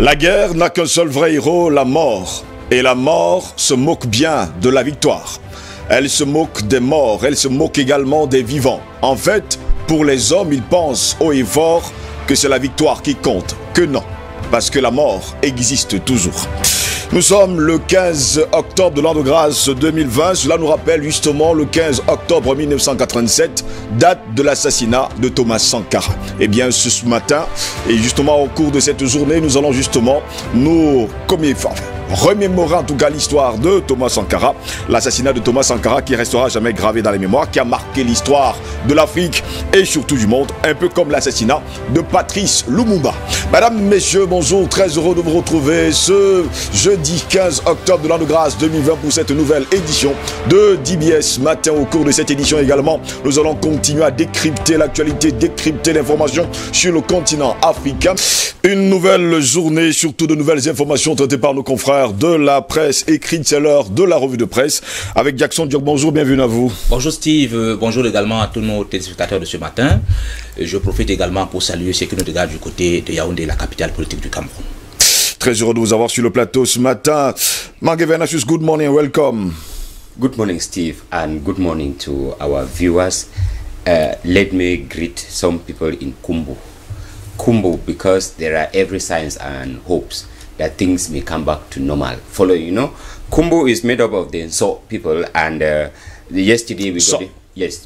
La guerre n'a qu'un seul vrai héros, la mort. Et la mort se moque bien de la victoire. Elle se moque des morts, elle se moque également des vivants. En fait, pour les hommes, ils pensent haut et fort que c'est la victoire qui compte. Que non, parce que la mort existe toujours. Nous sommes le 15 octobre de l'an de grâce 2020. Cela nous rappelle justement le 15 octobre 1987, date de l'assassinat de Thomas Sankara. Eh bien, ce matin, et justement au cours de cette journée, nous allons justement nous remémorer en tout cas l'histoire de Thomas Sankara, l'assassinat de Thomas Sankara qui restera jamais gravé dans les mémoires, qui a marqué l'histoire de l'Afrique et surtout du monde, un peu comme l'assassinat de Patrice Lumumba. Madame, messieurs, bonjour, très heureux de vous retrouver ce jeudi 15 octobre de l'an de grâce 2020 pour cette nouvelle édition de DBS Matin. Au cours de cette édition également, nous allons continuer à décrypter l'actualité, décrypter l'information sur le continent africain. Une nouvelle journée, surtout de nouvelles informations traitées par nos confrères de la presse écrite, c'est l'heure de la revue de presse avec Jackson Diop. Bonjour, bienvenue à vous. Bonjour Steve, bonjour également à tous nos téléspectateurs de ce matin. Je profite également pour saluer ceux qui nous regardent du côté de Yaoundé, la capitale politique du Cameroun. Très heureux de vous avoir sur le plateau ce matin. Mange Vernatius, good morning and welcome. Good morning, Steve, and good morning to our viewers. Let me greet some people in Kumbu. Kumbu, because there are every signs and hopes that things may come back to normal. Kumbu is made up of the Nso people, and yesterday we got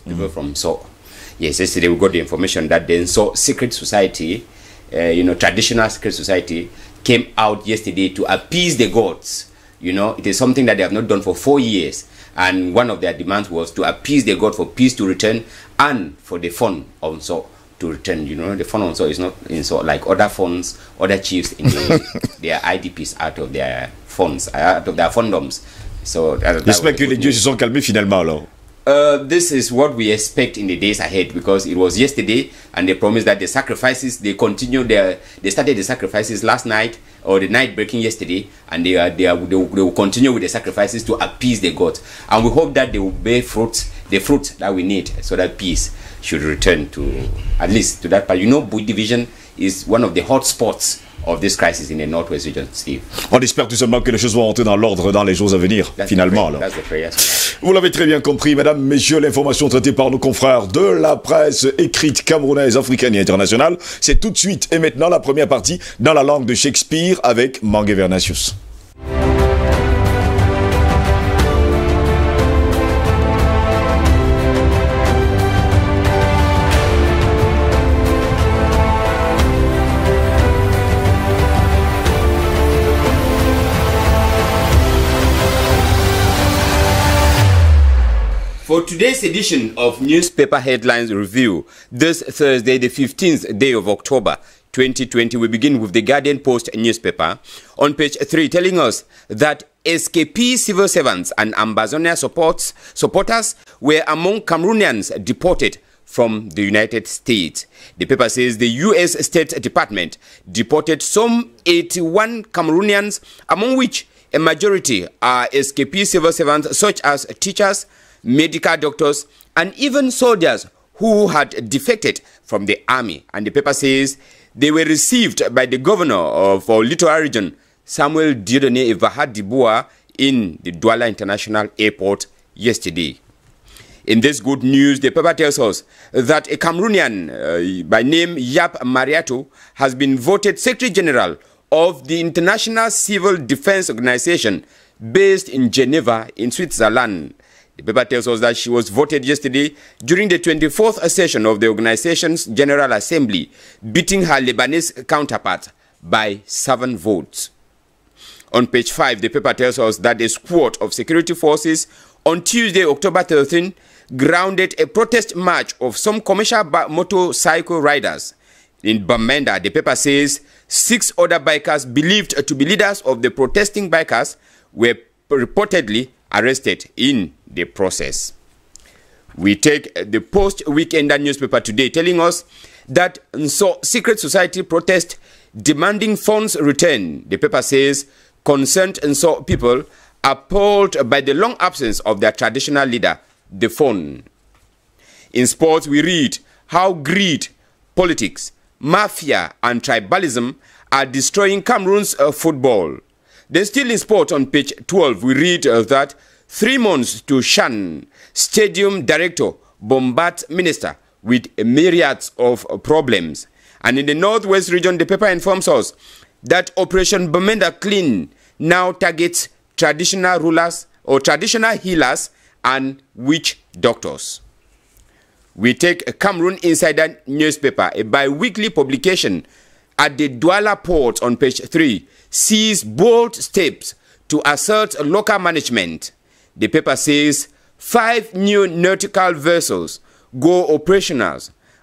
people from Nso. Yes, yesterday we got the information that the Nso secret society, traditional secret society, came out yesterday to appease the gods. It is something that they have not done for 4 years, and one of their demands was to appease the god for peace to return and for the fun of Nso to return. The fund also is not in so like other funds, other chiefs in their IDPs out of their funds, out of their fundoms. So j'espère que les dieux se sont calmés finalement alors. This is what we expect in the days ahead, because it was yesterday and they promised that the sacrifices, they started the sacrifices last night or the night breaking yesterday, and they will continue with the sacrifices to appease the gods, and we hope that they will bear fruit, the fruit that we need, so that peace should return to at least to that part. Bui division is one of the hot spots of this crisis in the Northwest region, Steve. On espère tout simplement que les choses vont entrer dans l'ordre dans les jours à venir, finalement. Alors. Vous l'avez très bien compris, mesdames, messieurs, l'information traitée par nos confrères de la presse écrite camerounaise, africaine et internationale. C'est tout de suite et maintenant la première partie dans la langue de Shakespeare avec Mange Vernatius. For today's edition of Newspaper Headlines Review, this Thursday, the 15th day of October 2020, we begin with the Guardian Post newspaper on page 3, telling us that SKP civil servants and Ambazonia supporters were among Cameroonians deported from the United States. The paper says the U.S. State Department deported some 81 Cameroonians, among which a majority are SKP civil servants such as teachers, medical doctors, and even soldiers who had defected from the army. And the paper says they were received by the governor of our littoral region, Samuel Dieudonné Evahad Diboua, in the Douala International Airport yesterday. In this good news, the paper tells us that a Cameroonian by name Yap Mariato has been voted Secretary General of the International Civil Defense Organization based in Geneva in Switzerland. The paper tells us that she was voted yesterday during the 24th session of the organization's General Assembly, beating her Lebanese counterpart by 7 votes. On page 5, the paper tells us that a squad of security forces on Tuesday, October 13, grounded a protest march of some commercial motorcycle riders. In Bamenda, the paper says 6 other bikers believed to be leaders of the protesting bikers were reportedly arrested in the process. We take the Post-Weekender newspaper today telling us that Nso secret society protest demanding funds return. The paper says concerned Nso people appalled by the long absence of their traditional leader, the Fon. In sports, we read how greed, politics, mafia and tribalism are destroying Cameroon's football. Then still in sport on page 12, we read that 3 months to Shan Stadium director bombard minister with myriads of problems. And in the Northwest region, the paper informs us that Operation Bamenda Clean now targets traditional rulers or traditional healers and witch doctors. We take a Cameroon Insider newspaper, a bi-weekly publication at the Douala port on page 3, sees bold steps to assert local management. The paper says 5 new nautical vessels go operational,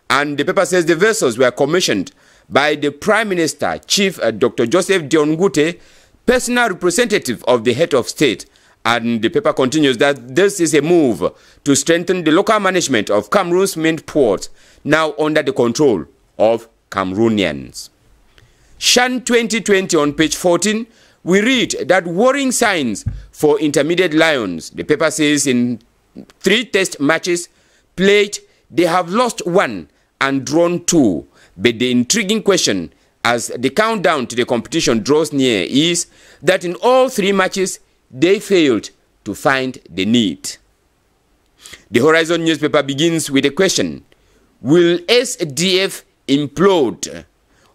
and the paper says the vessels were commissioned by the Prime Minister, Chief Dr. Joseph Dion Ngute, personal representative of the head of state. And the paper continues that this is a move to strengthen the local management of Cameroon's main port, now under the control of Cameroonians. Shan 2020 on page 14, we read that worrying signs for intermediate Lions. The paper says in 3 test matches played, they have lost 1 and drawn 2. But the intriguing question as the countdown to the competition draws near is that in all 3 matches, they failed to find the need. The Horizon newspaper begins with a question: will SDF implode?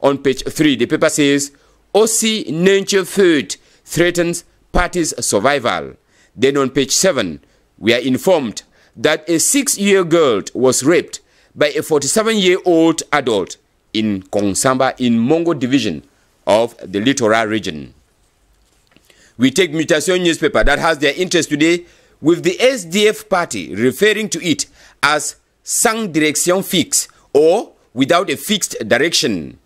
On page 3, the paper says, OC nature food threatens party's survival. Then on page 7, we are informed that a 6-year girl was raped by a 47-year-old adult in Kongsamba in Mongo division of the Littoral region. We take Mutation newspaper that has their interest today with the SDF party referring to it as sans direction fixe, or without a fixed direction.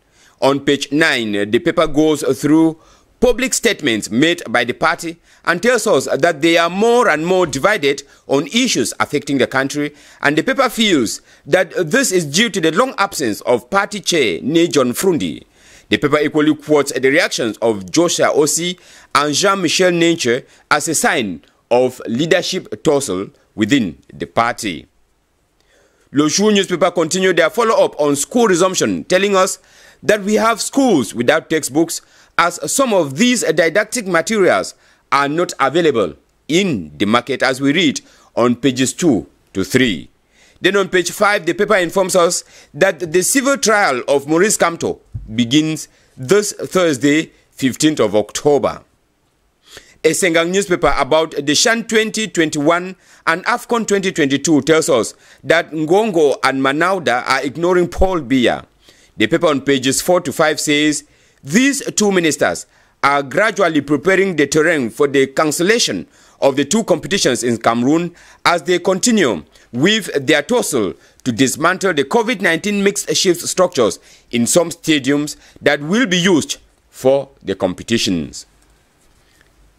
On page 9, the paper goes through public statements made by the party and tells us that they are more and more divided on issues affecting the country, and the paper feels that this is due to the long absence of party chair Ne John Frundi. The paper equally quotes the reactions of Joshua Ossi and Jean-Michel Nature as a sign of leadership tussle within the party. Le Jour newspaper continued their follow-up on school resumption, telling us that we have schools without textbooks, as some of these didactic materials are not available in the market, as we read on pages 2 to 3. Then on page 5, the paper informs us that the civil trial of Maurice Kamto begins this Thursday, 15th of October. A Sengang newspaper about the Shan 2021 and AFCON 2022 tells us that Ngongo and Manauda are ignoring Paul Biya. The paper on pages 4 to 5 says these 2 ministers are gradually preparing the terrain for the cancellation of the 2 competitions in Cameroon as they continue with their tussle to dismantle the COVID-19 mixed shift structures in some stadiums that will be used for the competitions.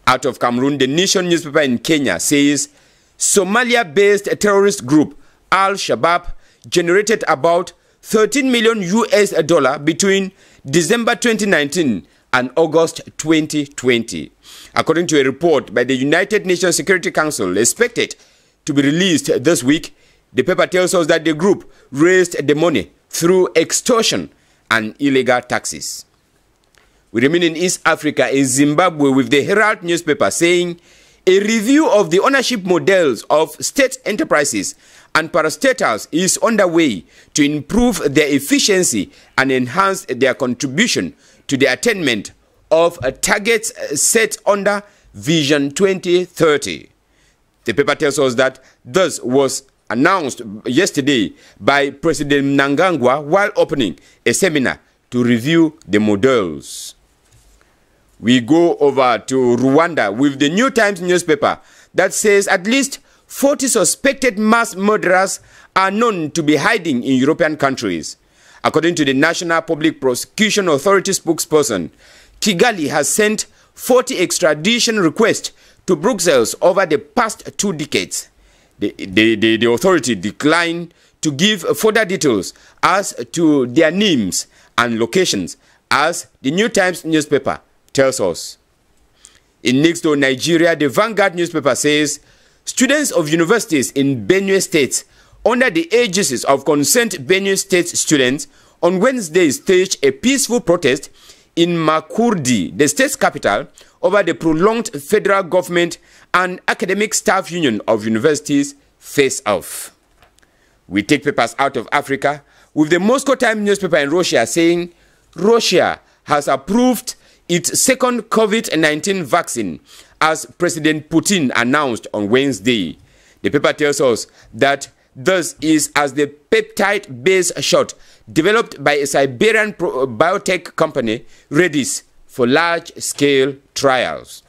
Out of Cameroon, the Nation newspaper in Kenya says Somalia-based terrorist group Al-Shabaab generated about $13 million between December 2019 and August 2020. According to a report by the United Nations Security Council expected to be released this week, the paper tells us that the group raised the money through extortion and illegal taxes. We remain in East Africa, in Zimbabwe, with the Herald newspaper saying a review of the ownership models of state enterprises and parastatals is underway to improve their efficiency and enhance their contribution to the attainment of targets set under Vision 2030. The paper tells us that this was announced yesterday by President Mnangagwa while opening a seminar to review the models. We go over to Rwanda with the New Times newspaper that says at least 40 suspected mass murderers are known to be hiding in European countries. According to the National Public Prosecution Authority spokesperson, Kigali has sent 40 extradition requests to Brussels over the past 2 decades. The authority declined to give further details as to their names and locations, as the New Times newspaper tells us. In next door Nigeria, the Vanguard newspaper says students of universities in Benue State, under the aegis of Consent Benue State students, on Wednesday staged a peaceful protest in Makurdi, the state's capital, over the prolonged federal government and academic staff union of universities face-off. We take papers out of Africa with the Moscow Times newspaper in Russia saying Russia has approved its second COVID-19 vaccine as President Putin announced on Wednesday. The paper tells us that this is as the peptide-based shot developed by a Siberian biotech company readies for large-scale trials.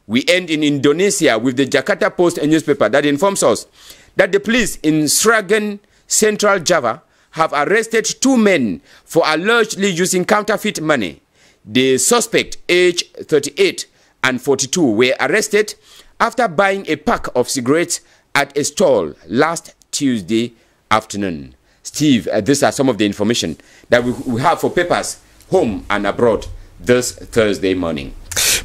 We end in Indonesia with the Jakarta Post, a newspaper that informs us that the police in Sragen, Central Java, have arrested 2 men for allegedly using counterfeit money. The suspect, aged 38 and 42, were arrested after buying a pack of cigarettes at a stall last Tuesday afternoon. Steve, these are some of the information that we have for papers home and abroad this Thursday morning.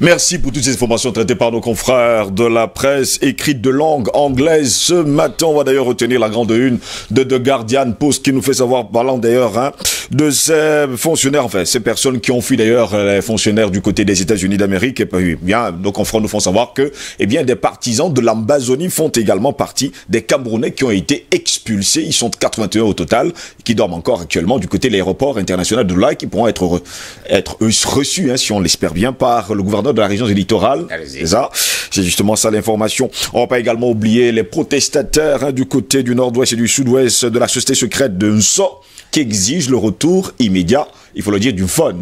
Merci pour toutes ces informations traitées par nos confrères de la presse écrite de langue anglaise. Ce matin, on va d'ailleurs retenir la grande une de The Guardian Post qui nous fait savoir, parlant d'ailleurs de ces fonctionnaires, enfin ces personnes qui ont fui d'ailleurs les fonctionnaires du côté des États-Unis d'Amérique. Et puis, bien, nos confrères nous font savoir que, eh bien, des partisans de l'Amazonie font également partie des Camerounais qui ont été expulsés. Ils sont 81 au total, qui dorment encore actuellement du côté de l'aéroport international de Douala, qui pourront être reçus, si on l'espère bien, par le gouverneur de la région du littoral. C'est ça, c'est justement ça l'information. On va pas également oublier les protestataires du côté du nord-ouest et du sud-ouest de la société secrète de Nso qui exigent le retour immédiat, il faut le dire, du fun.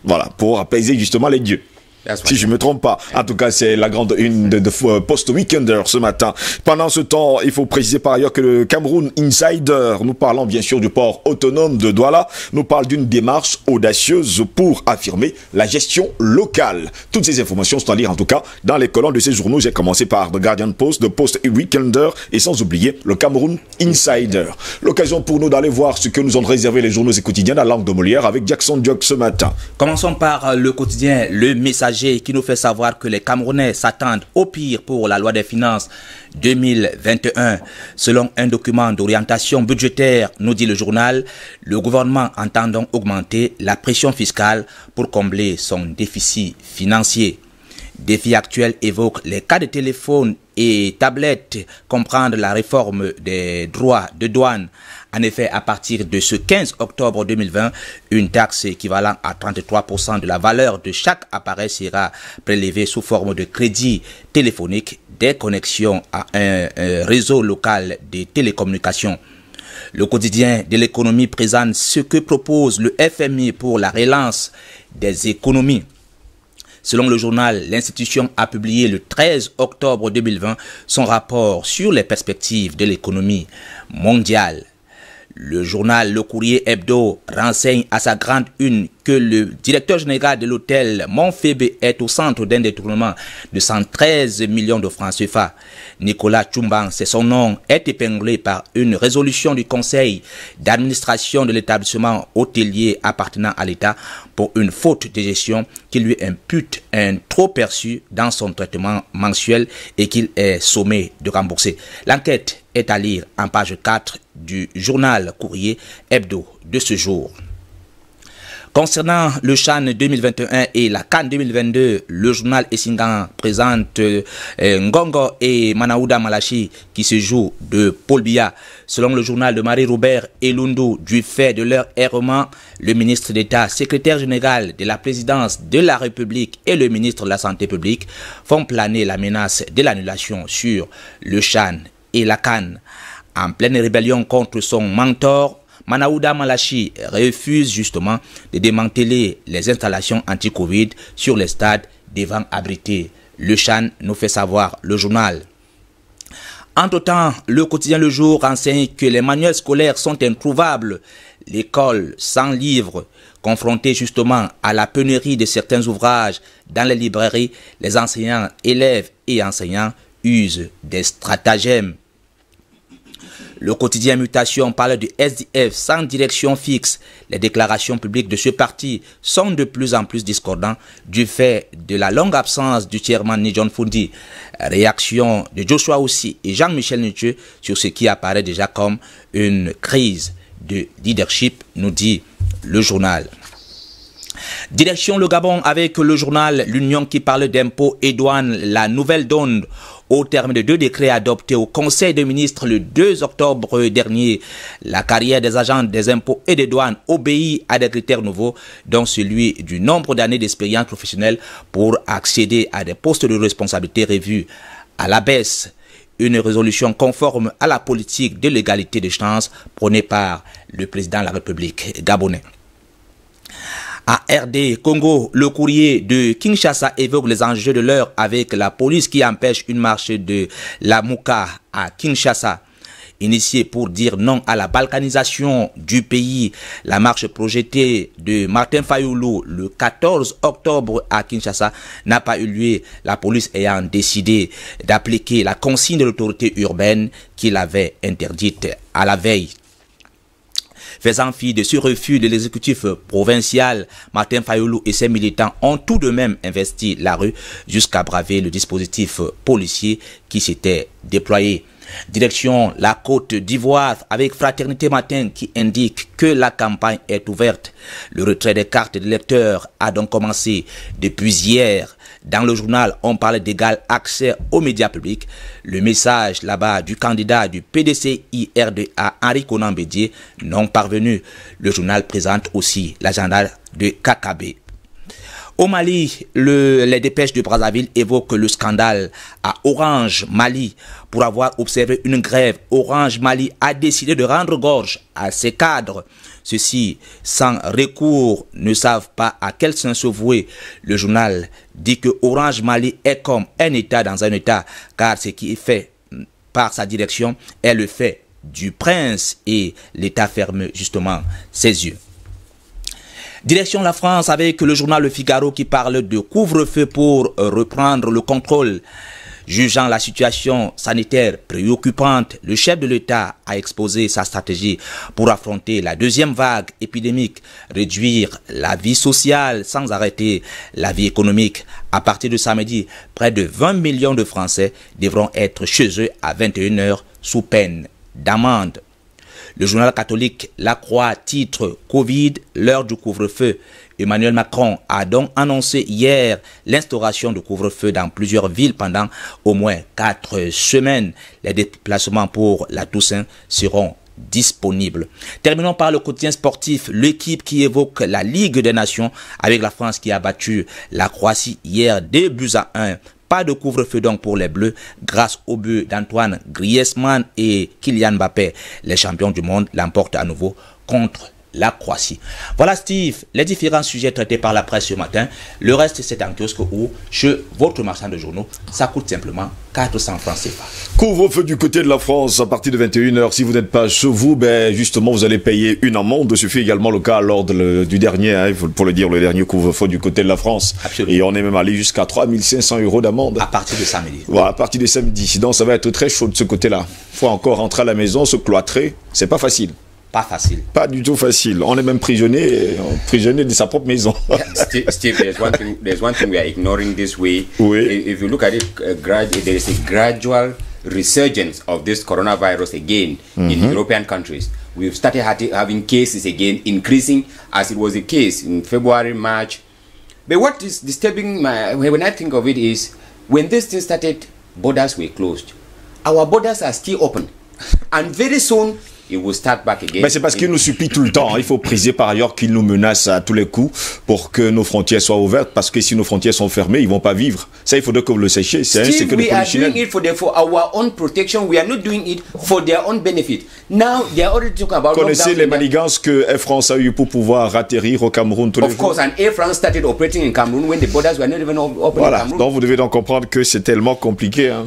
Voilà, pour apaiser justement les dieux. Si je ne me trompe pas. En tout cas, c'est la grande une de Post Weekender ce matin. Pendant ce temps, il faut préciser par ailleurs que le Cameroun Insider, nous parlons bien sûr du port autonome de Douala, nous parle d'une démarche audacieuse pour affirmer la gestion locale. Toutes ces informations sont à lire en tout cas dans les colonnes de ces journaux. J'ai commencé par The Guardian Post, The Post Weekender et sans oublier le Cameroun Insider. L'occasion pour nous d'aller voir ce que nous ont réservé les journaux et quotidiens à la langue de Molière avec Jackson Diok ce matin. Commençons par le quotidien Le Messager qui nous fait savoir que les Camerounais s'attendent au pire pour la loi des finances 2021. Selon un document d'orientation budgétaire, nous dit le journal, le gouvernement entend donc augmenter la pression fiscale pour combler son déficit financier. Défi actuel évoque les cas de téléphone et tablettes, comprendre la réforme des droits de douane. En effet, à partir de ce 15 octobre 2020, une taxe équivalent à 33% de la valeur de chaque appareil sera prélevée sous forme de crédit téléphonique des connexions à un réseau local de télécommunications. Le quotidien de l'économie présente ce que propose le FMI pour la relance des économies. Selon le journal, l'institution a publié le 13 octobre 2020 son rapport sur les perspectives de l'économie mondiale. Le journal Le Courrier Hebdo renseigne à sa grande une que le directeur général de l'hôtel Montfébé est au centre d'un détournement de 113 millions de francs CFA. Nicolas Tchoumbang, c'est son nom, est épinglé par une résolution du conseil d'administration de l'établissement hôtelier appartenant à l'État pour une faute de gestion qui lui impute un trop perçu dans son traitement mensuel et qu'il est sommé de rembourser. L'enquête est à lire en page 4 du journal Courrier Hebdo de ce jour. Concernant le CHAN 2021 et la CAN 2022, le journal Essingan présente Ngongo et Manaouda Malachi qui se jouent de Paul Biya. Selon le journal de Marie-Robert Elundu, du fait de leur errement, le ministre d'État, secrétaire général de la présidence de la République et le ministre de la Santé publique font planer la menace de l'annulation sur le CHAN et la CAN. En pleine rébellion contre son mentor, Manaouda Malachi refuse justement de démanteler les installations anti-Covid sur les stades devant abriter le CHAN, nous fait savoir le journal. Entre-temps, le quotidien Le Jour renseigne que les manuels scolaires sont introuvables. L'école sans livres, confrontée justement à la pénurie de certains ouvrages dans les librairies, les enseignants, élèves et enseignants usent des stratagèmes. Le quotidien Mutation parle du SDF sans direction fixe. Les déclarations publiques de ce parti sont de plus en plus discordantes du fait de la longue absence du chairman Nijon Fundi. Réaction de Joshua aussi et Jean-Michel Nietzsche sur ce qui apparaît déjà comme une crise de leadership, nous dit le journal. Direction le Gabon avec le journal L'Union qui parle d'impôts et douanes, la nouvelle donne au terme de 2 décrets adoptés au Conseil des ministres le 2 octobre dernier. La carrière des agents des impôts et des douanes obéit à des critères nouveaux, dont celui du nombre d'années d'expérience professionnelle pour accéder à des postes de responsabilité revus à la baisse. Une résolution conforme à la politique de l'égalité des chances prônée par le président de la République gabonais. À RD Congo, le courrier de Kinshasa évoque les enjeux de l'heure avec la police qui empêche une marche de la Mouka à Kinshasa. Initiée pour dire non à la balkanisation du pays, la marche projetée de Martin Fayoulou le 14 octobre à Kinshasa n'a pas eu lieu, la police ayant décidé d'appliquer la consigne de l'autorité urbaine qui l'avait interdite à la veille. Faisant fi de ce refus de l'exécutif provincial, Martin Fayoulou et ses militants ont tout de même investi la rue jusqu'à braver le dispositif policier qui s'était déployé. Direction la Côte d'Ivoire avec Fraternité Matin qui indique que la campagne est ouverte. Le retrait des cartes d'électeurs a donc commencé depuis hier. Dans le journal, on parle d'égal accès aux médias publics. Le message là-bas du candidat du PDCI-RDA, Henri Konan Bédié, non parvenu. Le journal présente aussi l'agenda de Kakabe. Au Mali, les dépêches de Brazzaville évoquent le scandale à Orange Mali. Pour avoir observé une grève, Orange Mali a décidé de rendre gorge à ses cadres. Ceux-ci, sans recours, ne savent pas à quel sens se vouer. Le journal dit que Orange Mali est comme un État dans un État, car ce qui est fait par sa direction est le fait du prince et l'État ferme justement ses yeux. Direction la France avec le journal Le Figaro qui parle de couvre-feu pour reprendre le contrôle. Jugeant la situation sanitaire préoccupante, le chef de l'État a exposé sa stratégie pour affronter la deuxième vague épidémique, réduire la vie sociale sans arrêter la vie économique. À partir de samedi, près de 20 millions de Français devront être chez eux à 21 h sous peine d'amende. Le journal catholique La Croix titre Covid, l'heure du couvre-feu. Emmanuel Macron a donc annoncé hier l'instauration du couvre-feu dans plusieurs villes pendant au moins 4 semaines. Les déplacements pour la Toussaint seront disponibles. Terminons par le quotidien sportif, l'équipe qui évoque la Ligue des Nations avec la France qui a battu la Croatie hier 2-1. Pas de couvre-feu donc pour les Bleus grâce au but d'Antoine Griezmann et Kylian Mbappé. Les champions du monde l'emportent à nouveau contre la Croatie. Voilà Steve, les différents sujets traités par la presse ce matin. Le reste c'est en kiosque ou chez votre marchand de journaux. Ça coûte simplement 400 francs CFA. Couvre-feu du côté de la France à partir de 21 h. Si vous n'êtes pas chez vous, ben justement vous allez payer une amende. Ce fut également le cas lors du dernier, hein, pour le dire, le dernier couvre-feu du côté de la France. Absolument. Et on est même allé jusqu'à 3500 € d'amende. À partir de samedi. Voilà, à partir de samedi. Donc ça va être très chaud de ce côté-là. Il faut encore rentrer à la maison, se cloîtrer. C'est pas facile. Pas facile. Pas du tout facile. On est même prisonnier de sa propre maison. Steve, there's one thing we are ignoring this way. Oui. If you look at it, there is a gradual resurgence of this coronavirus again in European countries. We've started having cases again increasing as it was the case in February, March. But what is disturbing when I think of it is when this thing started, borders were closed. Our borders are still open. And very soon, it will start back again. Mais c'est parce qu'il nous supplie tout le temps. Il faut priser par ailleurs qu'il nous menace à tous les coups pour que nos frontières soient ouvertes. Parce que si nos frontières sont fermées, ils ne vont pas vivre. Ça, il faudrait que vous le sachiez. C'est un secret de polichinelle. We are doing it for our own protection. We are not doing it for their own benefit. Now, they are already talking about. Connaissez les manigances que Air France a eu pour pouvoir atterrir au Cameroun tous les jours. Of course, and Air France started operating in Cameroon when the borders were not even open. Voilà. In Cameroon. Donc vous devez donc comprendre que c'est tellement compliqué. Hein.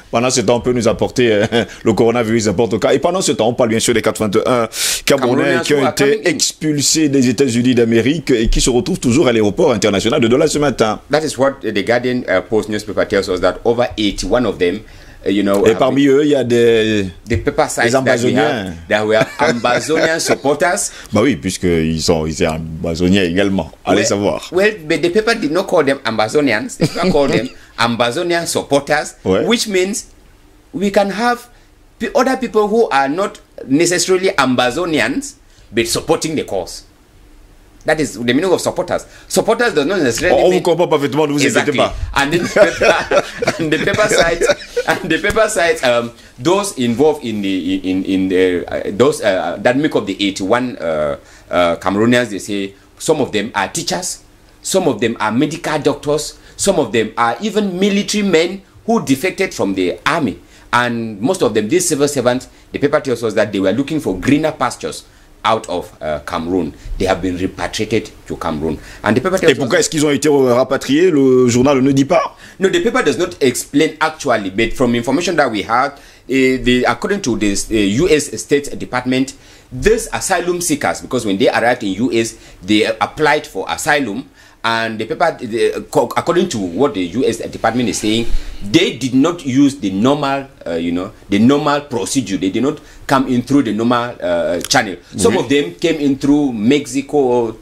Pendant ce temps, on peut nous apporter le coronavirus n'importe quoi. Et pendant ce temps, on parle bien sûr des 81 Camerounais qui ont été expulsés des États-Unis d'Amérique et qui se retrouvent toujours à l'aéroport international de Douala ce matin. That is what the Guardian Post newspaper tells us, that over 81 of them, you know. Et parmi eux, il y a des Ambazoniens. That were Ambazonian supporters. Bah oui, puisqu'ils sont Ambazoniens également. Allez savoir. Well, but the paper did not call them Ambazonians. They called them Ambazonian supporters, which means we can have other people who are not necessarily Ambazonians, but supporting the cause. That is the meaning of supporters. Supporters does not necessarily On vous mean... comprend parfaitement, ne vous inquiétez pas. And the paper sites, those involved in those that make up the 81 Cameroonians, they say some of them are teachers, some of them are medical doctors, some of them are even military men who defected from the army, and most of them, these civil servants, the paper tells us that they were looking for greener pastures out of Cameroon. They have been repatriated to Cameroon. And the paper tells Et pourquoi est-ce qu'ils ont été rapatriés? Le journal ne dit pas. No, the paper does not explain actually, but from information that we had, according to this U.S. State Department, these asylum seekers, because when they arrived in U.S., they applied for asylum, and the paper, according to what the U.S. Department is saying, they did not use the normal, the normal procedure. They did not come in through the normal channel. Some of them came in through Mexico,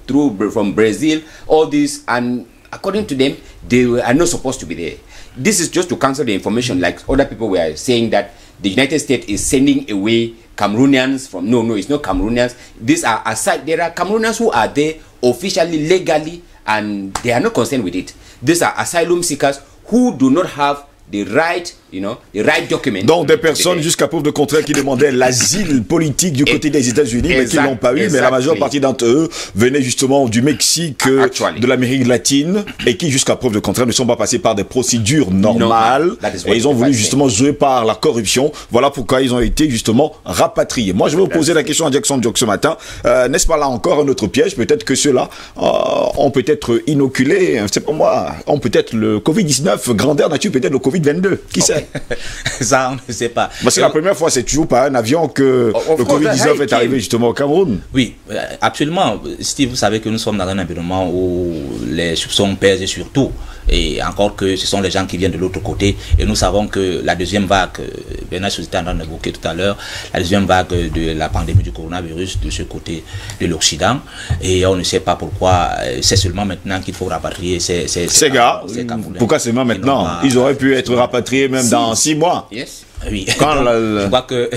from Brazil, all this, and according to them, they are not supposed to be there. This is just to cancel the information, like other people were saying that the United States is sending away Cameroonians from. No, it's not Cameroonians. These are aside. There are Cameroonians who are there officially, legally, and they are not concerned with it. These are asylum seekers who do not have the right, the right document. Donc des personnes jusqu'à preuve de contraire qui demandaient l'asile politique du côté des États-Unis, mais qui l'ont pas eu. Mais la majeure partie d'entre eux venaient justement du Mexique, de l'Amérique latine, et qui jusqu'à preuve de contraire ne sont pas passés par des procédures normales. Et ils ont voulu justement jouer par la corruption. Voilà pourquoi ils ont été justement rapatriés. Moi, je vais vous poser la question à Jackson Jock ce matin. N'est-ce pas là encore un autre piège? Peut-être que ceux-là ont peut-être inoculé, c'est pour moi, ont peut-être le Covid-19, grandeur nature, peut-être le Covid-22. Qui sait? Ça, on ne sait pas. Parce que la première fois, c'est toujours par un avion que le Covid-19 est arrivé justement au Cameroun. Oui, absolument. Steve, vous savez que nous sommes dans un environnement où les soupçons pèsent sur tout. Et encore que ce sont les gens qui viennent de l'autre côté. Et nous savons que la deuxième vague, Bernard Sosité en a évoqué tout à l'heure, la deuxième vague de la pandémie du coronavirus de ce côté de l'Occident. Et on ne sait pas pourquoi c'est seulement maintenant qu'il faut rapatrier ces gars. Pourquoi seulement maintenant? Ils auraient pu être rapatriés même dans 6 mois. Yes. Oui, je crois que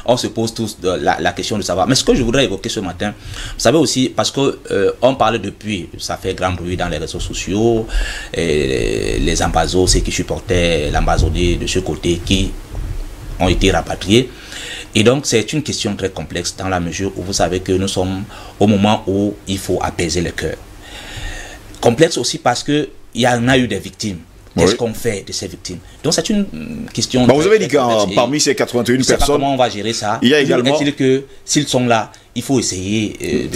on se pose tous la question de savoir. Mais ce que je voudrais évoquer ce matin, vous savez aussi, parce que on parle depuis, ça fait grand bruit dans les réseaux sociaux, et les ambassadeurs, ceux qui supportaient l'ambassadeur de ce côté, qui ont été rapatriés. Et donc c'est une question très complexe dans la mesure où vous savez que nous sommes au moment où il faut apaiser le cœur. Complexe aussi parce que il y en a eu des victimes. Qu'est-ce qu'on fait de ces victimes? Donc c'est une question... Vous avez dit que parmi ces 81 personnes... comment on va gérer ça. Il y a également... Est-il que s'ils sont là, il faut essayer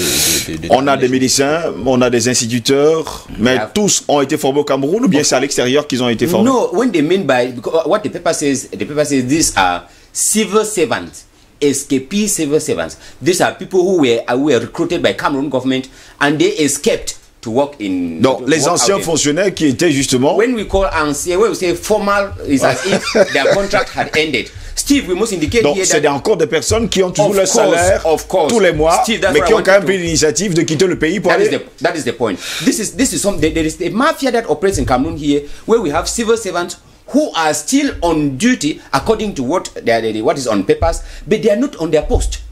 on a des médecins, on a des instituteurs, mais tous ont été formés au Cameroun ou bien c'est à l'extérieur qu'ils ont été formés? No, when they mean by... What the paper says these are civil servants. Escapee civil servants. These are people who were recruited by Cameroon government and they escaped to work in... Donc, les anciens fonctionnaires qui étaient justement... When we call ancien, when we say formal, it's as if their contract had ended. Steve, we must indicate donc, c'est encore des personnes qui ont toujours leur salaire tous les mois, Steve, mais qui ont quand même pris l'initiative de quitter le pays pour aller... That is the point. This is some... There is a mafia that operates in Cameroon here, where we have civil servants who are still on duty according to what is on papers, but they are not on their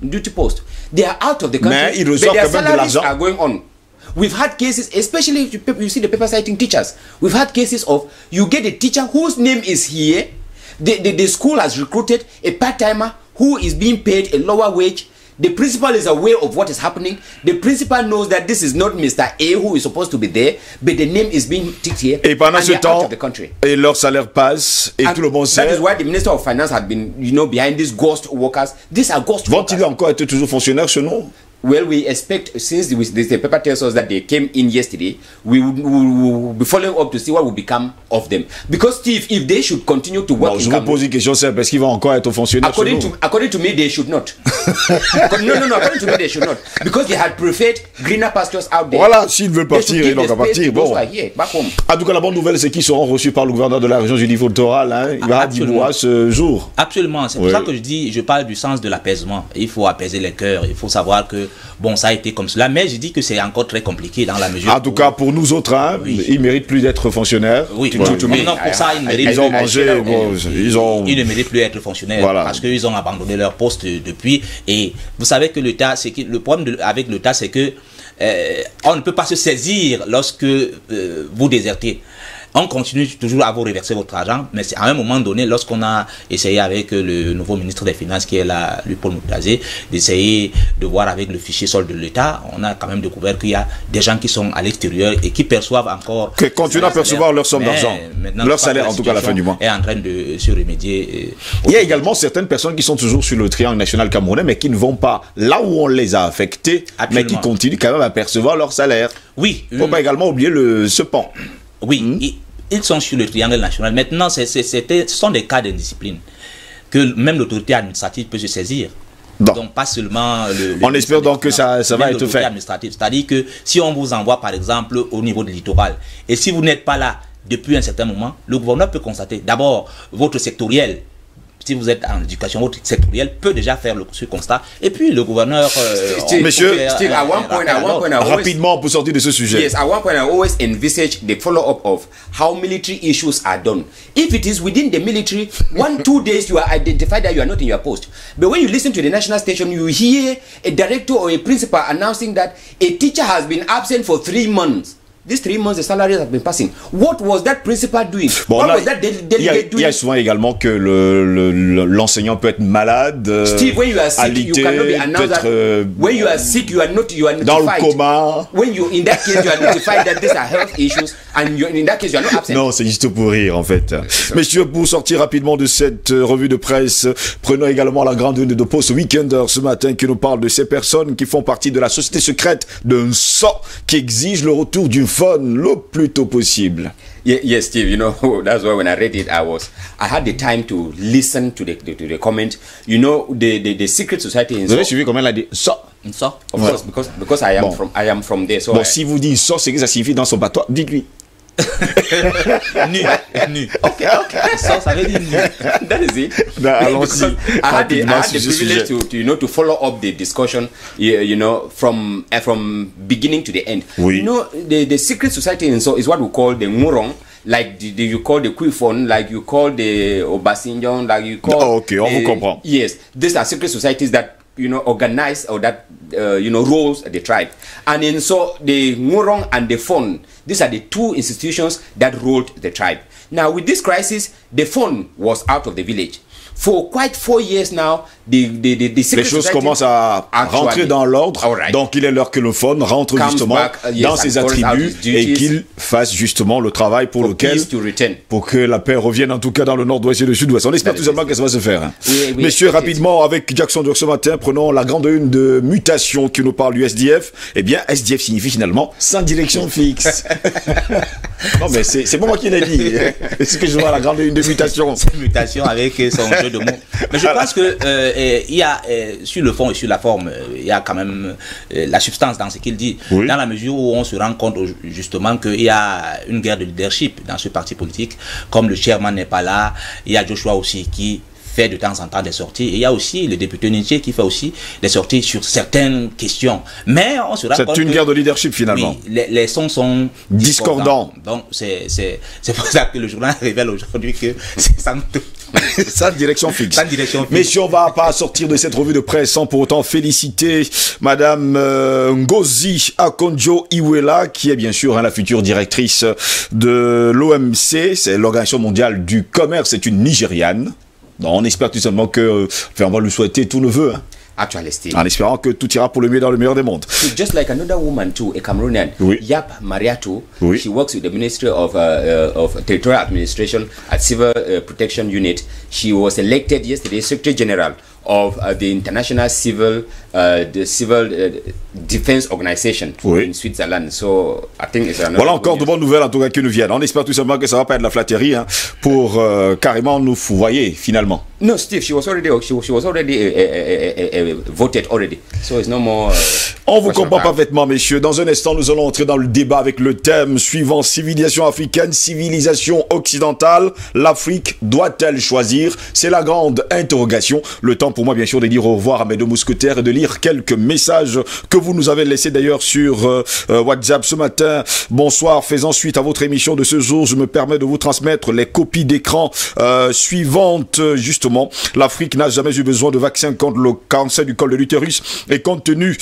duty post. They are out of the country, mais ils reçoivent but their quand même de salaries l'argent. are going on. We've had cases, especially if you see the paper citing teachers. We've had cases of you get a teacher whose name is here. The school has recruited a part-timer who is being paid a lower wage. The principal is aware of what is happening. The principal knows that this is not Mr. A who is supposed to be there, but the name is being ticked here. Et pendant ce temps, et leur salaire passe et tout le monde sait. That is why the Minister of Finance had been, behind these ghost workers. These are ghost workers. Vont-ils encore être toujours fonctionnaires chez nous? Well, we expect, since the paper tells us that they came in yesterday, we will be following up to see what will become of them. Because, Steve, if they should continue to work je vous pose une question simple, est-ce qu'ils vont encore être fonctionnaires according to me, they should not. no, according to me, they should not. Because they had preferred greener pastures out there. Voilà, s'ils veulent partir, ils n'ont qu'à partir. Bon. Back home. En tout cas, la bonne nouvelle, c'est qu'ils seront reçus par le gouverneur de la région du niveau littoral. Hein. Il va à ce jour. Absolument, c'est pour ça que je parle du sens de l'apaisement. Il faut apaiser les cœurs, il faut savoir que, bon, ça a été comme cela, mais je dis que c'est encore très compliqué dans la mesure. En tout cas, pour nous autres, hein, ils ne méritent plus d'être fonctionnaires. Oui, non, pour ça, ils méritent. Ils ont mangé, ils ne méritent plus d'être fonctionnaires parce qu'ils ont abandonné leur poste depuis. Et vous savez que l'État, le problème avec l'État, c'est que on ne peut pas se saisir lorsque vous désertez. On continue toujours à vous reverser votre argent, mais c'est à un moment donné, lorsqu'on a essayé avec le nouveau ministre des Finances, qui est là, lui, Paul Moutazé, d'essayer de voir avec le fichier solde de l'État, on a quand même découvert qu'il y a des gens qui sont à l'extérieur et qui perçoivent encore... Qui continuent à percevoir leur somme d'argent, leur salaire en tout cas à la fin du mois. Est en train de se remédier. Il y a également certaines personnes qui sont toujours sur le triangle national camerounais, mais qui ne vont pas là où on les a affectés, mais qui continuent quand même à percevoir leur salaire. Oui. Il ne faut pas également oublier ce pan. Oui, ils sont sur le triangle national. Maintenant, ce sont des cas d'indiscipline que même l'autorité administrative peut se saisir. Bon. Donc, pas seulement on espère donc que ça va être fait. C'est-à-dire que si on vous envoie, par exemple, au niveau du littoral, et si vous n'êtes pas là depuis un certain moment, le gouverneur peut constater d'abord votre sectoriel. Si vous êtes en éducation, votre sectoriel peut déjà faire ce constat. Et puis le gouverneur... Monsieur, Steve, at one point, rapidement pour sortir de ce sujet. Yes, at one point I always envisage the follow-up of how military issues are done. If it is within the military, 1-2 days you are identified that you are not in your post. But when you listen to the national station, you hear a director or a principal announcing that a teacher has been absent for 3 months. These 3 months, the salaries have been passing. What was that principal doing? Bon, What was that delegate doing? Il y a souvent également que l'enseignant peut être malade. Steve, when you are sick, you cannot be announced that. When you are sick, you are notified. Dans le coma. When you, in that case, you are notified that these are health issues, and in that case, you are not absent. Non, c'est juste pour rire en fait. Messieurs, pour sortir rapidement de cette revue de presse, prenons également la grande une de Post Weekender ce matin qui nous parle de ces personnes qui font partie de la société secrète d'un sort qui exige le retour d'une phone le plus tôt possible. Yes, Steve, you know, that's why when I read it, I had the time to listen to the comment. You know, the secret society in Vous avez suivi comment elle a dit ça? Ça? Of course, because I am from there. So bon, si vous dites ça, c'est que ça signifie dans son patois, dites-lui. nu. Okay. Ça veut dire nu. That is it. Allons-y. I had the privilege to follow up the discussion, you know, from beginning to the end. Oui. You know, the secret society in so is what we call the Ngurong. Like you call the Quifon, like you call the Obasanjo, like you call. Oh, okay, on vous comprend. Yes, these are secret societies that, you know, organize or that you know, rules the tribe. And in so the Ngurong and the Fon, these are the 2 institutions that ruled the tribe. Now with this crisis, the Fon was out of the village. For quite 4 years now, les choses commencent à rentrer dans l'ordre. Right. Donc il est l'heure que le phone rentre justement dans ses attributs et qu'il fasse justement le travail pour lequel, pour que la paix revienne en tout cas dans le nord-ouest et le sud-ouest. On espère tout simplement que ça va se faire. Oui, messieurs, rapidement avec Jackson Dur ce matin, prenons la grande une de mutation qui nous parle du SDF. Eh bien, SDF signifie finalement sans direction fixe. Non mais c'est pas moi qui l'ai dit. C'est ce que je vois la grande une de mutation. Mutation avec son jeu de mots. Mais je pense que il y a sur le fond et sur la forme, il y a quand même la substance dans ce qu'il dit. Oui. Dans la mesure où on se rend compte justement qu'il y a une guerre de leadership dans ce parti politique. Comme le chairman n'est pas là, il y a Joshua aussi qui fait de temps en temps des sorties. Et il y a aussi le député Nietzsche qui fait aussi des sorties sur certaines questions. Mais on se rend compte c'est une guerre de leadership finalement. Oui, les sons sont discordants. Donc c'est pour ça que le journal révèle aujourd'hui que c'est sans direction fixe. Sans direction fixe. Mais si on va pas sortir de cette revue de presse sans pour autant féliciter Madame Ngozi Okonjo-Iweala, qui est bien sûr la future directrice de l'OMC, c'est l'Organisation mondiale du commerce, c'est une Nigériane. Donc on espère tout simplement que, enfin, on va lui souhaiter tous nos vœux. Hein. Actually, Steve. En espérant que tout ira pour le mieux dans le meilleur des mondes. Just like another woman too, a Cameroonian, oui. Yap Mariatou, oui. She works with the Ministry of Territorial Administration at Civil Protection Unit. She was elected yesterday Secretary General of the International Civil Defense Organization oui. in Switzerland. So I think it's another voilà encore de bonnes nouvelles en tout cas qui nous viennent. On espère tout simplement que ça va pas être de la flatterie hein, pour carrément nous fourvoyer finalement. No, Steve, she was already voted already. So it's no more. On vous comprend parfaitement, messieurs. Dans un instant, nous allons entrer dans le débat avec le thème suivant: civilisation africaine, civilisation occidentale. L'Afrique doit-elle choisir? C'est la grande interrogation. Le temps temps pour moi, bien sûr, de dire au revoir à mes deux mousquetaires et de lire quelques messages que vous nous avez laissés d'ailleurs sur WhatsApp ce matin. Bonsoir, faisant suite à votre émission de ce jour, je me permets de vous transmettre les copies d'écran suivantes. Justement, l'Afrique n'a jamais eu besoin de vaccins contre le cancer du col de l'utérus et compte tenu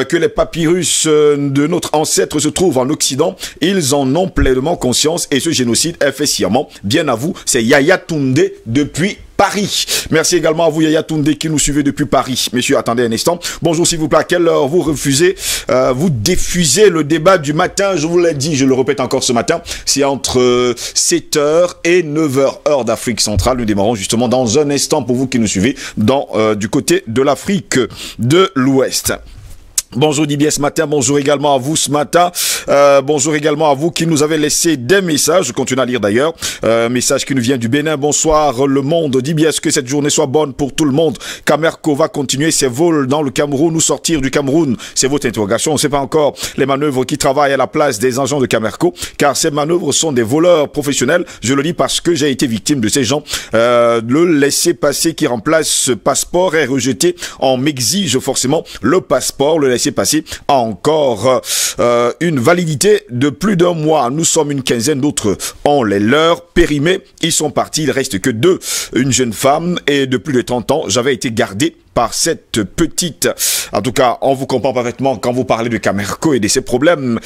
que les papyrus de notre ancêtre se trouvent en Occident, ils en ont pleinement conscience et ce génocide est fait sciemment. Bien à vous, c'est Yaya Toundé depuis Paris. Merci également à vous Yaya Toundé qui nous suivez depuis Paris. Messieurs, attendez un instant. Bonjour s'il vous plaît, à quelle heure vous refusez, vous diffusez le débat du matin? Je vous l'ai dit, je le répète encore ce matin, c'est entre 7h et 9h, heure d'Afrique centrale. Nous démarrons justement dans un instant pour vous qui nous suivez du côté de l'Afrique de l'Ouest. Bonjour Dibier ce matin, bonjour également à vous ce matin, bonjour également à vous qui nous avez laissé des messages, je continue à lire d'ailleurs, message qui nous vient du Bénin, bonsoir le monde, Dibier, que cette journée soit bonne pour tout le monde, Camerco va continuer ses vols dans le Cameroun ou sortir du Cameroun, c'est votre interrogation, on ne sait pas encore les manœuvres qui travaillent à la place des agents de Camerco, car ces manœuvres sont des voleurs professionnels, je le dis parce que j'ai été victime de ces gens, le laisser-passer qui remplace ce passeport est rejeté, on m'exige forcément le passeport, le laisser-passer a encore une validité de plus d'un mois. Nous sommes une quinzaine d'autres ont les leurs périmés. Ils sont partis. Il reste que deux. Une jeune femme et de plus de 30 ans. J'avais été gardé par cette petite. En tout cas, on vous comprend parfaitement quand vous parlez de Camerco et de ses problèmes.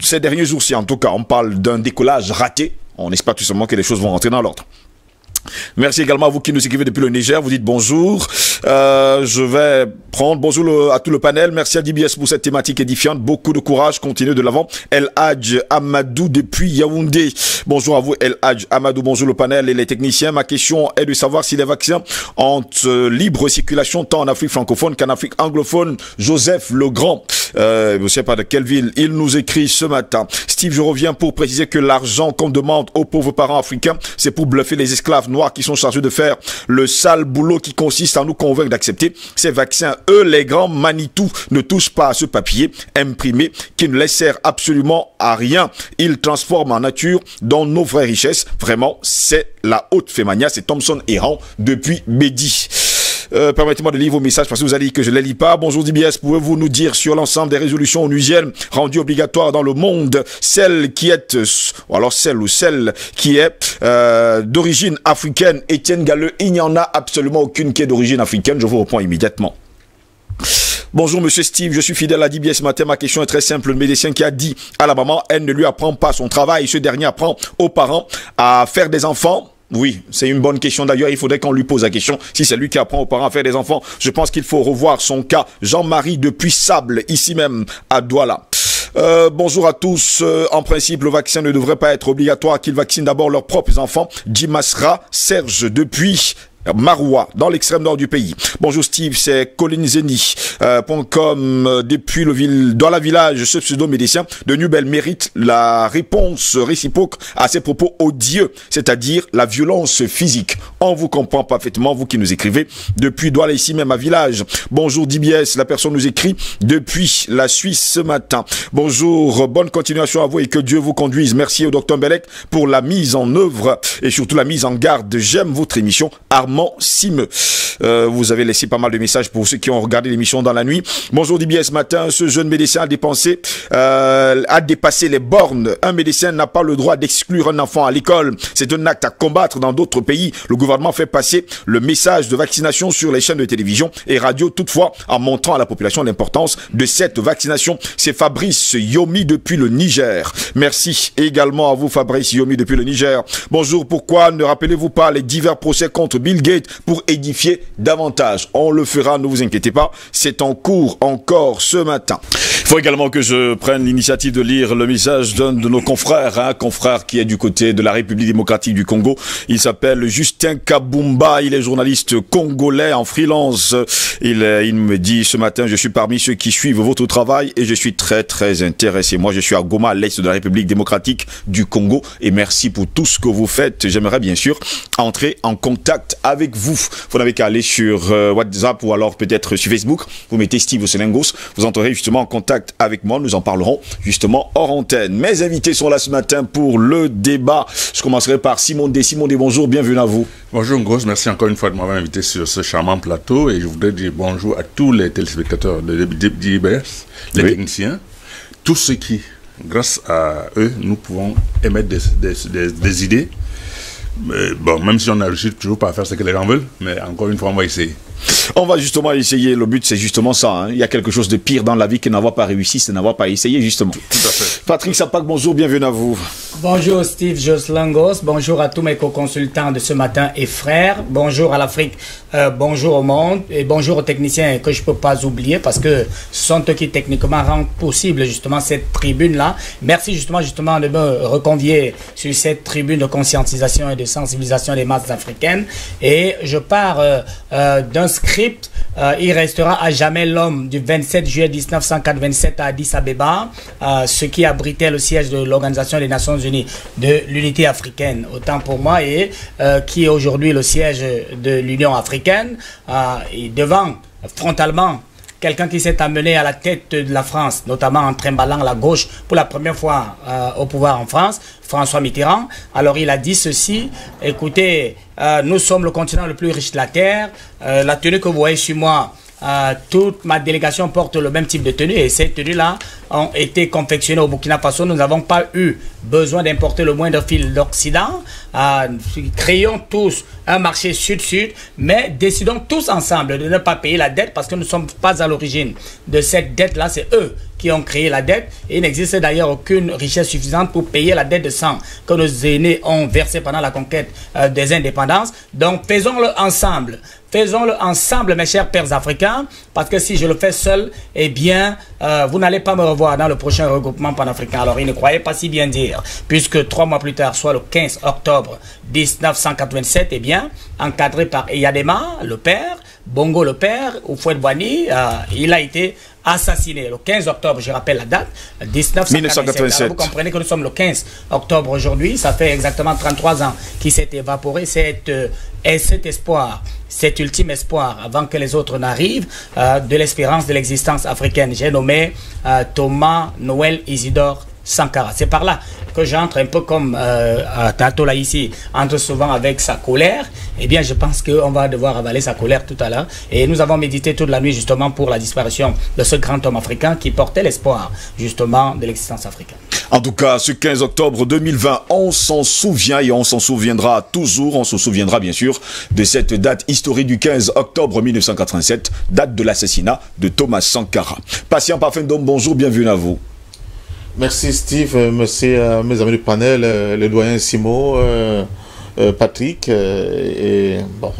Ces derniers jours-ci, en tout cas, on parle d'un décollage raté. On espère tout simplement que les choses vont rentrer dans l'ordre. Merci également à vous qui nous écrivez depuis le Niger. Vous dites bonjour. Je vais prendre bonjour à tout le panel. Merci à DBS pour cette thématique édifiante. Beaucoup de courage. Continuez de l'avant. El Hadj Amadou depuis Yaoundé. Bonjour à vous El Hadj Amadou. Bonjour le panel et les techniciens. Ma question est de savoir si les vaccins ont libre circulation tant en Afrique francophone qu'en Afrique anglophone. Joseph Legrand. Je ne sais pas de quelle ville. Il nous écrit ce matin. Steve, je reviens pour préciser que l'argent qu'on demande aux pauvres parents africains, c'est pour bluffer les esclaves noirs qui sont chargés de faire le sale boulot qui consiste à nous convaincre d'accepter ces vaccins. Eux, les grands Manitou, ne touchent pas à ce papier imprimé qui ne les sert absolument à rien. Ils transforment en nature dans nos vraies richesses. Vraiment, c'est la haute fémania. C'est Thompson Errant depuis Bédi. Permettez-moi de lire vos messages parce que vous allez dire que je ne les lis pas. Bonjour DBS, pouvez-vous nous dire sur l'ensemble des résolutions onusiennes rendues obligatoires dans le monde, celle qui est, ou alors celle qui est d'origine africaine? Étienne Galleux, il n'y en a absolument aucune qui est d'origine africaine. Je vous reprends immédiatement. Bonjour monsieur Steve, je suis fidèle à DBS ce matin. Ma question est très simple. Le médecin qui a dit à la maman, elle ne lui apprend pas son travail. Ce dernier apprend aux parents à faire des enfants. Oui, c'est une bonne question d'ailleurs, il faudrait qu'on lui pose la question. Si c'est lui qui apprend aux parents à faire des enfants, je pense qu'il faut revoir son cas. Jean-Marie depuis Sable, ici même à Douala. Bonjour à tous. En principe, le vaccin ne devrait pas être obligatoire, qu'ils vaccinent d'abord leurs propres enfants. Dimasra Serge depuis Maroua, dans l'extrême nord du pays. Bonjour Steve, c'est Colin Zeni. Depuis le dans la village, ce pseudo-médecin de Nubel mérite la réponse réciproque à ses propos odieux, c'est-à-dire la violence physique. On vous comprend parfaitement, vous qui nous écrivez depuis Douala, ici même à village. Bonjour DBS, la personne nous écrit depuis la Suisse ce matin. Bonjour, bonne continuation à vous et que Dieu vous conduise. Merci au docteur Belek pour la mise en œuvre et surtout la mise en garde. J'aime votre émission. Armand Simeux. Vous avez laissé pas mal de messages pour ceux qui ont regardé l'émission dans la nuit. Bonjour DBS, ce matin, ce jeune médecin a dépassé les bornes. Un médecin n'a pas le droit d'exclure un enfant à l'école. C'est un acte à combattre dans d'autres pays. Le gouvernement fait passer le message de vaccination sur les chaînes de télévision et radio, toutefois, en montrant à la population l'importance de cette vaccination. C'est Fabrice Yomi depuis le Niger. Merci également à vous Fabrice Yomi depuis le Niger. Bonjour, pourquoi ne rappelez-vous pas les divers procès contre Bill Gates pour édifier davantage? On le fera, ne vous inquiétez pas, c'est en cours encore ce matin. Il faut également que je prenne l'initiative de lire le message d'un de nos confrères, un confrère qui est du côté de la République démocratique du Congo. Il s'appelle Justin Kabumba, il est journaliste congolais en freelance. Il me dit ce matin, je suis parmi ceux qui suivent votre travail et je suis très très intéressé. Moi je suis à Goma, à l'est de la République démocratique du Congo et merci pour tout ce que vous faites. J'aimerais bien sûr entrer en contact avec vous. Vous n'avez qu'à aller sur WhatsApp ou alors peut-être sur Facebook. Vous mettez Steve Oselengos, vous entrerez justement en contact contact avec moi. Nous en parlerons justement hors antenne. Mes invités sont là ce matin pour le débat. Je commencerai par Simon D. Simon D, bonjour, bienvenue à vous. Bonjour Ngos, merci encore une fois de m'avoir invité sur ce charmant plateau et je voudrais dire bonjour à tous les téléspectateurs de DBS, les techniciens, tous ceux qui, grâce à eux, nous pouvons émettre des idées. Bon, même si on n'arrive toujours pas à faire ce que les gens veulent, mais encore une fois, on va essayer. On va justement essayer. Le but, c'est justement ça. Hein. Il y a quelque chose de pire dans la vie que n'avoir pas réussi, c'est n'avoir pas essayé, justement. Tout à fait. Patrick Sapak, bonjour, bienvenue à vous. Bonjour Steve Joslangos, bonjour à tous mes co-consultants de ce matin et frères, bonjour à l'Afrique, bonjour au monde et bonjour aux techniciens que je ne peux pas oublier parce que ce sont eux qui techniquement rendent possible justement cette tribune-là. Merci justement de me reconvier sur cette tribune de conscientisation et de sensibilisation des masses africaines et je pars d'un script. Il restera à jamais l'homme du 27 juillet 1987 à Addis Abeba, ce qui abritait le siège de l'Organisation des Nations Unies de l'unité africaine, autant pour moi, et qui est aujourd'hui le siège de l'Union africaine, et devant frontalement quelqu'un qui s'est amené à la tête de la France, notamment en trimballant la gauche pour la première fois au pouvoir en France, François Mitterrand. Alors il a dit ceci, écoutez, nous sommes le continent le plus riche de la Terre, la tenue que vous voyez sur moi, toute ma délégation porte le même type de tenue et ces tenues-là ont été confectionnées au Burkina Faso. Nous n'avons pas eu besoin d'importer le moindre fil d'Occident. Créons tous un marché sud-sud, mais décidons tous ensemble de ne pas payer la dette parce que nous ne sommes pas à l'origine de cette dette-là. C'est eux qui ont créé la dette et il n'existe d'ailleurs aucune richesse suffisante pour payer la dette de sang que nos aînés ont versée pendant la conquête des indépendances. Donc faisons-le ensemble. Faisons-le ensemble, mes chers pères africains, parce que si je le fais seul, eh bien, vous n'allez pas me revoir dans le prochain regroupement panafricain. Alors, il ne croyait pas si bien dire, puisque 3 mois plus tard, soit le 15 octobre 1987, eh bien, encadré par Eyadema, le père, Bongo, le père, Houphouët-Boigny, il a été assassiné le 15 octobre, je rappelle la date, 1987. Alors, vous comprenez que nous sommes le 15 octobre aujourd'hui, ça fait exactement 33 ans qu'il s'est évaporé cet espoir, cet ultime espoir, avant que les autres n'arrivent, de l'espérance de l'existence africaine. J'ai nommé Thomas Noël Isidore Sankara. C'est par là que j'entre un peu comme Tato là ici entre souvent avec sa colère. Eh bien, je pense qu'on va devoir avaler sa colère tout à l'heure. Et nous avons médité toute la nuit justement pour la disparition de ce grand homme africain qui portait l'espoir justement de l'existence africaine. En tout cas, ce 15 octobre 2020, on s'en souvient et on s'en souviendra toujours. On se souviendra bien sûr de cette date historique du 15 octobre 1987, date de l'assassinat de Thomas Sankara. Patient Parfendom, bonjour, bienvenue à vous. Merci Steve, merci à mes amis du panel, le doyen Simo, Patrick, et bon,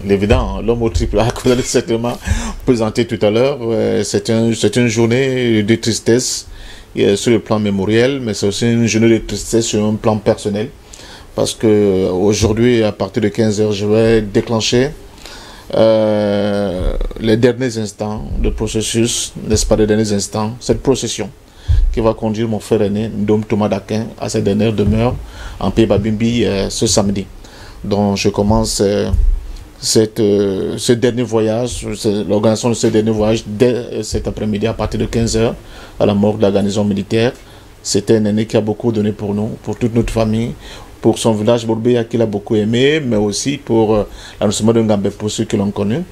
l'évident, l'homme au triple A que vous allez certainement présenter tout à l'heure. C'est une journée de tristesse sur le plan mémoriel, mais c'est aussi une journée de tristesse sur un plan personnel, parce que aujourd'hui, à partir de 15 h, je vais déclencher les derniers instants de processus, n'est-ce pas, les derniers instants, cette procession qui va conduire mon frère aîné, Ndom Thomas Dakin, à sa dernière demeure en Pays Babimbi ce samedi. Donc je commence ce dernier voyage, l'organisation de ce dernier voyage dès cet après-midi à partir de 15 h à la morgue de la garnison militaire. C'était un aîné qui a beaucoup donné pour nous, pour toute notre famille, pour son village Borbéa qu'il a beaucoup aimé, mais aussi pour l'annoncement de Ngambé pour ceux qui l'ont connu.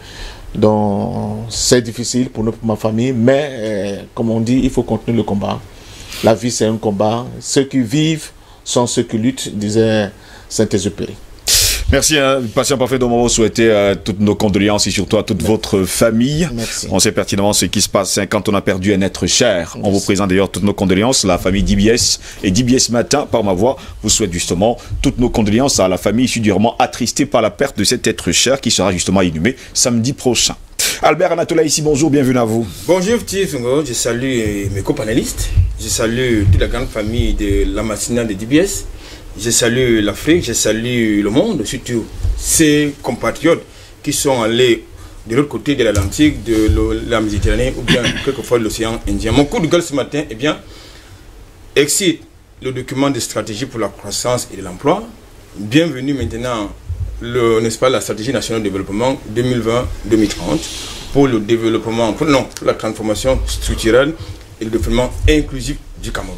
Donc c'est difficile pour nous, pour ma famille, mais comme on dit, il faut continuer le combat. La vie c'est un combat. Ceux qui vivent sont ceux qui luttent, disait Saint-Exupéry. Merci, hein, patient parfait, dont on va souhaiter toutes nos condoléances et surtout à toute votre famille. Merci. On sait pertinemment ce qui se passe quand on a perdu un être cher. Merci. On vous présente d'ailleurs toutes nos condoléances, la famille DBS et DBS Matin, par ma voix, vous souhaite justement toutes nos condoléances à la famille issue durement attristée par la perte de cet être cher qui sera justement inhumé samedi prochain. Albert Anatola ici, bonjour, bienvenue à vous. Bonjour Steve, je salue mes copanélistes, je salue toute la grande famille de la matinale de DBS. Je salue l'Afrique, je salue le monde, surtout ces compatriotes qui sont allés de l'autre côté de l'Atlantique, de la Méditerranée ou bien quelquefois de l'océan Indien. Mon coup de gueule ce matin, eh bien, excite le document de stratégie pour la croissance et de l'emploi. Bienvenue maintenant, n'est-ce pas, la stratégie nationale de développement 2020-2030 pour le développement, pour la transformation structurelle et le développement inclusif du Cameroun.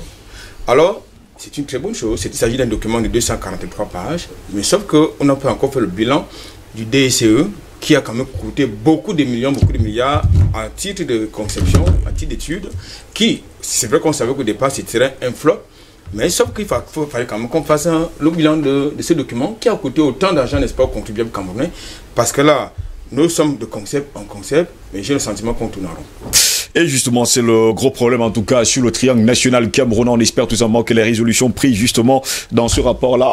Alors, c'est une très bonne chose. Il s'agit d'un document de 243 pages, mais sauf qu'on n'a pas encore fait le bilan du DSCE, qui a quand même coûté beaucoup de millions, beaucoup de milliards en titre de conception, en titre d'études, qui, c'est vrai qu'on savait qu'au départ, c'était un flop, mais sauf qu'il fallait quand même qu'on fasse le bilan de ce document qui a coûté autant d'argent, n'est-ce pas, aux contribuables camerounais, parce que là, nous sommes de concept en concept, mais j'ai le sentiment qu'on tourne en rond. Et justement, c'est le gros problème, en tout cas, sur le triangle national camerounais. On espère tout simplement que les résolutions prises, justement, dans ce rapport-là,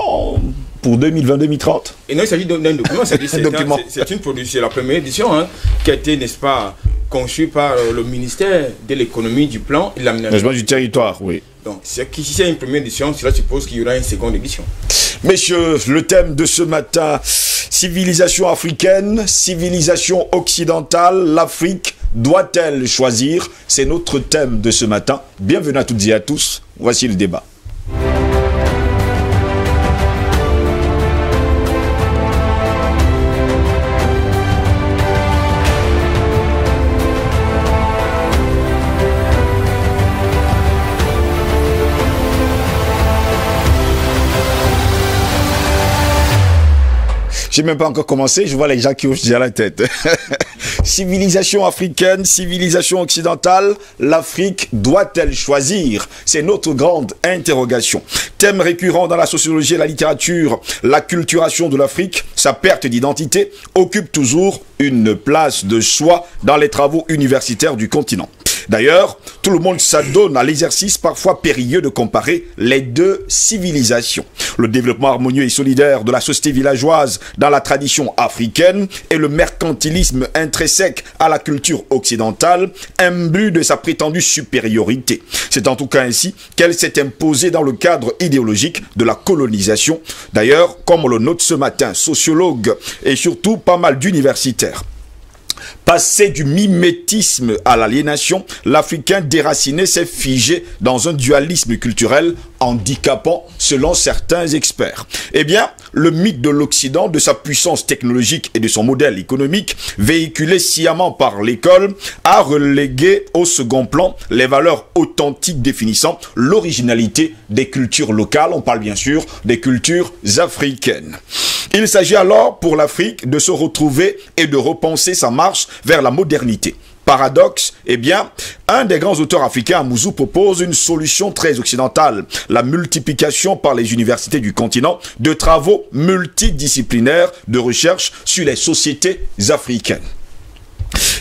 pour 2020-2030. Et non, il s'agit d'un document, c'est une production, c'est la première édition, hein, qui a été, n'est-ce pas, conçue par le ministère de l'économie, du plan et de l'aménagement du territoire, oui. Donc, si c'est une première édition, cela suppose qu'il y aura une seconde édition. Messieurs, le thème de ce matin, civilisation africaine, civilisation occidentale, l'Afrique doit-elle choisir? C'est notre thème de ce matin. Bienvenue à toutes et à tous. Voici le débat. J'ai même pas encore commencé, je vois les gens qui hochent déjà la tête. Civilisation africaine, civilisation occidentale, l'Afrique doit-elle choisir? C'est notre grande interrogation. Thème récurrent dans la sociologie et la littérature, la culturation de l'Afrique, sa perte d'identité, occupe toujours une place de choix dans les travaux universitaires du continent. D'ailleurs, tout le monde s'adonne à l'exercice parfois périlleux de comparer les deux civilisations. Le développement harmonieux et solidaire de la société villageoise dans la tradition africaine et le mercantilisme intrinsèque à la culture occidentale, imbu de sa prétendue supériorité. C'est en tout cas ainsi qu'elle s'est imposée dans le cadre idéologique de la colonisation. D'ailleurs, comme on le note ce matin, sociologues et surtout pas mal d'universitaires. Passé du mimétisme à l'aliénation, l'Africain déraciné s'est figé dans un dualisme culturel handicapant selon certains experts. Eh bien, le mythe de l'Occident, de sa puissance technologique et de son modèle économique, véhiculé sciemment par l'école, a relégué au second plan les valeurs authentiques définissant l'originalité des cultures locales. On parle bien sûr des cultures africaines. Il s'agit alors pour l'Afrique de se retrouver et de repenser sa marche vers la modernité. Paradoxe, eh bien, un des grands auteurs africains, Amouzou, propose une solution très occidentale, la multiplication par les universités du continent de travaux multidisciplinaires de recherche sur les sociétés africaines.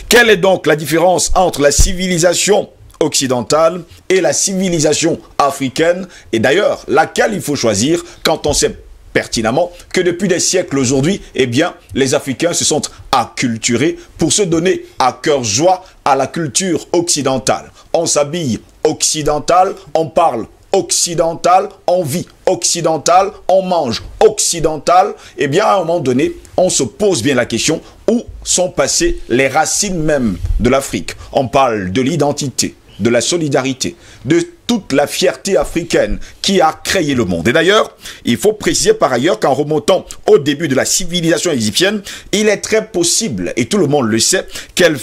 Quelle est donc la différence entre la civilisation occidentale et la civilisation africaine? Et d'ailleurs, laquelle il faut choisir quand on sait pertinemment que depuis des siècles aujourd'hui, eh bien, les Africains se sont acculturés pour se donner à cœur joie à la culture occidentale. On s'habille occidental, on parle occidental, on vit occidental, on mange occidental. Eh bien, à un moment donné, on se pose bien la question où sont passées les racines même de l'Afrique. On parle de l'identité, de la solidarité, de toute la fierté africaine qui a créé le monde. Et d'ailleurs, il faut préciser par ailleurs qu'en remontant au début de la civilisation égyptienne, il est très possible, et tout le monde le sait, qu'elle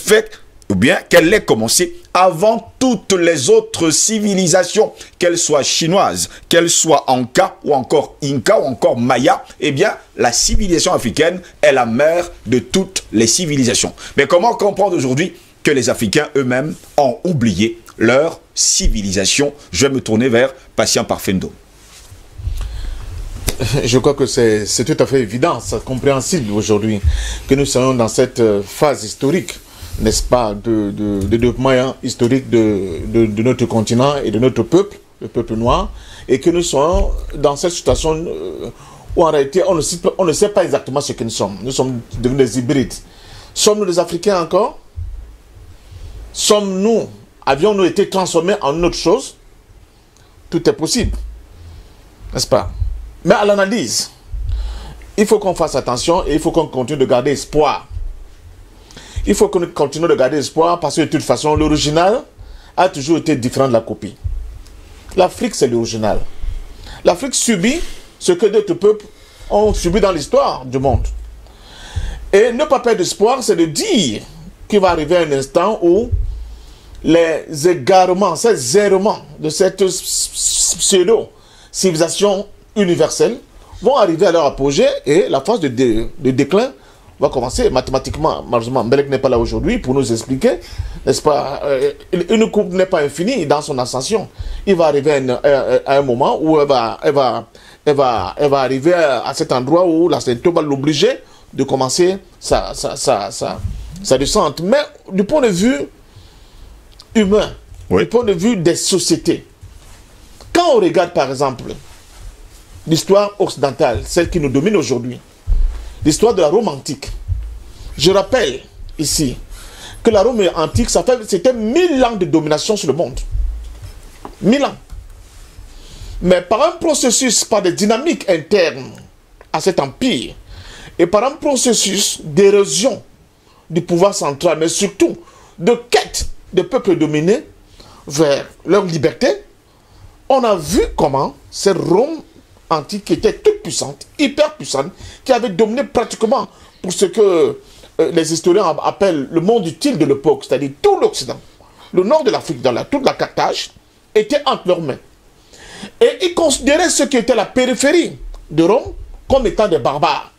ait commencé avant toutes les autres civilisations, qu'elles soient chinoises, qu'elles soient Anka ou encore Inca ou encore Maya. Eh bien, la civilisation africaine est la mère de toutes les civilisations. Mais comment comprendre aujourd'hui que les Africains eux-mêmes ont oublié leur civilisation? Je vais me tourner vers Patient Parfendo. Je crois que c'est tout à fait évident, c'est compréhensible aujourd'hui que nous sommes dans cette phase historique, n'est-ce pas, de développement historique de notre continent et de notre peuple, le peuple noir, et que nous sommes dans cette situation où en réalité on ne sait pas exactement ce que nous sommes. Nous sommes devenus des hybrides. Sommes-nous des Africains encore? Avions-nous été transformés en autre chose? Tout est possible, n'est-ce pas? Mais à l'analyse, il faut qu'on fasse attention et il faut qu'on continue de garder espoir. Il faut qu'on continue de garder espoir parce que de toute façon, l'original a toujours été différent de la copie. L'Afrique, c'est l'original. L'Afrique subit ce que d'autres peuples ont subi dans l'histoire du monde. Et ne pas perdre d'espoir, c'est de dire qu'il va arriver un instant où les égarements, ces errements de cette pseudo-civilisation universelle vont arriver à leur apogée et la phase de déclin va commencer mathématiquement. Malheureusement, Mbelek n'est pas là aujourd'hui pour nous expliquer, n'est-ce pas, une courbe n'est pas infinie dans son ascension. Il va arriver à un moment où elle va arriver à cet endroit où la symptôme va l'obliger de commencer sa descente. Mais du point de vue humain, du point de vue des sociétés, quand on regarde par exemple l'histoire occidentale, celle qui nous domine aujourd'hui, l'histoire de la Rome antique, je rappelle ici que la Rome antique, c'était 1000 ans de domination sur le monde. 1000 ans. Mais par un processus, par des dynamiques internes à cet empire, et par un processus d'érosion du pouvoir central, mais surtout de quête des peuples dominés vers leur liberté, on a vu comment cette Rome antique qui était toute puissante, hyper puissante, qui avait dominé pratiquement pour ce que les historiens appellent le monde utile de l'époque, c'est-à-dire tout l'Occident, le nord de l'Afrique, toute la Carthage, était entre leurs mains. Et ils considéraient ce qui était la périphérie de Rome comme étant des barbares.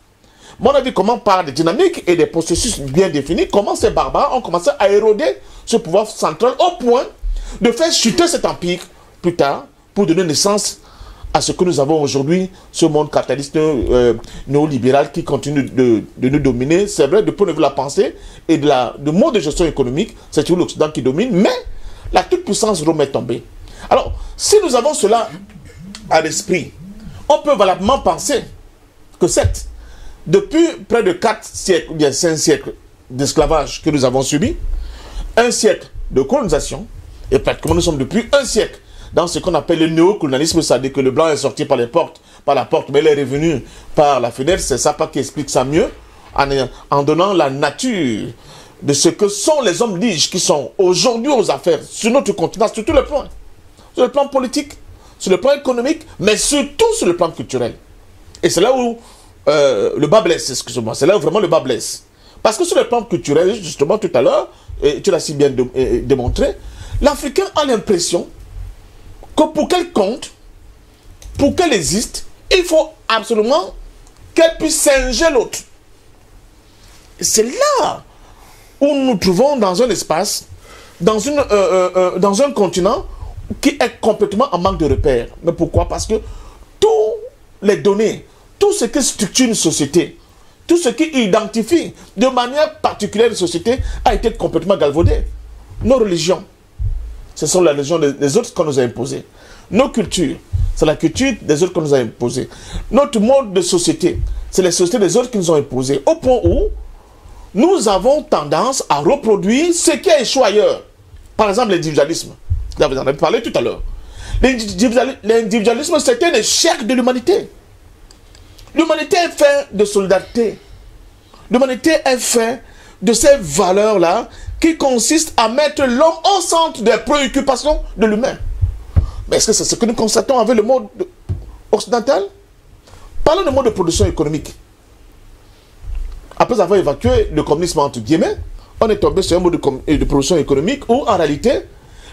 Mais on a vu comment par des dynamiques et des processus bien définis, comment ces barbares ont commencé à éroder ce pouvoir central au point de faire chuter cet empire plus tard pour donner naissance à ce que nous avons aujourd'hui, ce monde capitaliste néolibéral qui continue de nous dominer. C'est vrai, du point de vue de la pensée et de mode de gestion économique, c'est toujours l'Occident qui domine, mais la toute-puissance Rome est tombée. Alors, si nous avons cela à l'esprit, on peut valablement penser que depuis près de 4 siècles ou bien 5 siècles d'esclavage que nous avons subi, un siècle de colonisation, et pratiquement nous sommes depuis un siècle dans ce qu'on appelle le néocolonialisme, c'est-à-dire que le blanc est sorti par la porte, mais il est revenu par la fenêtre. C'est ça qui explique ça mieux, en donnant la nature de ce que sont les hommes liges qui sont aujourd'hui aux affaires sur notre continent, sur tous les plans. Sur le plan politique, sur le plan économique, mais surtout sur le plan culturel. Et c'est là où le bas blesse, excusez-moi, c'est là où vraiment le bas blesse. Parce que sur le plan culturel, justement tout à l'heure, et tu l'as si bien démontré, l'Africain a l'impression que pour qu'elle compte, pour qu'elle existe, il faut absolument qu'elle puisse singer l'autre. C'est là où nous nous trouvons dans un espace, dans un continent qui est complètement en manque de repères. Mais pourquoi? Parce que toutes les données, tout ce qui structure une société, tout ce qui identifie de manière particulière une société a été complètement galvaudé. Nos religions, ce sont les religions des autres qu'on nous a imposées. Nos cultures, c'est la culture des autres qu'on nous a imposées. Notre mode de société, c'est les sociétés des autres qui nous ont imposées. Au point où nous avons tendance à reproduire ce qui a échoué ailleurs. Par exemple, l'individualisme. Vous en avez parlé tout à l'heure. L'individualisme, c'est un échec de l'humanité. L'humanité est faite de solidarité. L'humanité est faite de ces valeurs-là qui consistent à mettre l'homme au centre des préoccupations de l'humain. Mais est-ce que c'est ce que nous constatons avec le monde occidental? Parlons du mode de production économique. Après avoir évacué le communisme entre guillemets, on est tombé sur un mode de production économique où en réalité,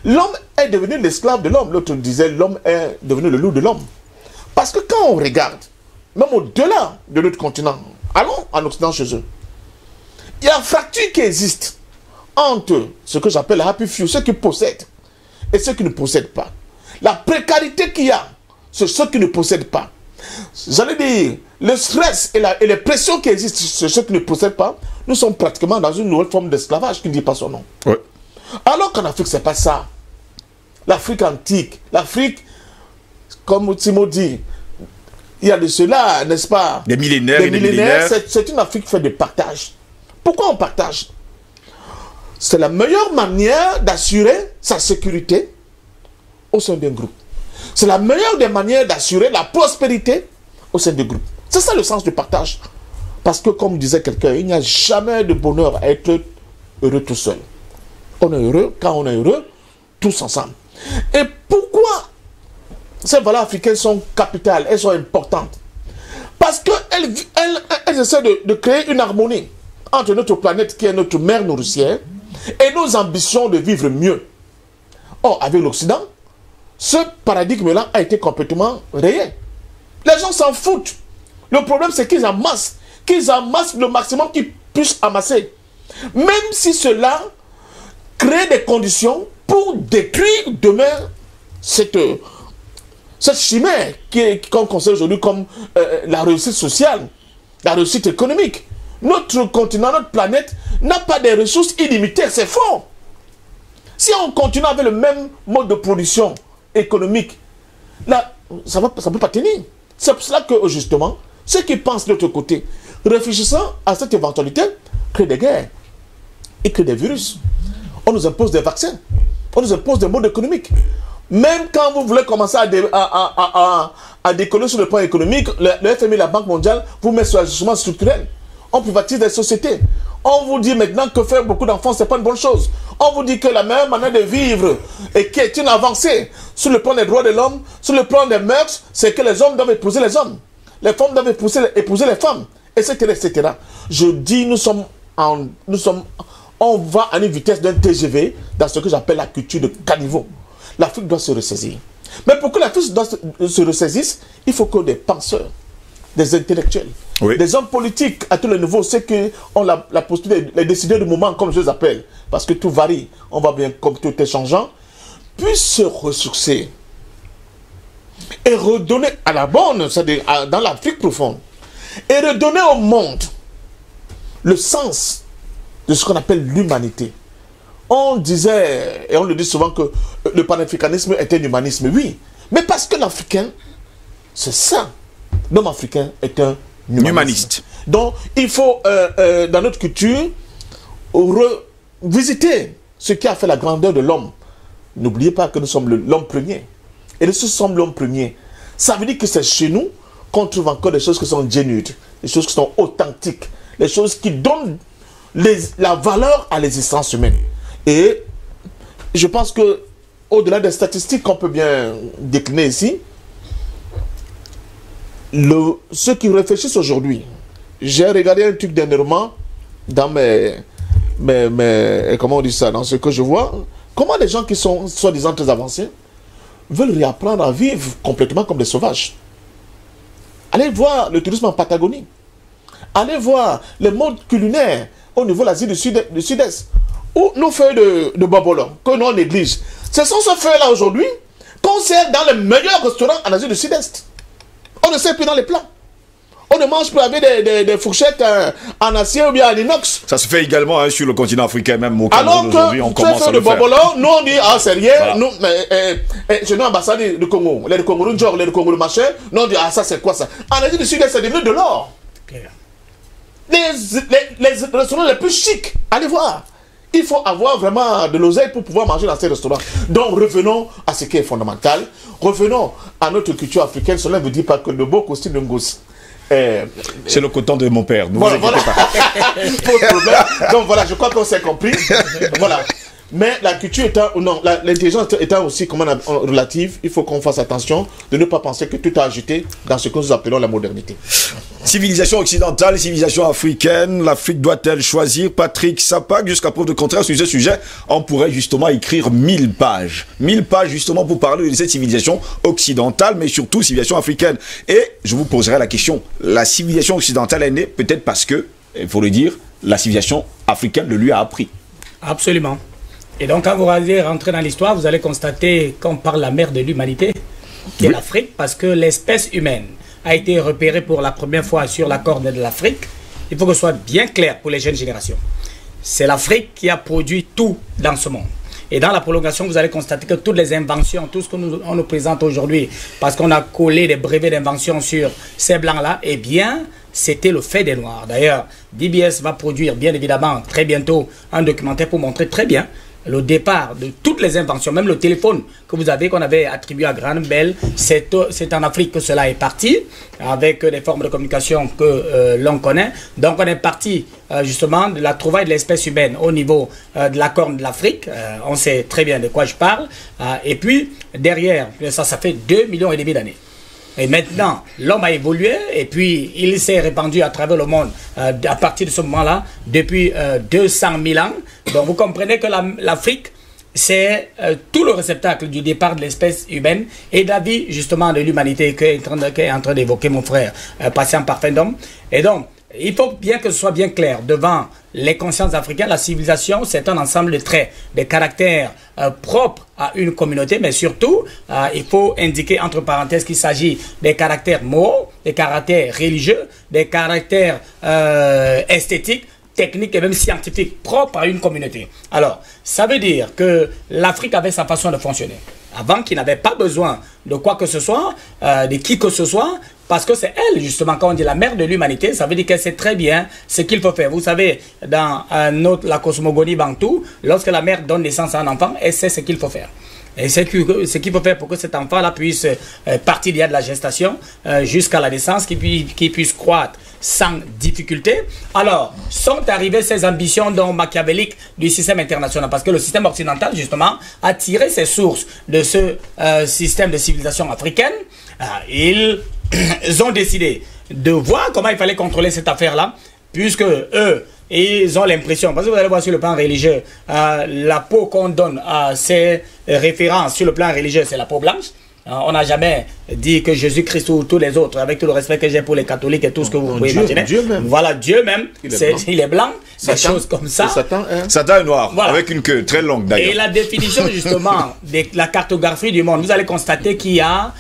l'homme est devenu l'esclave de l'homme. L'autre disait l'homme est devenu le loup de l'homme. Parce que quand on regarde, même au-delà de notre continent, allons en Occident chez eux, il y a une fracture qui existe entre ce que j'appelle la happy few, ceux qui possèdent et ceux qui ne possèdent pas. La précarité qu'il y a, c'est ceux qui ne possèdent pas. J'allais dire, le stress et les pressions qui existent sur ceux qui ne possèdent pas, nous sommes pratiquement dans une nouvelle forme d'esclavage qui ne dit pas son nom. Ouais. Alors qu'en Afrique, c'est pas ça. L'Afrique antique, l'Afrique, comme Timo dit, il y a de cela, n'est-ce pas? Des millénaires et des millénaires. C'est une Afrique faite de partage. Pourquoi on partage? C'est la meilleure manière d'assurer sa sécurité au sein d'un groupe. C'est la meilleure des manières d'assurer la prospérité au sein du groupe. C'est ça le sens du partage. Parce que, comme disait quelqu'un, il n'y a jamais de bonheur à être heureux tout seul. On est heureux quand on est heureux tous ensemble. Et pourquoi ces valeurs africaines sont capitales, elles sont importantes? Parce qu'elles essaient de créer une harmonie entre notre planète qui est notre mère nourricière et nos ambitions de vivre mieux. Or, avec l'Occident, ce paradigme-là a été complètement rayé. Les gens s'en foutent. Le problème, c'est qu'ils amassent le maximum qu'ils puissent amasser. Même si cela crée des conditions pour détruire demain cette chimère qu'on considère aujourd'hui comme la réussite sociale, la réussite économique. Notre continent, notre planète n'a pas des ressources illimitées, c'est faux. Si on continue avec le même mode de production économique, là, ça ne peut pas tenir. C'est pour cela que, justement, ceux qui pensent de l'autre côté, réfléchissant à cette éventualité, créent des guerres et créent des virus. On nous impose des vaccins, on nous impose des modes économiques. Même quand vous voulez commencer à décoller sur le plan économique, le FMI, la Banque mondiale, vous met sur l'ajustement structurel. On privatise des sociétés. On vous dit maintenant que faire beaucoup d'enfants, ce n'est pas une bonne chose. On vous dit que la meilleure manière de vivre et qui est une avancée sur le plan des droits de l'homme, sur le plan des mœurs, c'est que les hommes doivent épouser les hommes. Les femmes doivent épouser les femmes, etc., etc. Je dis, on va à une vitesse d'un TGV dans ce que j'appelle la culture de caniveau. L'Afrique doit se ressaisir. Mais pour que l'Afrique se ressaisisse, il faut que des penseurs, des intellectuels, des hommes politiques à tous les niveaux, ceux qui ont la possibilité, les décideurs du moment, comme je les appelle, parce que tout varie, on va bien, comme tout est changeant, puissent se ressourcer et redonner à la bonne, c'est-à-dire dans l'Afrique profonde, et redonner au monde le sens de ce qu'on appelle l'humanité. On disait, et on le dit souvent, que le panafricanisme est un humanisme, oui, mais parce que l'Africain, c'est ça. L'homme africain est un humaniste. Donc, il faut, dans notre culture, revisiter ce qui a fait la grandeur de l'homme. N'oubliez pas que nous sommes l'homme premier. Et si nous sommes l'homme premier, ça veut dire que c'est chez nous qu'on trouve encore des choses qui sont génuines, des choses qui sont authentiques, des choses qui donnent la valeur à l'existence humaine. Et je pense que, au-delà des statistiques qu'on peut bien décliner ici, ceux qui réfléchissent aujourd'hui, j'ai regardé un truc dernièrement dans comment on dit ça, dans ce que je vois, comment les gens qui sont soi-disant très avancés veulent réapprendre à vivre complètement comme des sauvages. Allez voir le tourisme en Patagonie. Allez voir les modes culinaires au niveau de l'Asie du Sud-Est. Ou nos feuilles de bobolo, que nous on néglige. Ce sont ces feuilles-là aujourd'hui qu'on sert dans les meilleurs restaurants en Asie du Sud-Est. On ne sert plus dans les plats. On ne mange plus avec des fourchettes en acier ou bien en inox. Ça se fait également sur le continent africain, même au Cameroun aujourd'hui, on commence à le faire. Nous on dit, ah c'est rien, nous, chez nous, ambassade du Congo, les Congolais, genre les Congolais machin, nous on dit, ah ça c'est quoi ça? En Asie du Sud-Est, c'est devenu de l'or. Les restaurants les plus chics, allez voir. Il faut avoir vraiment de l'oseille pour pouvoir manger dans ces restaurants. Donc revenons à ce qui est fondamental. Revenons à notre culture africaine. Cela ne veut dire pas que le beau costume de Ngos. C'est le coton de mon père. Ne vous inquiétez pas. Pas de problème. Donc voilà, je crois qu'on s'est compris. Voilà. Mais la culture étant, non, l'intelligence étant aussi relative, il faut qu'on fasse attention de ne pas penser que tout a ajouté dans ce que nous appelons la modernité. Civilisation occidentale, civilisation africaine, l'Afrique doit-elle choisir? Patrick Sapak, jusqu'à preuve de contraire sur ce sujet, on pourrait justement écrire 1000 pages. 1000 pages justement pour parler de cette civilisation occidentale, mais surtout civilisation africaine. Et je vous poserai la question, la civilisation occidentale est née peut-être parce que, il faut le dire, la civilisation africaine le lui a appris. Absolument. Et donc, quand vous allez rentrer dans l'histoire, vous allez constater qu'on parle de la mère de l'humanité, qui est l'Afrique, parce que l'espèce humaine a été repérée pour la première fois sur la corne de l'Afrique. Il faut que ce soit bien clair pour les jeunes générations. C'est l'Afrique qui a produit tout dans ce monde. Et dans la prolongation, vous allez constater que toutes les inventions, tout ce qu'on nous présente aujourd'hui, parce qu'on a collé des brevets d'invention sur ces blancs-là, eh bien, c'était le fait des Noirs. D'ailleurs, DBS va produire, bien évidemment, très bientôt, un documentaire pour montrer très bien le départ de toutes les inventions, même le téléphone que vous avez, qu'on avait attribué à Graham Bell, c'est en Afrique que cela est parti, avec des formes de communication que l'on connaît. Donc on est parti justement de la trouvaille de l'espèce humaine au niveau de la corne de l'Afrique. On sait très bien de quoi je parle. Et puis derrière, ça fait 2,5 millions d'années. Et maintenant, l'homme a évolué et puis il s'est répandu à travers le monde à partir de ce moment-là depuis 200 000 ans. Donc vous comprenez que l'Afrique c'est tout le réceptacle du départ de l'espèce humaine et de la vie justement de l'humanité qu'est en train d'évoquer mon frère Patient Parfendom. Et donc, il faut bien que ce soit bien clair devant les consciences africaines. La civilisation, c'est un ensemble de traits, de caractères propres à une communauté, mais surtout, il faut indiquer entre parenthèses qu'il s'agit des caractères moraux, des caractères religieux, des caractères esthétiques, techniques et même scientifiques propres à une communauté. Alors, ça veut dire que l'Afrique avait sa façon de fonctionner. Avant, qu'il n'avait pas besoin de quoi que ce soit, de qui que ce soit, parce que c'est elle, justement, quand on dit la mère de l'humanité, ça veut dire qu'elle sait très bien ce qu'il faut faire. Vous savez, dans la cosmogonie bantou, lorsque la mère donne naissance à un enfant, elle sait ce qu'il faut faire. Et ce qu'il faut faire pour que cet enfant-là puisse partir de la gestation jusqu'à la naissance, qu'il puisse croître sans difficulté. Alors, sont arrivées ces ambitions donc machiavéliques du système international, parce que le système occidental, justement, a tiré ses sources de ce système de civilisation africaine. Ils ont décidé de voir comment il fallait contrôler cette affaire-là, puisque eux, ils ont l'impression, parce que vous allez voir sur le plan religieux, la peau qu'on donne à ces références sur le plan religieux, c'est la peau blanche. On n'a jamais dit que Jésus-Christ ou tous les autres, avec tout le respect que j'ai pour les catholiques et tout ce que vous pouvez imaginer. Dieu même. Voilà, Dieu même, il est blanc, des choses comme ça. Satan est noir, voilà. Avec une queue très longue d'ailleurs. Et la définition justement de la cartographie du monde, vous allez constater qu'il y a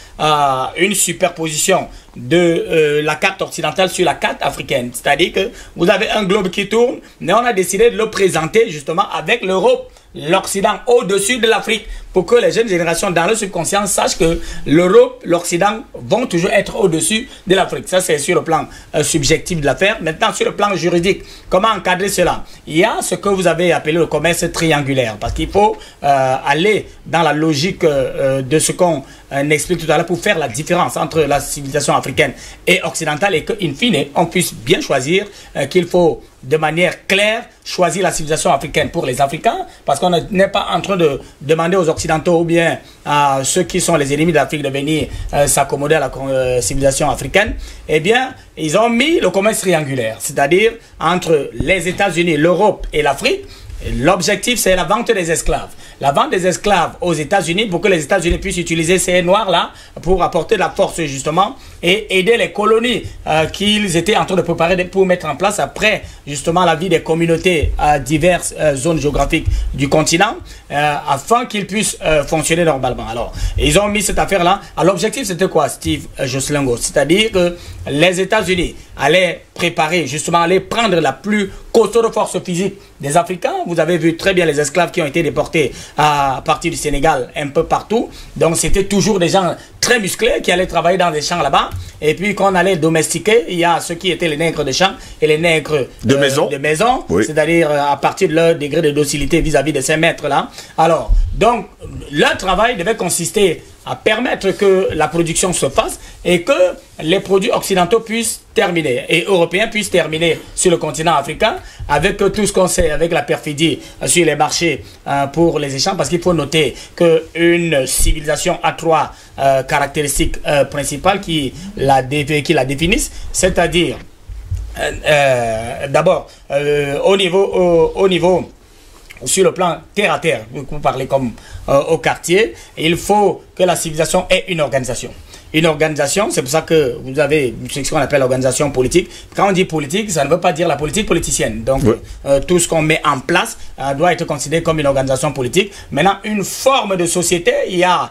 une superposition de la carte occidentale sur la carte africaine. C'est-à-dire que vous avez un globe qui tourne, mais on a décidé de le présenter justement avec l'Europe, l'Occident au-dessus de l'Afrique, pour que les jeunes générations dans le subconscient sachent que l'Europe, l'Occident vont toujours être au-dessus de l'Afrique. Ça, c'est sur le plan subjectif de l'affaire. Maintenant, sur le plan juridique, comment encadrer cela? Il y a ce que vous avez appelé le commerce triangulaire, parce qu'il faut aller dans la logique de ce qu'on explique tout à l'heure pour faire la différence entre la civilisation africaine et occidentale, et qu'in fine, on puisse bien choisir qu'il faut de manière claire choisir la civilisation africaine pour les Africains, parce qu'on n'est pas en train de demander aux Occidentaux ou bien à ceux qui sont les ennemis de l'Afrique de venir s'accommoder à la civilisation africaine. Eh bien, ils ont mis le commerce triangulaire, c'est-à-dire entre les États-Unis, l'Europe et l'Afrique. L'objectif, c'est la vente des esclaves. La vente des esclaves aux États-Unis pour que les États-Unis puissent utiliser ces noirs-là pour apporter de la force, justement, et aider les colonies qu'ils étaient en train de préparer pour mettre en place après, justement, la vie des communautés à diverses zones géographiques du continent, afin qu'ils puissent fonctionner normalement. Alors, ils ont mis cette affaire-là. Alors, l'objectif, c'était quoi, Steve Joslingo? C'est-à-dire que les États-Unis allaient préparer, justement, allaient prendre la plus costaude force physique des Africains. Vous avez vu très bien les esclaves qui ont été déportés à partir du Sénégal, un peu partout. Donc, c'était toujours des gens très musclés qui allaient travailler dans des champs là-bas. Et puis, quand on allait domestiquer, il y a ceux qui étaient les nègres de champs et les nègres de maison. Oui. C'est-à-dire à partir de leur degré de docilité vis-à-vis de ces maîtres-là. Alors, donc, leur travail devait consister à permettre que la production se fasse et que les produits occidentaux puissent terminer et européens puissent terminer sur le continent africain avec tout ce qu'on sait, avec la perfidie sur les marchés pour les échanges, parce qu'il faut noter qu'une civilisation a trois caractéristiques principales qui la définissent, c'est-à-dire d'abord au niveau sur le plan terre à terre, vous parlez comme au quartier, il faut que la civilisation ait une organisation. Une organisation, c'est pour ça que vous avez ce qu'on appelle l'organisation politique. Quand on dit politique, ça ne veut pas dire la politique politicienne. Donc, tout ce qu'on met en place doit être considéré comme une organisation politique. Maintenant, une forme de société, il y a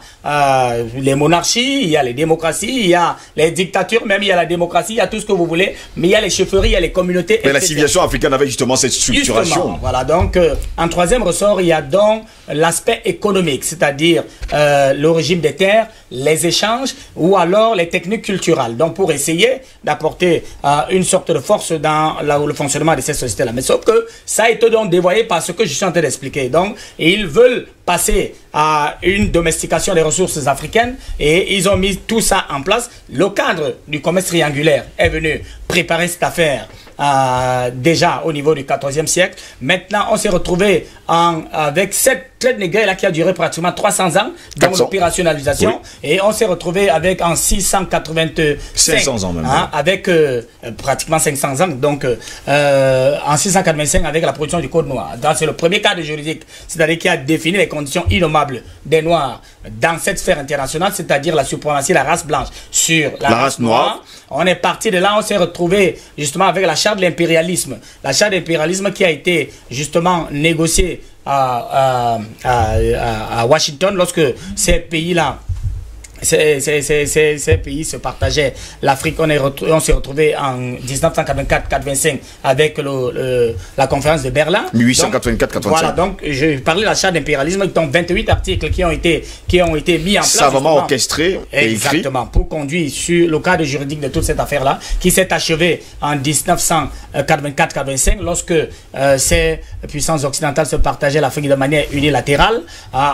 les monarchies, il y a les démocraties, il y a les dictatures, même il y a la démocratie, il y a tout ce que vous voulez, mais il y a les chefferies, il y a les communautés. Mais la civilisation africaine avait justement cette structuration. Justement, voilà, donc, en troisième ressort, il y a donc l'aspect économique, c'est-à-dire le régime des terres, les échanges, ou alors les techniques culturelles. Donc, pour essayer d'apporter une sorte de force dans le fonctionnement de ces sociétés-là. Mais sauf que ça a été donc dévoyé par ce que je suis en train d'expliquer. Donc, ils veulent passer à une domestication des ressources africaines et ils ont mis tout ça en place. Le cadre du commerce triangulaire est venu préparer cette affaire déjà au niveau du XIVe siècle. Maintenant, on s'est retrouvé avec cette traite négrière là qui a duré pratiquement 300 ans dans l'opérationnalisation, et on s'est retrouvé avec en 685 500 ans même, avec pratiquement 500 ans, donc en 685 avec la production du Code noir. C'est le premier cadre juridique, c'est-à-dire qui a défini les conditions innommables des Noirs dans cette sphère internationale, c'est-à-dire la suprématie de la race blanche sur la race noire. On est parti de là, on s'est retrouvé justement avec la charte de l'impérialisme. La charte de l'impérialisme qui a été justement négociée à Washington lorsque ces pays-là, ces pays se partageaient l'Afrique. On s'est retrouvé en 1984-85 avec la conférence de Berlin. 1884-85. Voilà, donc je parlais de la charte d'impérialisme, donc 28 articles qui ont été mis en place. Savamment orchestré et exactement, écrit. pour conduire sur le cadre juridique de toute cette affaire-là, qui s'est achevée en 1984-85 lorsque ces puissances occidentales se partageaient l'Afrique de manière unilatérale.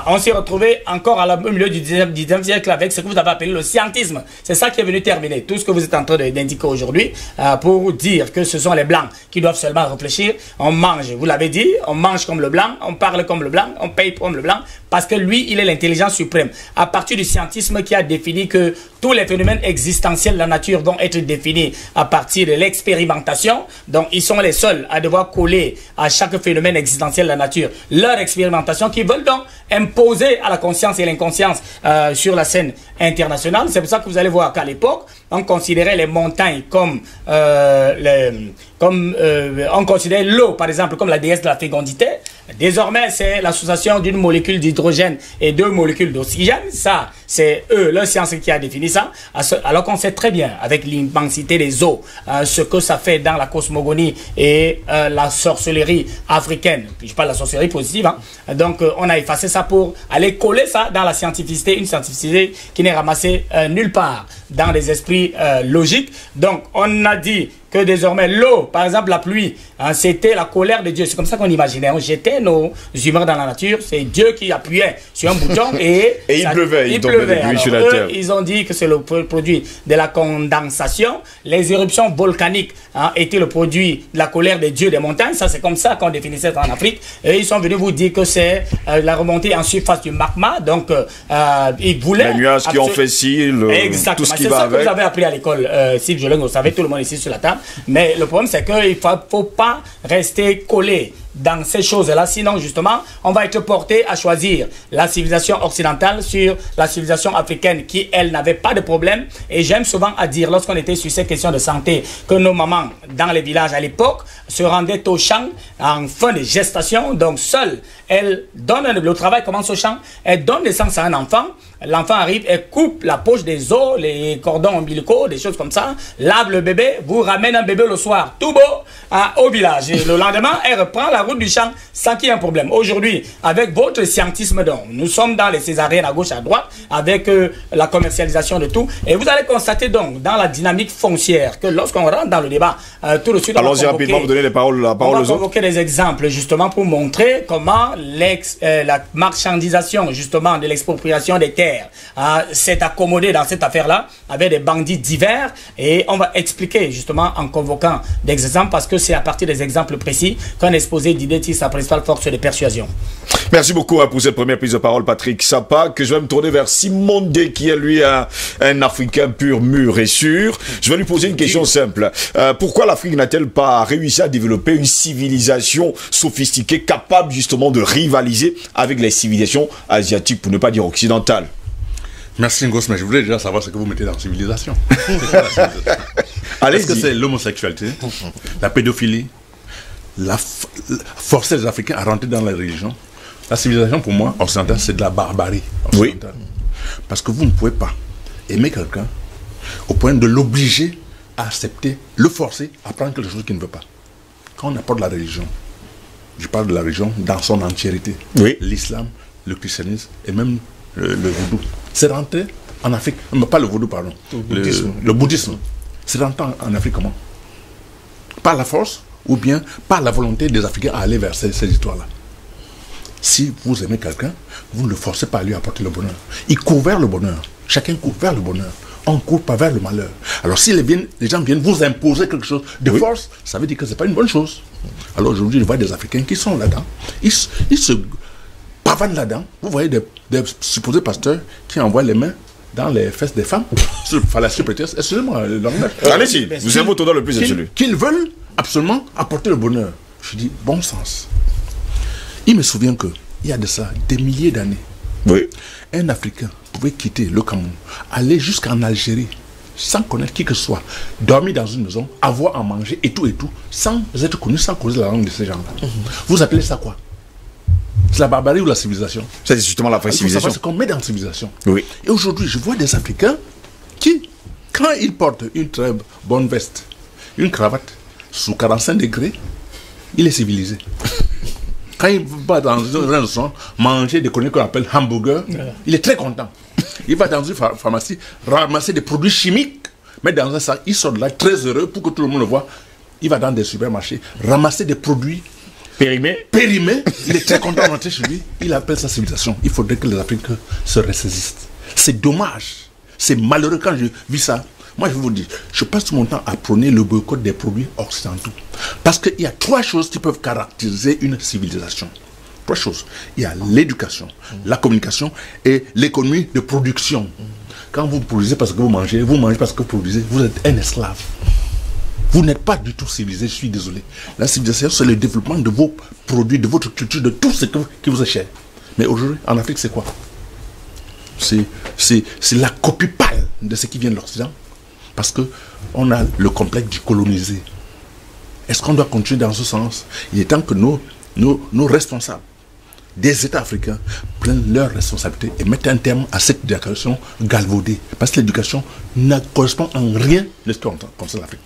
On s'est retrouvé encore au milieu du 19e siècle avec ce que vous avez appelé le scientisme. C'est ça qui est venu terminer tout ce que vous êtes en train d'indiquer aujourd'hui, pour dire que ce sont les blancs qui doivent seulement réfléchir. On mange, vous l'avez dit, on mange comme le blanc, on parle comme le blanc, on paye comme le blanc, parce que lui, il est l'intelligence suprême. À partir du scientisme qui a défini que tous les phénomènes existentiels de la nature vont être définis à partir de l'expérimentation, donc ils sont les seuls à devoir coller à chaque phénomène existentiel de la nature leur expérimentation, qui veulent donc imposer à la conscience et l'inconscience sur la scène internationale. C'est pour ça que vous allez voir qu'à l'époque, on considérait les montagnes comme on considérait l'eau, par exemple, comme la déesse de la fécondité. Désormais, c'est l'association d'une molécule d'hydrogène et deux molécules d'oxygène. Ça, c'est eux, leur science qui a défini ça. Alors qu'on sait très bien, avec l'immensité des eaux, ce que ça fait dans la cosmogonie et la sorcellerie africaine. Je parle de la sorcellerie positive. Donc, on a effacé ça pour aller coller ça dans la scientificité, une scientificité qui n'est ramassée nulle part dans les esprits logiques. Donc, on a dit que désormais l'eau, par exemple la pluie, c'était la colère de Dieu. C'est comme ça qu'on imaginait. On jetait nos humeurs dans la nature. C'est Dieu qui appuyait sur un bouton et il pleuvait. Il pleuvait. Alors, ils ont dit que c'est le produit de la condensation. Les éruptions volcaniques étaient le produit de la colère des dieux des montagnes. Ça, c'est comme ça qu'on définissait en Afrique. Et ils sont venus vous dire que c'est la remontée en surface du magma. Donc, ils voulaient... Les nuages qui ont fait tout ce qui va avec. C'est ça que vous avez appris à l'école, Sylve Joleng, vous savez, tout le monde ici sur la table. Mais le problème, c'est qu'il ne faut pas rester collé dans ces choses-là, sinon justement, on va être porté à choisir la civilisation occidentale sur la civilisation africaine qui, elle, n'avait pas de problème. Et j'aime souvent à dire, lorsqu'on était sur ces questions de santé, que nos mamans, dans les villages à l'époque, se rendaient au champ en fin de gestation. Donc, seules, elles donnent, le travail commence au champ, elles donnent naissance à un enfant. L'enfant arrive, elle coupe la poche des os, les cordons ombilicaux, des choses comme ça, lave le bébé, vous ramène un bébé le soir, tout beau, au village. Et le lendemain, elle reprend la route du champ sans qu'il y ait un problème. Aujourd'hui, avec votre scientisme, donc, nous sommes dans les césariennes à gauche, à droite, avec la commercialisation de tout. Et vous allez constater donc, dans la dynamique foncière, que lorsqu'on rentre dans le débat, tout de suite, allons-y rapidement, vous donner la parole aux autres. On va convoquer des exemples, justement, pour montrer comment la marchandisation, justement, de l'expropriation des terres s'est accommodée dans cette affaire-là, avec des bandits divers. Et on va expliquer, justement, en convoquant des exemples, parce que c'est à partir des exemples précis qu'un exposé d'idées tire sa principale force de persuasion. Merci beaucoup pour cette première prise de parole, Patrick Sapa, que je vais me tourner vers Simon D, qui est lui un Africain pur, mûr et sûr. Je vais lui poser une question simple. Pourquoi l'Afrique n'a-t-elle pas réussi à développer une civilisation sophistiquée, capable justement de rivaliser avec les civilisations asiatiques, pour ne pas dire occidentales? Merci Ngos, mais je voudrais déjà savoir ce que vous mettez dans civilisation. Est-ce que c'est l'homosexualité, la pédophilie, forcer les Africains à rentrer dans la religion? La civilisation, pour moi, occidentale, c'est de la barbarie occidentale. Oui. Parce que vous ne pouvez pas aimer quelqu'un au point de l'obliger à accepter, le forcer à prendre quelque chose qu'il ne veut pas. Quand on apporte la religion, je parle de la religion dans son entièreté. Oui. L'islam, le christianisme et même le vaudou. C'est rentré en Afrique, pas le vaudou, pardon, le bouddhisme. C'est rentré en Afrique comment? Par la force ou bien par la volonté des Africains à aller vers ces histoires-là. Si vous aimez quelqu'un, vous ne le forcez pas à lui apporter le bonheur. Il court vers le bonheur. Chacun court vers le bonheur. On ne court pas vers le malheur. Alors si les gens viennent vous imposer quelque chose de force, ça veut dire que ce n'est pas une bonne chose. Alors aujourd'hui, je vois des Africains qui sont là-dedans. Ils se avant là-dedans, vous voyez des supposés pasteurs qui envoient les mains dans les fesses des femmes, sur fallacieux prétexte. Excusez-moi, le langage. Allez-y, vous êtes dans le plus absolu. Qu'ils veulent absolument apporter le bonheur. Je dis, bon sens. Il me souvient qu'il y a de ça des milliers d'années. Oui. Un Africain pouvait quitter le Cameroun, aller jusqu'en Algérie, sans connaître qui que ce soit, dormir dans une maison, avoir à manger et tout, sans être connu, sans causer la langue de ces gens-là. Vous appelez ça quoi? C'est la barbarie ou la civilisation? C'est justement la vraie civilisation. C'est qu'on met dans la civilisation. Oui. Et aujourd'hui, je vois des Africains qui, quand ils portent une très bonne veste, une cravate, sous 45 degrés, il est civilisé. Quand il va dans un restaurant manger des conneries qu'on appelle hamburger, il est très content. Il va dans une pharmacie ramasser des produits chimiques, mettre dans un sac, il sort de là très heureux pour que tout le monde le voit. Il va dans des supermarchés ramasser des produits périmés, il est très content de rentrer chez lui. Il appelle ça civilisation. Il faudrait que les Africains se ressaisissent. C'est dommage, c'est malheureux quand je vis ça. Moi, je vous dis, je passe tout mon temps à prôner le boycott des produits occidentaux. Parce qu'il y a 3 choses qui peuvent caractériser une civilisation. 3 choses. Il y a l'éducation, la communication et l'économie de production. Quand vous produisez parce que vous mangez parce que vous produisez, vous êtes un esclave. Vous n'êtes pas du tout civilisé, je suis désolé. La civilisation, c'est le développement de vos produits, de votre culture, de tout ce qui vous est cher. Mais aujourd'hui, en Afrique, c'est quoi? C'est la copie pâle de ce qui vient de l'Occident. Parce qu'on a le complexe du colonisé. Est-ce qu'on doit continuer dans ce sens? Il est temps que nos responsables des États africains prennent leurs responsabilités et mettent un terme à cette éducation galvaudée. Parce que l'éducation ne correspond en rien de ce qu'on concerne l'Afrique.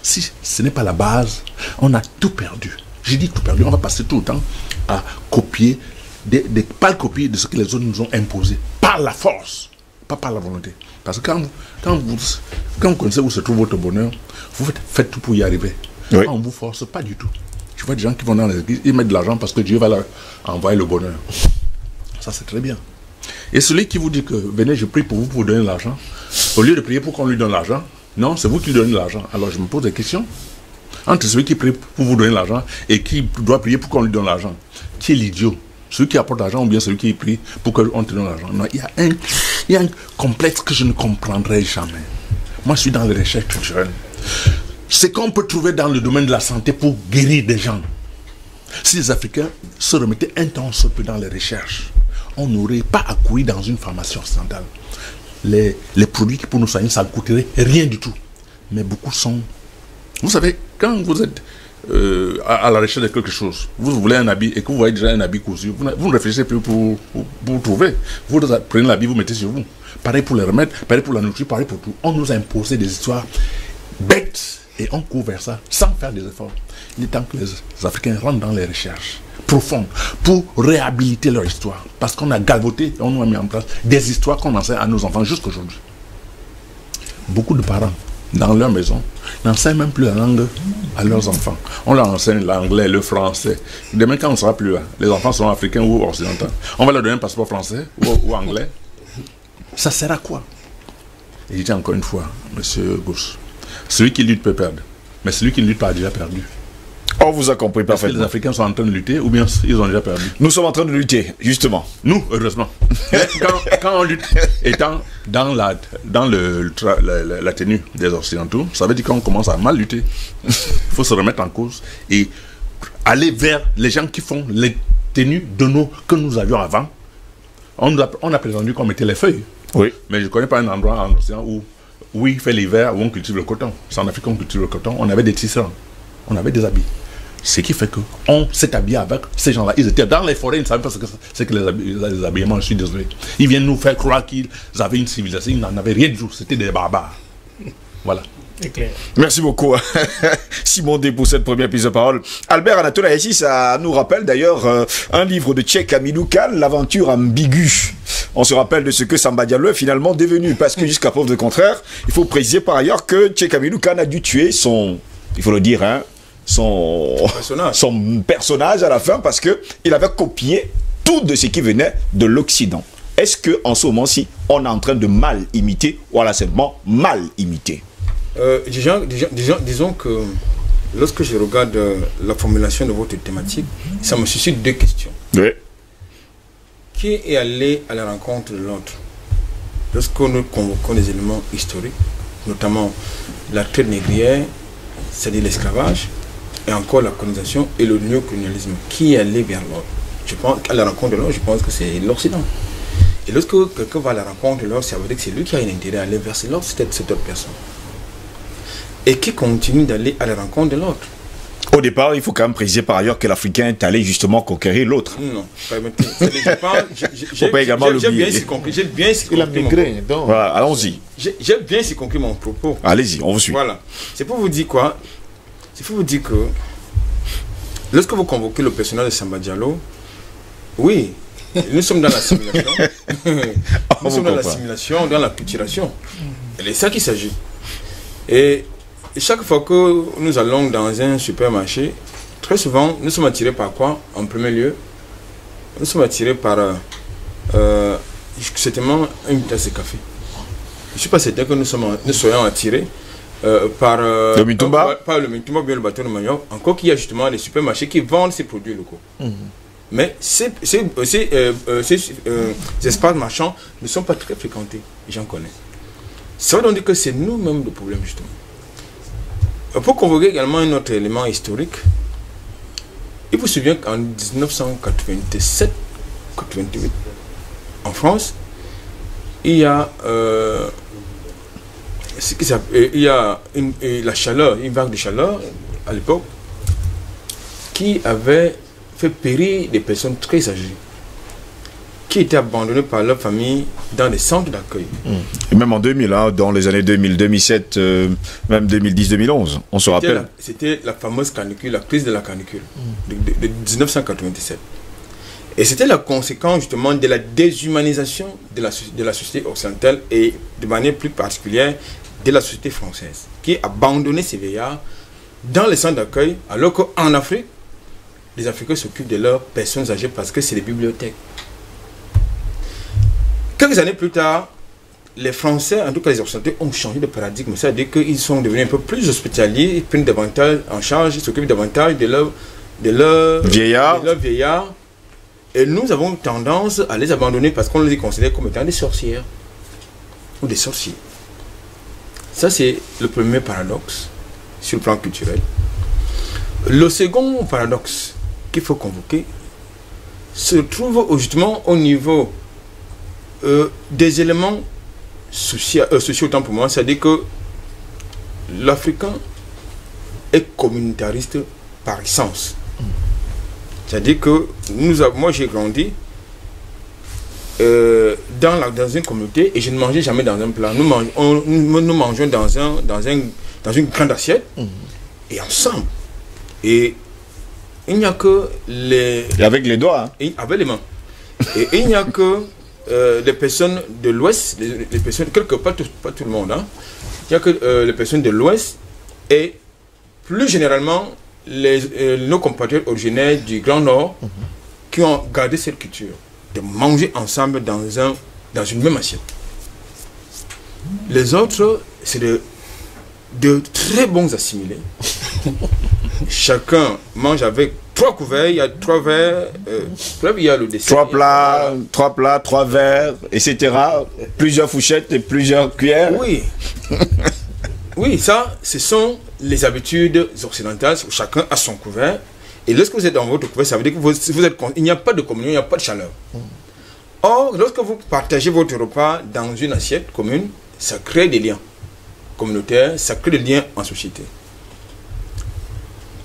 Si ce n'est pas la base, on a tout perdu. J'ai dit tout perdu. On va passer tout le temps à copier, pas le copier de ce que les autres nous ont imposé. Par la force, pas par la volonté. Parce que quand vous connaissez où se trouve votre bonheur, vous faites tout pour y arriver. Oui. On ne vous force pas du tout. Je vois des gens qui vont dans les églises, ils mettent de l'argent parce que Dieu va leur envoyer le bonheur. Ça, c'est très bien. Et celui qui vous dit que venez, je prie pour vous pour donner de l'argent, au lieu de prier pour qu'on lui donne l'argent, non, c'est vous qui lui donnez de l'argent. Alors je me pose des questions. Entre celui qui prie pour vous donner l'argent et qui doit prier pour qu'on lui donne l'argent, qui est l'idiot? Celui qui apporte l'argent ou bien celui qui prie pour qu'on te donne l'argent? Non, il y a un complexe que je ne comprendrai jamais. Moi, je suis dans les recherches culturelles. C'est qu'on peut trouver dans le domaine de la santé pour guérir des gens. Si les Africains se remettaient un temps soit peu dans les recherches, on n'aurait pas à courir dans une pharmacie occidentale. Les produits qui pour nous soigner, ça ne coûterait rien du tout. Mais beaucoup sont... Vous savez, quand vous êtes à la recherche de quelque chose, vous voulez un habit et que vous voyez déjà un habit cousu, vous ne réfléchissez plus pour trouver. Vous prenez l'habit, vous mettez sur vous. Pareil pour les remèdes, pareil pour la nourriture, pareil pour tout. On nous a imposé des histoires bêtes et on court vers ça sans faire des efforts. Il est temps que les Africains rentrent dans les recherches profondes pour réhabiliter leur histoire. Parce qu'on a galvaudé, on nous a mis en place des histoires qu'on enseigne à nos enfants jusqu'à aujourd'hui. Beaucoup de parents, dans leur maison, n'enseignent même plus la langue à leurs enfants. On leur enseigne l'anglais, le français. Demain, quand on ne sera plus là, les enfants seront africains ou occidentaux. On va leur donner un passeport français ou anglais. Ça sert à quoi? Et je dis encore une fois, monsieur Gousse, celui qui lutte peut perdre. Mais celui qui ne lutte pas a déjà perdu. On vous a compris parfaitement. Est-ce que les Africains sont en train de lutter ou bien ils ont déjà perdu? Nous sommes en train de lutter, justement. Nous, heureusement. quand on lutte, étant dans la tenue des Occidentaux, ça veut dire qu'on commence à mal lutter. Il faut se remettre en cause et aller vers les gens qui font les tenues que nous avions avant. On a prétendu qu'on mettait les feuilles. Oui. Mais je ne connais pas un endroit en Occident où il fait l'hiver, où on cultive le coton. C'est en Afrique qu'on cultive le coton. On avait des tisserands. On avait des habits. Ce qui fait qu'on s'est habillé avec ces gens-là. Ils étaient dans les forêts, ils ne savaient pas ce que les habillements, je suis désolé. Ils viennent nous faire croire qu'ils avaient une civilisation. Ils n'en avaient rien du tout. C'était des barbares. Voilà. C'est clair. Merci beaucoup, Simon D, pour cette première prise de parole. Albert Anatola, ici, ça nous rappelle d'ailleurs un livre de Tchèque Hamidou Kane, L'aventure ambiguë. On se rappelle de ce que Samba Diallo est finalement devenu. Parce que jusqu'à preuve de contraire, il faut préciser par ailleurs que Tchèque Hamidou Kane a dû tuer il faut le dire, son personnage à la fin parce qu'il avait copié tout de ce qui venait de l'Occident. Est-ce qu'en ce moment-ci, on est en train de mal imiter ou alors simplement mal imiter? Disons que lorsque je regarde la formulation de votre thématique, ça me suscite 2 questions. Oui. qui est allé à la rencontre de l'autre? Lorsqu'on nous convoquons des éléments historiques, notamment la traite négrière, c'est-à-dire l'esclavage, et encore la colonisation et le néocolonialisme, qui est allé vers l'autre? Je pense qu'à la rencontre de l'autre, je pense que c'est l'Occident. Et lorsque quelqu'un va à la rencontre de l'autre, ça veut dire que c'est lui qui a un intérêt à aller vers l'autre, cette autre personne. Et qui continue d'aller à la rencontre de l'autre. Au départ, il faut quand même préciser par ailleurs que l'Africain est allé justement conquérir l'autre. Non, permettez. J'ai bien il a migré, donc. Voilà, allons-y. J'ai bien compris mon propos. Allez-y, on vous suit. Voilà. C'est pour vous dire quoi? C'est pour vous dire que lorsque vous convoquez le personnage de Samba Diallo, oui, nous sommes dans l'assimilation. Nous sommes dans l'assimilation, dans la culturation. Et c'est ça qu'il s'agit. Et chaque fois que nous allons dans un supermarché, très souvent, nous sommes attirés par quoi? En premier lieu, nous sommes attirés par certainement une tasse de café. Je ne suis pas certain que nous soyons attirés par le Mitumba, par le Mitumba, bien le bateau de Manioc. Encore qu'il y a justement des supermarchés qui vendent ces produits locaux. Mais ces espaces marchands ne sont pas très fréquentés, j'en connais. Ça veut donc dire que c'est nous-mêmes le problème, justement. Pour convoquer également un autre élément historique, il vous souvient qu'en 1987-88, en France, il y a la chaleur, une vague de chaleur à l'époque, qui avait fait périr des personnes très âgées, qui étaient abandonnées par leur famille dans des centres d'accueil. Et même en 2000, hein, dans les années 2000, 2007, même 2010-2011, on se rappelle. C'était la fameuse canicule, la crise de la canicule de 1997. Et c'était la conséquence justement de la déshumanisation de la société occidentale et de manière plus particulière de la société française, qui abandonnait ces vieillards dans les centres d'accueil, alors qu'en Afrique, les Africains s'occupent de leurs personnes âgées parce que c'est les bibliothèques. Quelques années plus tard, les Français, en tout cas les Occidentaux, ont changé de paradigme. C'est-à-dire qu'ils sont devenus un peu plus hospitaliers, ils prennent davantage en charge, ils s'occupent davantage de leurs vieillards. Et nous avons tendance à les abandonner parce qu'on les considère comme étant des sorcières ou des sorciers. Ça, c'est le premier paradoxe sur le plan culturel. Le second paradoxe qu'il faut convoquer se trouve justement au niveau des éléments sociaux autant pour moi, c'est-à-dire que l'Africain est communautariste par essence. C'est-à-dire que moi j'ai grandi dans une communauté et je ne mangeais jamais dans un plat. Nous mangeons dans une grande assiette et ensemble. Et il n'y a que les... Et avec les doigts. Hein. Et avec les mains. Et il n'y a que les personnes de l'Ouest, les personnes, quelque part, pas tout le monde, hein. Il n'y a que les personnes de l'Ouest et plus généralement nos compatriotes originaires du Grand Nord qui ont gardé cette culture de manger ensemble dans une même assiette. Les autres, c'est de très bons assimilés. Chacun mange avec 3 couverts, il y a 3 verres, il y a le dessert. 3 plats, 3 verres, etc. Plusieurs fourchettes et plusieurs cuillères. Oui. Oui, ça, ce sont les habitudes occidentales. Chacun a son couvert. Et lorsque vous êtes dans votre couvert, ça veut dire que il n'y a pas de communion, il n'y a pas de chaleur. Or, lorsque vous partagez votre repas dans une assiette commune, ça crée des liens communautaires, ça crée des liens en société.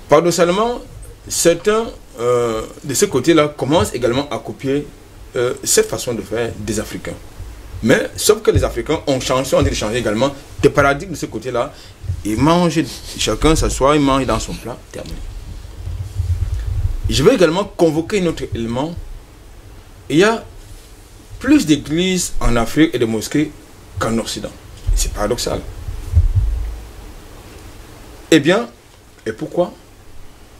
Paradoxalement, certains de ce côté-là commencent également à copier cette façon de faire des Africains. Mais, sauf que les Africains ont en train de changer également des paradigmes de ce côté-là. Ils mangent, chacun s'assoit, il mange dans son plat, terminé. Je vais également convoquer un autre élément. Il y a plus d'églises en Afrique et de mosquées qu'en Occident. C'est paradoxal. Eh bien, et pourquoi?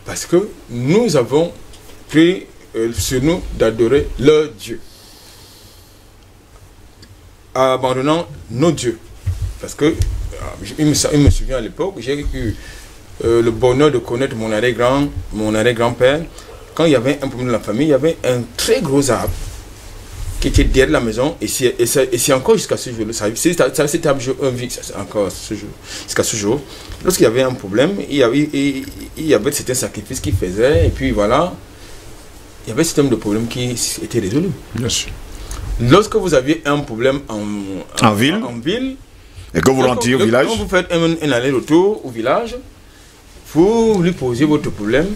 Parce que nous avons pris sur nous d'adorer leur Dieu, abandonnant nos dieux. Parce que, il me souvient à l'époque, j'ai eu le bonheur de connaître mon arrière-grand-père. Quand il y avait un problème dans la famille, il y avait un très gros arbre qui était derrière la maison, et c'est encore jusqu'à ce jour. C'était encore jusqu'à ce jour. Lorsqu'il y avait un problème, il y avait certains sacrifices qu'il faisait, et puis voilà, il y avait un certain nombre de problèmes qui étaient résolus. Bien sûr. Lorsque vous aviez un problème en ville, et que vous rentrez au village, quand vous faites un aller-retour au village, vous lui posez votre problème,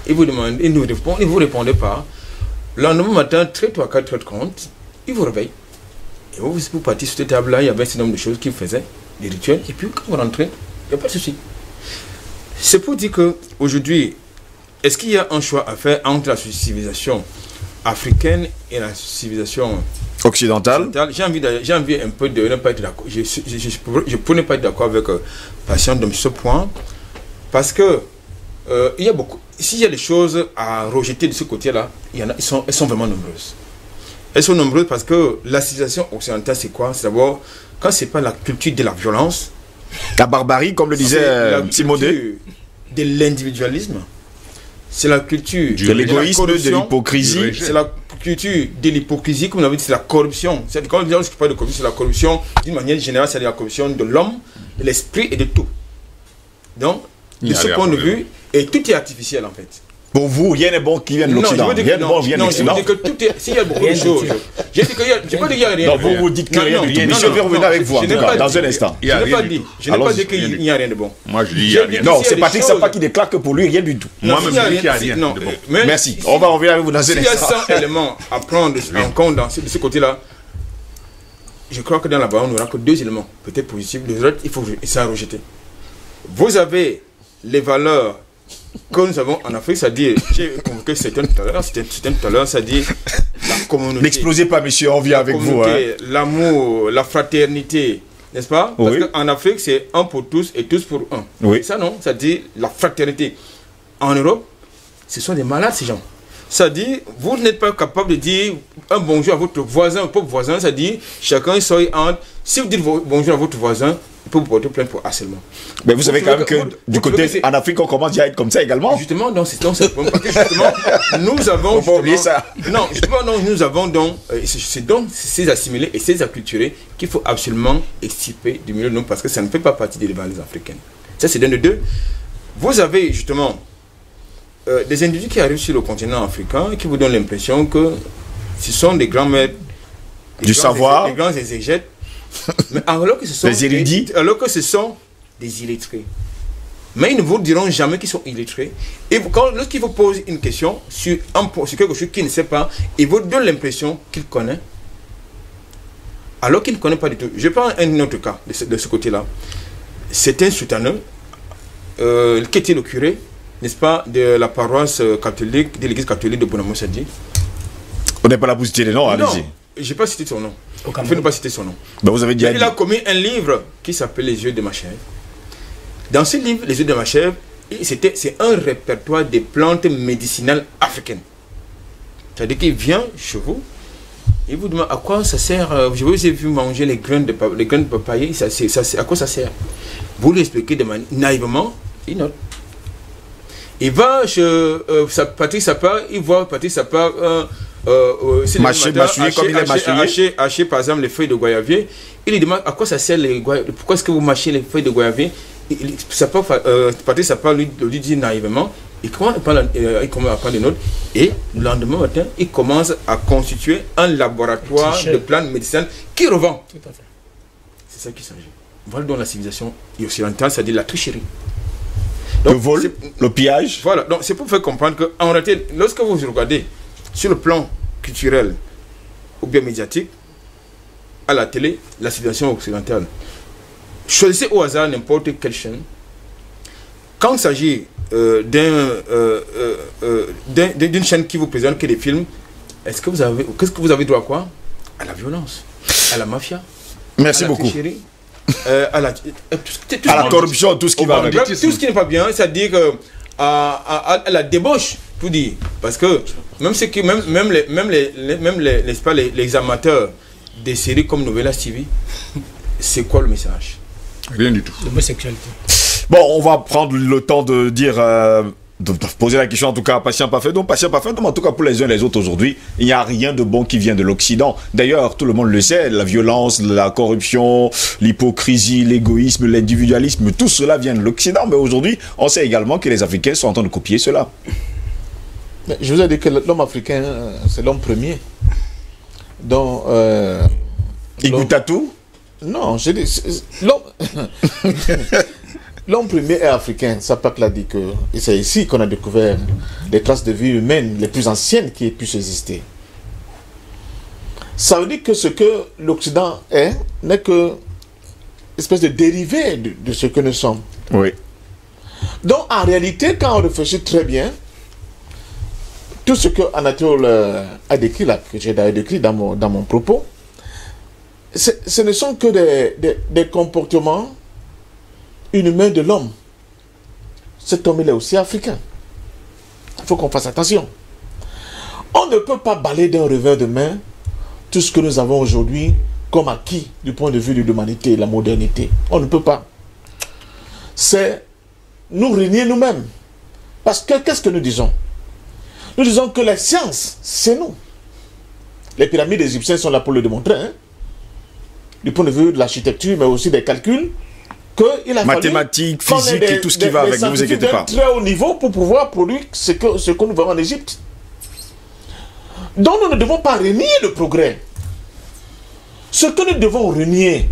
il vous demande, il ne vous répondait pas. Le lendemain matin, très 3-4 compte, il vous réveille. Et vous partez sur cette table-là, il y avait un certain nombre de choses qu'il faisait, des rituels, et puis quand vous rentrez, il n'y a pas de souci. C'est pour dire qu'aujourd'hui, est-ce qu'il y a un choix à faire entre la civilisation africaine et la civilisation occidentale? J'ai envie un peu de ne pas être d'accord. Je peux ne pas être d'accord avec Patient dans ce point, parce que il y a beaucoup. S'il y a des choses à rejeter de ce côté-là, elles sont vraiment nombreuses. Elles sont nombreuses parce que la civilisation occidentale, c'est quoi? C'est d'abord, quand c'est pas la culture de la violence, la barbarie, comme le disait Simodé, de l'individualisme, c'est la culture de l'égoïsme, de l'hypocrisie, c'est la culture de l'hypocrisie, comme on avait dit, c'est la corruption. Quand on parle de corruption, c'est la corruption d'une manière générale, c'est la corruption de l'homme, de l'esprit et de tout. Donc, de ce point de vue, et tout est artificiel en fait. Pour vous, rien n'est bon qui vient de l'Occident. Rien n'est bon qui vient de l'Occident. Je dis que tout est. S'il y a beaucoup de choses. Je dis qu'il y a rien. Non, vous dites que rien de tout. Je vais revenir avec vous, en tout cas, dans un instant. Je n'ai pas dit. Je n'ai pas dit qu'il n'y a rien de bon. Moi, je dis il n'y a rien. Non, c'est Patrick Sapa qui déclare que pour lui, rien du tout. Moi-même, je dis qu'il n'y a rien de bon. Merci. On va revenir avec vous dans un instant. S'il y a 100 éléments à prendre en compte de ce côté-là, je crois que dans la balance, on n'aura que 2 éléments, peut-être positifs. Les autres, il faut ça rejeter. Vous avez les valeurs que nous avons en Afrique, c'est-à-dire, j'ai convoqué certains tout à l'heure, c'est-à-dire la communauté. N'explosez pas, monsieur, on vient avec vous. L'amour, la fraternité, n'est-ce pas? Parce qu'en Afrique, c'est un pour tous et tous pour un. Oui. Ça, non, c'est-à-dire la fraternité. En Europe, ce sont des malades, ces gens. C'est-à-dire, vous n'êtes pas capable de dire un bonjour à votre voisin, au propre voisin, c'est-à-dire, chacun soit entre. Si vous dites bonjour à votre voisin, il peut vous porter plainte pour harcèlement. Mais vous savez quand même que du côté en Afrique, on commence à être comme ça également. Justement, donc c'est justement, nous avons. Faut pas oublier ça. Non, justement, non, nous avons donc, c'est donc ces assimilés et ces acculturés qu'il faut absolument extirper du milieu de nous parce que ça ne fait pas partie des valeurs africaines. Ça, c'est d'un de deux. Vous avez justement des individus qui arrivent sur le continent africain et qui vous donnent l'impression que ce sont des grands maîtres du savoir, des grands exégètes. Mais alors que ce sont des érudits, alors que ce sont des illettrés. Mais ils ne vous diront jamais qu'ils sont illettrés. Et lorsqu'ils vous posent une question sur quelque chose qu'ils ne savent pas, ils vous donnent l'impression qu'ils connaissent, alors qu'ils ne connaissent pas du tout. Je prends un autre cas de ce côté-là. C'est un sultaneux qui était le curé, n'est-ce pas, de la paroisse catholique, de l'église catholique de Bonamosadi. On n'est pas là pour citer les noms, allez-y. Je n'ai pas cité son nom. Je ne vais pas citer son nom. Ben vous avez dit. Il a commis un livre qui s'appelle Les yeux de ma chèvre. Dans ce livre, Les yeux de ma chèvre, c'est un répertoire des plantes médicinales africaines. C'est-à-dire qu'il vient chez vous, il vous demande à quoi ça sert. Je vous ai vu manger les graines de papayer, à quoi ça sert. Vous lui expliquez de manière naïvement, il note. Il va chez Patrick Sapa, il voit Patrick Sapa. Hacher par exemple les feuilles de goyavier, il lui demande à quoi ça sert les goyaviers, pourquoi est-ce que vous mâchez les feuilles de goyavier. Patrick Sapa lui dit naïvement, il commence à prendre des notes et le lendemain matin il commence à constituer un laboratoire de plantes médicinales qui revend. C'est ça qui s'agit. Voilà donc la civilisation occidentale, c'est-à-dire la tricherie. Donc, le vol, le pillage. Voilà, donc c'est pour faire comprendre qu'en réalité, lorsque vous regardez sur le plan culturel ou bien médiatique, à la télé, la civilisation occidentale, choisissez au hasard n'importe quelle chaîne. Quand il s'agit d'une chaîne qui vous présente que des films, qu'est-ce que vous avez droit à quoi? À la violence, à la mafia. Merci beaucoup. À la corruption, tout ce qui va avec. Tout ce qui n'est pas bien, c'est-à-dire à la débauche. Tout dire, parce que même ceux qui, même les amateurs des séries comme Novella TV, c'est quoi le message? Rien du tout. L'homosexualité. Bon, on va prendre le temps de dire doivent poser la question en tout cas à Patient Parfait-Homme. Patient Parfait-Homme, en tout cas pour les uns et les autres aujourd'hui, il n'y a rien de bon qui vient de l'Occident. D'ailleurs, tout le monde le sait, la violence, la corruption, l'hypocrisie, l'égoïsme, l'individualisme, tout cela vient de l'Occident. Mais aujourd'hui, on sait également que les Africains sont en train de copier cela. Mais je vous ai dit que l'homme africain, c'est l'homme premier. Donc, Iguitatou? Non, je dis, l'homme... L'homme premier est africain, Sapak l'a dit que... Et c'est ici qu'on a découvert les traces de vie humaine les plus anciennes qui aient pu exister. Ça veut dire que ce que l'Occident est n'est que une espèce de dérivé de ce que nous sommes. Oui. Donc en réalité, quand on réfléchit très bien, tout ce que Anatole a décrit là, que j'ai d'ailleurs décrit dans mon propos, ce ne sont que des comportements inhumains de l'homme. Cet homme, il est aussi africain. Il faut qu'on fasse attention. On ne peut pas balayer d'un revers de main tout ce que nous avons aujourd'hui comme acquis du point de vue de l'humanité et de la modernité. On ne peut pas. C'est nous renier nous-mêmes. Parce que qu'est-ce que nous disons? Nous disons que la science, c'est nous. Les pyramides égyptiennes sont là pour le démontrer. Hein? Du point de vue de l'architecture, mais aussi des calculs. Il a mathématiques, physique et tout ce qui va avec, ne vous inquiétez pas. Très haut niveau pour pouvoir produire ce que nous verrons en Égypte. Donc nous ne devons pas renier le progrès. Ce que nous devons renier,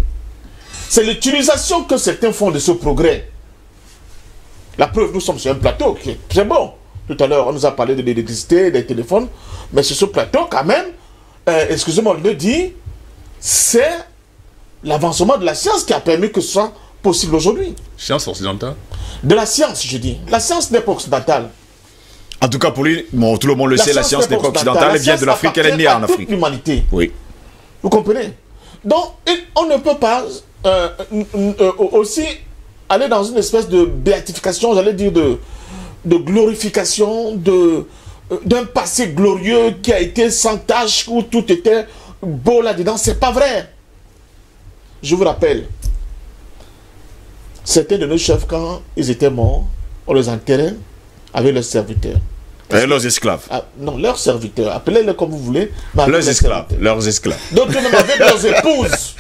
c'est l'utilisation que certains font de ce progrès. La preuve, nous sommes sur un plateau qui est très bon. Tout à l'heure, on nous a parlé de l'électricité, des téléphones, mais sur ce plateau, quand même, excusez-moi de le dire, c'est l'avancement de la science qui a permis que ce soit possible aujourd'hui. Science occidentale? De la science, je dis. La science n'est pas occidentale. En tout cas, pour lui, bon, tout le monde le sait, la science n'est pas occidentale, elle vient de l'Afrique, elle est née en Afrique. L'humanité. Oui. Vous comprenez? Donc, on ne peut pas aussi aller dans une espèce de béatification, j'allais dire de glorification, d'un passé glorieux qui a été sans tâche, où tout était beau là-dedans. C'est pas vrai. Je vous rappelle, certains de nos chefs, quand ils étaient morts, on les enterrait avec leurs serviteurs. Et leurs esclaves. Ah, non, leurs serviteurs. Appelez-les comme vous voulez. Leurs esclaves. Leurs esclaves. D'autres même avec leurs épouses.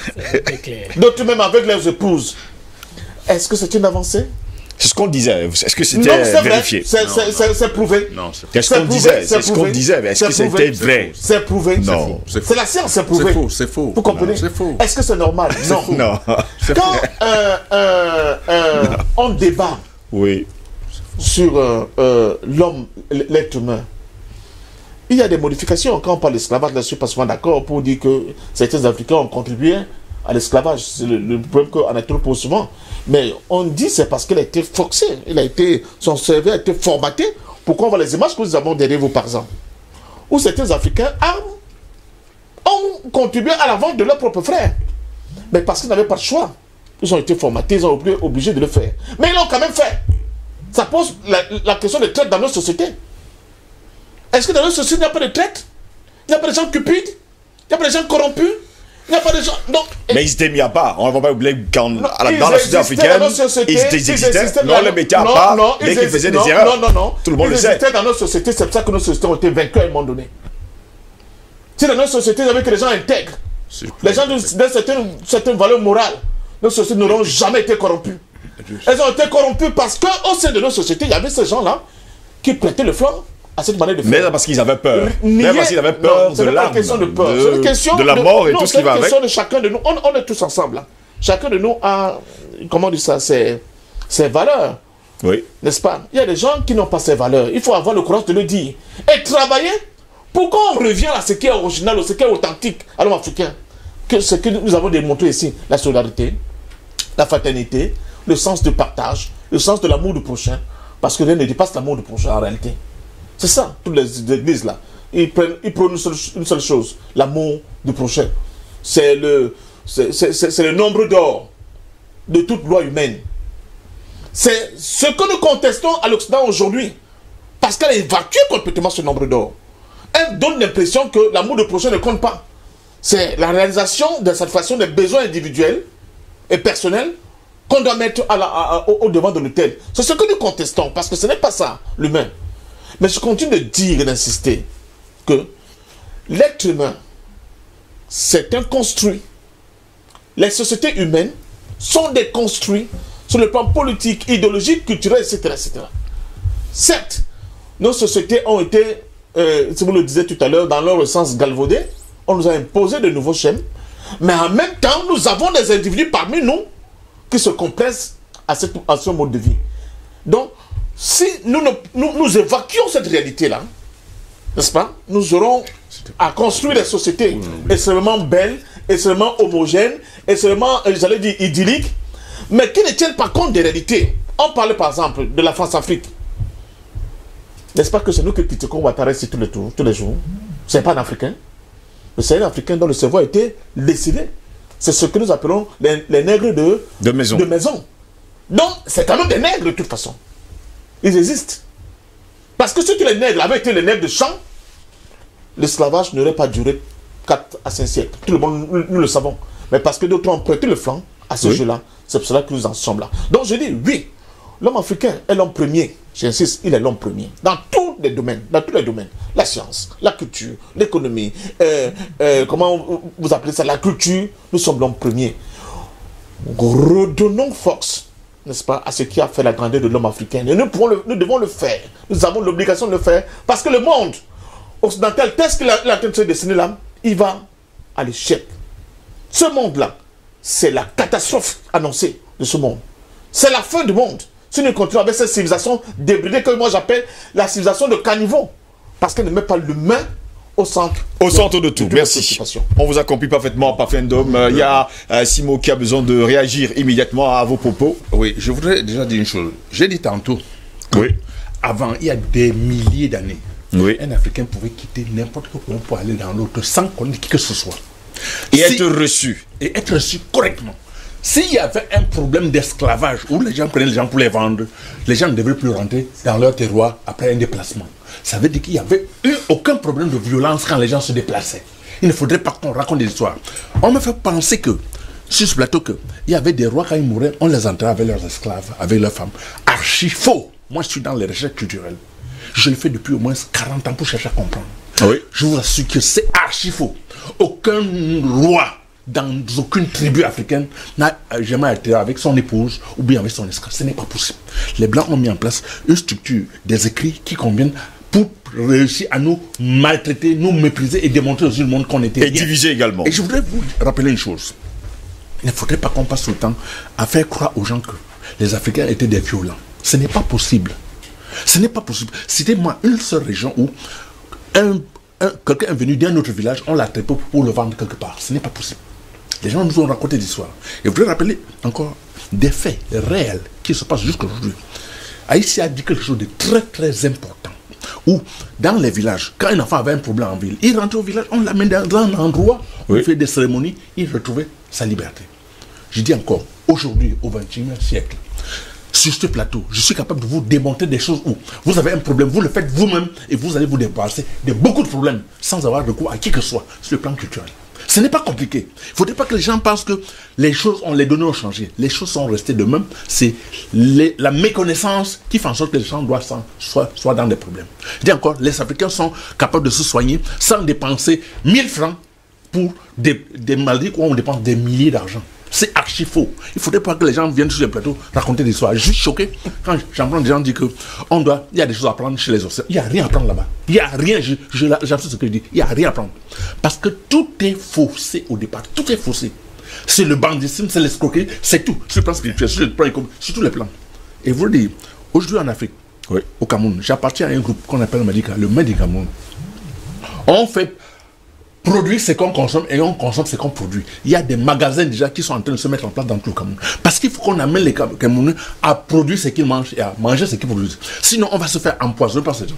D'autres même avec leurs épouses. Est-ce que c'est une avancée? C'est ce qu'on disait. Est-ce que c'était vérifié? C'est prouvé. Non, c'est ce qu'on disait. C'est ce qu'on disait. Mais est-ce que c'était vrai? C'est prouvé. Non. C'est la science, c'est prouvé. C'est faux. Vous comprenez? C'est faux. Est-ce que c'est normal? Non. Non. Quand on débat sur l'homme, l'être humain, il y a des modifications. Quand on parle d'esclavage, là, je ne suis pas souvent d'accord pour dire que certains Africains ont contribué à l'esclavage. C'est le problème qu'Anatole pose souvent. Mais on dit c'est parce qu'il a été forcé. Son cerveau a été formaté. Pourquoi on voit les images que nous avons derrière vous, par exemple, où certains Africains ont contribué à la vente de leurs propres frères. Mais parce qu'ils n'avaient pas de choix. Ils ont été formatés, ils ont été obligés de le faire. Mais ils l'ont quand même fait. Ça pose la question de traite dans nos sociétés. Est-ce que dans nos sociétés, il n'y a pas de traite? Il n'y a pas de gens cupides? Il n'y a pas de gens corrompus? Il n'y a pas de gens... Non. Mais ils étaient mis à part. On ne va pas oublier quand dans la société africaine, ils existaient. Mais on les mettait à part dès qu'ils faisaient des erreurs. Non. Tout le monde le sait. Ils existaient dans nos sociétés, c'est pour ça que nos sociétés ont été vaincues à un moment donné. Si dans nos sociétés, il y avait que les gens intègres, les gens d'une certaine valeur morale, nos sociétés n'auront jamais été corrompues. Elles ont été corrompues parce qu'au sein de nos sociétés, il y avait ces gens-là qui prêtaient le flanc à cette manière de faire. Mais parce qu'ils avaient peur. Mais parce qu'ils avaient peur de l'arme, de la mort et tout ce qui va avec. C'est une question de chacun de nous. On est tous ensemble. Là. Chacun de nous a, comment on dit ça, ses valeurs. Oui. N'est-ce pas? Il y a des gens qui n'ont pas ces valeurs. Il faut avoir le courage de le dire. Et travailler. Pourquoi on revient à ce qui est original, ce qui est authentique à l'homme africain? Que ce que nous avons démontré ici, la solidarité, la fraternité, le sens de partage, le sens de l'amour du prochain. Parce que rien ne dépasse l'amour du prochain en réalité. C'est ça, toutes les églises là. Ils prennent une seule chose, l'amour du prochain. C'est le nombre d'or de toute loi humaine. C'est ce que nous contestons à l'Occident aujourd'hui. Parce qu'elle évacue complètement ce nombre d'or. Elle donne l'impression que l'amour du prochain ne compte pas. C'est la réalisation de cette façon des besoins individuels et personnels qu'on doit mettre au devant de l'autel. C'est ce que nous contestons, parce que ce n'est pas ça, l'humain. Mais je continue de dire et d'insister que l'être humain, c'est un construit. Les sociétés humaines sont des construits sur le plan politique, idéologique, culturel, etc. etc. Certes, nos sociétés ont été, si vous le disiez tout à l'heure, dans leur sens galvaudé, on nous a imposé de nouveaux schèmes, mais en même temps, nous avons des individus parmi nous qui se complaisent à ce mode de vie. Donc, si nous évacuons cette réalité-là, n'est-ce pas, nous aurons à construire des sociétés extrêmement belles, extrêmement homogènes, extrêmement, j'allais dire, idylliques, mais qui ne tiennent pas compte des réalités. On parle par exemple de la France-Afrique. N'est-ce pas que c'est nous qui critiquons Ouattara ici tous les jours? Ce n'est pas un Africain. C'est un Africain dont le cerveau a été décidé. C'est ce que nous appelons les nègres de maison. Donc, c'est quand même des nègres de toute façon. Ils existent. Parce que si tous les nègres avaient été les nègres de champ, l'esclavage n'aurait pas duré 4 à 5 siècles. Tout le monde, nous le savons. Mais parce que d'autres ont prêté le flanc à ce jeu-là, c'est pour cela que nous en sommes là. Donc je dis, oui, l'homme africain est l'homme premier. J'insiste, il est l'homme premier. Dans tous les domaines. La science, la culture, l'économie, comment vous appelez ça, la culture, nous sommes l'homme premier. Redonnons force, n'est-ce pas, à ce qui a fait la grandeur de l'homme africain. Et nous devons le faire. Nous avons l'obligation de le faire. Parce que le monde occidental, tel qu'il est en train de se dessiner là, il va à l'échec. Ce monde-là, c'est la catastrophe annoncée de ce monde. C'est la fin du monde. Si nous continuons avec cette civilisation débridée que moi j'appelle la civilisation de caniveau. Parce qu'elle ne met pas l'humain au centre. Au centre de tout. Merci. On vous a compris parfaitement, Parfendom. Il y a Simo qui a besoin de réagir immédiatement à vos propos. Oui, je voudrais déjà dire une chose. J'ai dit tantôt que avant, il y a des milliers d'années, un Africain pouvait quitter n'importe quel pays pour aller dans l'autre sans connaître qui que ce soit. Et être reçu. Et être reçu correctement. S'il y avait un problème d'esclavage où les gens prenaient les gens pour les vendre, les gens ne devaient plus rentrer dans leur terroir après un déplacement. Ça veut dire qu'il n'y avait eu aucun problème de violence quand les gens se déplaçaient. Il ne faudrait pas qu'on raconte des histoires. On me fait penser que, sur ce plateau, il y avait des rois quand ils mouraient, on les enterrait avec leurs esclaves, avec leurs femmes. Archi faux. Moi, je suis dans les recherches culturelles. Je le fais depuis au moins 40 ans pour chercher à comprendre. Oui. Je vous assure que c'est archi faux. Aucun roi dans aucune tribu africaine n'a jamais été avec son épouse ou bien avec son esclave. Ce n'est pas possible. Les Blancs ont mis en place une structure, des écrits qui conviennent pour réussir à nous maltraiter, nous mépriser et démontrer aux monde qu'on était et bien. Diviser également. Et je voudrais vous rappeler une chose. Il ne faudrait pas qu'on passe le temps à faire croire aux gens que les Africains étaient des violents. Ce n'est pas possible. Ce n'est pas possible. Citez-moi une seule région où quelqu'un est venu d'un autre village, on l'a traité pour le vendre quelque part. Ce n'est pas possible. Les gens nous ont raconté des histoires. Et je voudrais rappeler encore des faits réels qui se passent jusqu'à aujourd'hui. Haïti a dit quelque chose de très très important. Où, dans les villages, quand un enfant avait un problème en ville, il rentrait au village, on l'amène dans un endroit où il fait des cérémonies, il retrouvait sa liberté. Je dis encore, aujourd'hui, au XXIe siècle, sur ce plateau, je suis capable de vous démontrer des choses où vous avez un problème, vous le faites vous-même et vous allez vous débarrasser de beaucoup de problèmes sans avoir recours à qui que ce soit sur le plan culturel. Ce n'est pas compliqué. Il ne faudrait pas que les gens pensent que les choses, on les donné, ont changé. Les choses sont restées de même. C'est la méconnaissance qui fait en sorte que les gens doivent soient dans des problèmes. Je dis encore, les Africains sont capables de se soigner sans dépenser 1000 francs pour des maladies où on dépense des milliers d'argent. C'est archi faux. Il ne faudrait pas que les gens viennent sur le plateau raconter des histoires. Je suis choqué quand j'entends des gens dire que il y a des choses à apprendre chez les Occidentaux. Il n'y a rien à apprendre là-bas. Il n'y a rien, j'absorbe ce que je dis. Il n'y a rien à apprendre. Parce que tout est faussé au départ. Tout est faussé. C'est le bandisme, c'est l'escroquerie, c'est tout. Sur le plan spirituel, sur le plan économique, sur tous les plans. Et vous le dites, aujourd'hui en Afrique, au Cameroun, j'appartiens à un groupe qu'on appelle le MED du Cameroun. On fait produire ce qu'on consomme et on consomme ce qu'on produit. Il y a des magasins déjà qui sont en train de se mettre en place dans tout le Cameroun. Parce qu'il faut qu'on amène les Camerounais à produire ce qu'ils mangent et à manger ce qu'ils produisent. Sinon, on va se faire empoisonner par ces gens.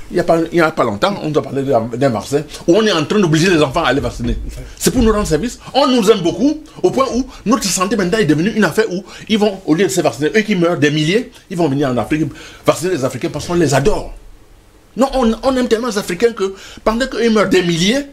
Il n'y a pas longtemps, on doit parler d'un vaccin où on est en train d'obliger les enfants à aller vacciner. C'est pour nous rendre service. On nous aime beaucoup au point où notre santé maintenant est devenue une affaire où ils vont, au lieu de se vacciner, eux qui meurent des milliers, ils vont venir en Afrique vacciner les Africains parce qu'on les adore. Non, on aime tellement les Africains que pendant qu'ils meurent des milliers,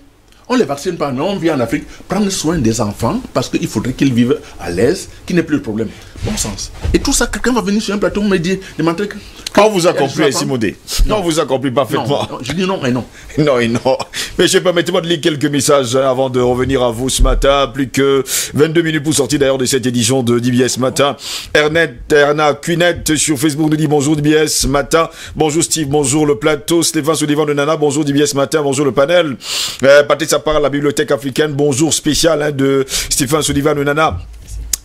on ne les vaccine pas. Non, on vient en Afrique prendre soin des enfants parce qu'il faudrait qu'ils vivent à l'aise, qu'il n'y ait plus de problème. bon sens. Et tout ça, quelqu'un va venir sur un plateau me dire, demander que... On vous a compris, Simondé. On vous a compris parfaitement. Non, je dis non et non. Non et non. Mais je permettez-moi de lire quelques messages avant de revenir à vous ce matin. Plus que 22 minutes pour sortir d'ailleurs de cette édition de DBS Matin. Erna Cunette sur Facebook nous dit bonjour DBS Matin. Bonjour Steve, bonjour le plateau. Stéphane Sullivan de Nana, bonjour DBS Matin, bonjour le panel. Patrice Sapar, la Bibliothèque africaine, bonjour spécial de Stéphane Sullivan de Nana.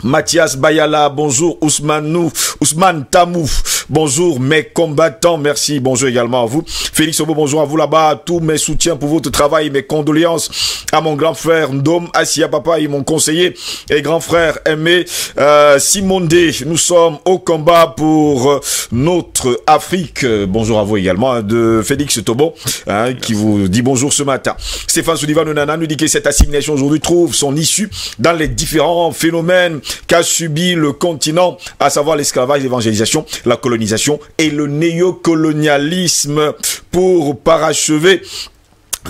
Mathias Bayala, bonjour Ousmane Tamou, bonjour mes combattants, merci, bonjour également à vous. Félix Obo, bonjour à vous là-bas, tous mes soutiens pour votre travail, mes condoléances à mon grand frère Ndom Assia Papa et mon conseiller et grand frère aimé Simondé. Nous sommes au combat pour notre Afrique. Bonjour à vous également de Félix Tobo qui vous dit bonjour ce matin. Stéphane Sullivan de Nana nous dit que cette assimilation aujourd'hui trouve son issue dans les différents phénomènes qu'a subi le continent, à savoir l'esclavage, l'évangélisation, la colonisation et le néocolonialisme. Pour parachever,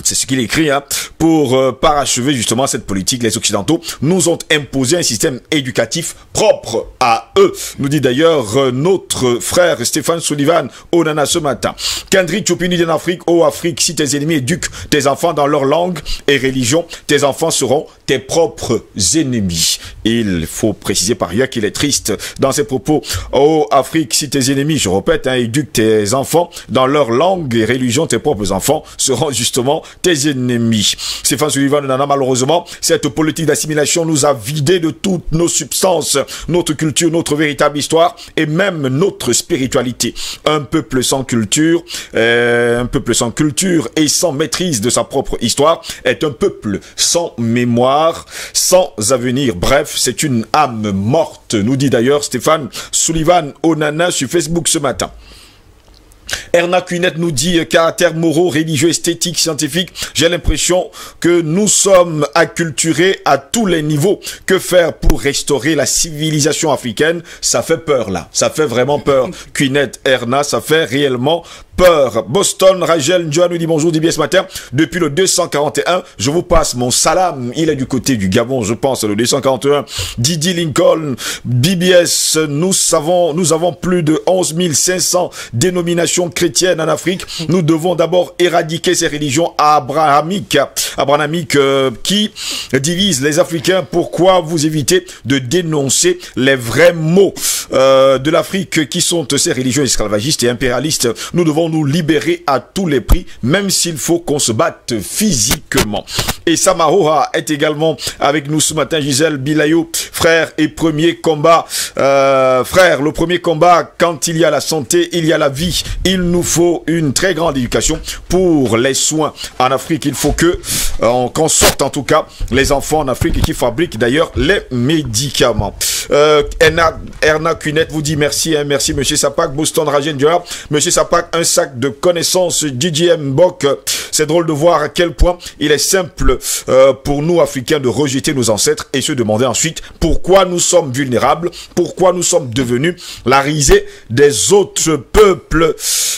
c'est ce qu'il écrit, pour parachever justement cette politique, les Occidentaux nous ont imposé un système éducatif propre à eux, nous dit d'ailleurs notre frère Stéphane Sullivan au Nana ce matin. Kendrick Chopini en Afrique, oh Afrique, si tes ennemis éduquent tes enfants dans leur langue et religion, tes enfants seront tes propres ennemis. Il faut préciser par ailleurs qu'il est triste dans ses propos. Oh Afrique, si tes ennemis, je répète, éduquent tes enfants dans leur langue et religion, tes propres enfants seront justement tes ennemis. Stéphane Sullivan de Nana, malheureusement, cette politique d'assimilation nous a vidé de toutes nos substances, notre culture, notre véritable histoire et même notre spiritualité. Un peuple sans culture et sans maîtrise de sa propre histoire est un peuple sans mémoire, sans avenir. Bref, c'est une âme morte, nous dit d'ailleurs Stéphane Sullivan Onana sur Facebook ce matin. Erna Cunette nous dit caractère moraux, religieux, esthétique, scientifique. J'ai l'impression que nous sommes acculturés à tous les niveaux. Que faire pour restaurer la civilisation africaine? Ça fait peur là. Ça fait vraiment peur. Cunette, Erna, ça fait réellement peur. Boston, Rachel Njoa nous dit bonjour DBS Matin. Depuis le 241, je vous passe mon salam. Il est du côté du Gabon, je pense, le 241. Didi Lincoln, BBS, nous avons plus de 11 500 dénominations chrétiennes en Afrique. Nous devons d'abord éradiquer ces religions abrahamiques qui divisent les Africains. Pourquoi vous évitez de dénoncer les vrais mots de l'Afrique qui sont ces religions esclavagistes et impérialistes? Nous devons nous libérer à tous les prix, même s'il faut qu'on se batte physiquement. Et Samaroha est également avec nous ce matin. Gisèle Bilayo, frère et premier combat. Frère, le premier combat, quand il y a la santé, il y a la vie. Il nous faut une très grande éducation pour les soins. En Afrique, il faut qu'on sorte en tout cas les enfants en Afrique qui fabriquent d'ailleurs les médicaments. Erna Cunette vous dit merci, merci Monsieur Sapak. Boston Rajen Dior, Monsieur Sapak, un sac de connaissances. DJ Mbok, c'est drôle de voir à quel point il est simple pour nous Africains de rejeter nos ancêtres et se demander ensuite pourquoi nous sommes vulnérables, pourquoi nous sommes devenus la risée des autres peuples.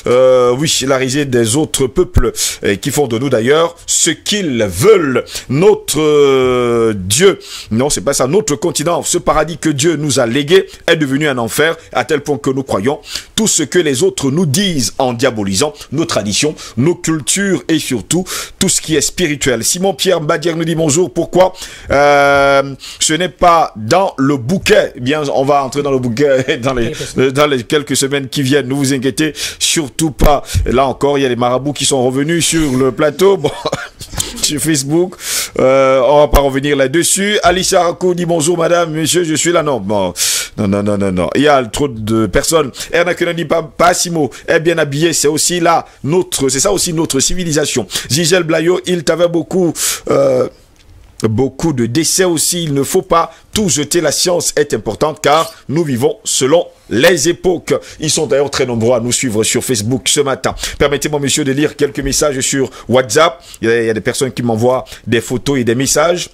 Oui, la risée des autres peuples qui font de nous d'ailleurs ce qu'ils veulent. Notre Dieu, non c'est pas ça, notre continent, ce paradis que Dieu nous a légué est devenu un enfer à tel point que nous croyons tout ce que les autres nous disent en diabolisant nos traditions, nos cultures et surtout tout ce qui est spirituel. Simon-Pierre Badière nous dit bonjour. Pourquoi ce n'est pas dans le bouquet? Eh bien, on va entrer dans le bouquet dans les quelques semaines qui viennent. Ne vous inquiétez surtout pas. Et là encore, il y a les marabouts qui sont revenus sur le plateau. Bon, sur Facebook. On va pas revenir là-dessus. Alicia Rako dit bonjour madame, monsieur, je suis là. Non, bon. Non. Il y a trop de personnes. Erna ne dit pas Simo est bien habillé. C'est aussi là c'est ça aussi notre civilisation. Gisèle Blayo, il t'avait beaucoup de décès aussi. Il ne faut pas tout jeter. La science est importante car nous vivons selon les époques. Ils sont d'ailleurs très nombreux à nous suivre sur Facebook ce matin. Permettez-moi, monsieur, de lire quelques messages sur WhatsApp. Il y a des personnes qui m'envoient des photos et des messages.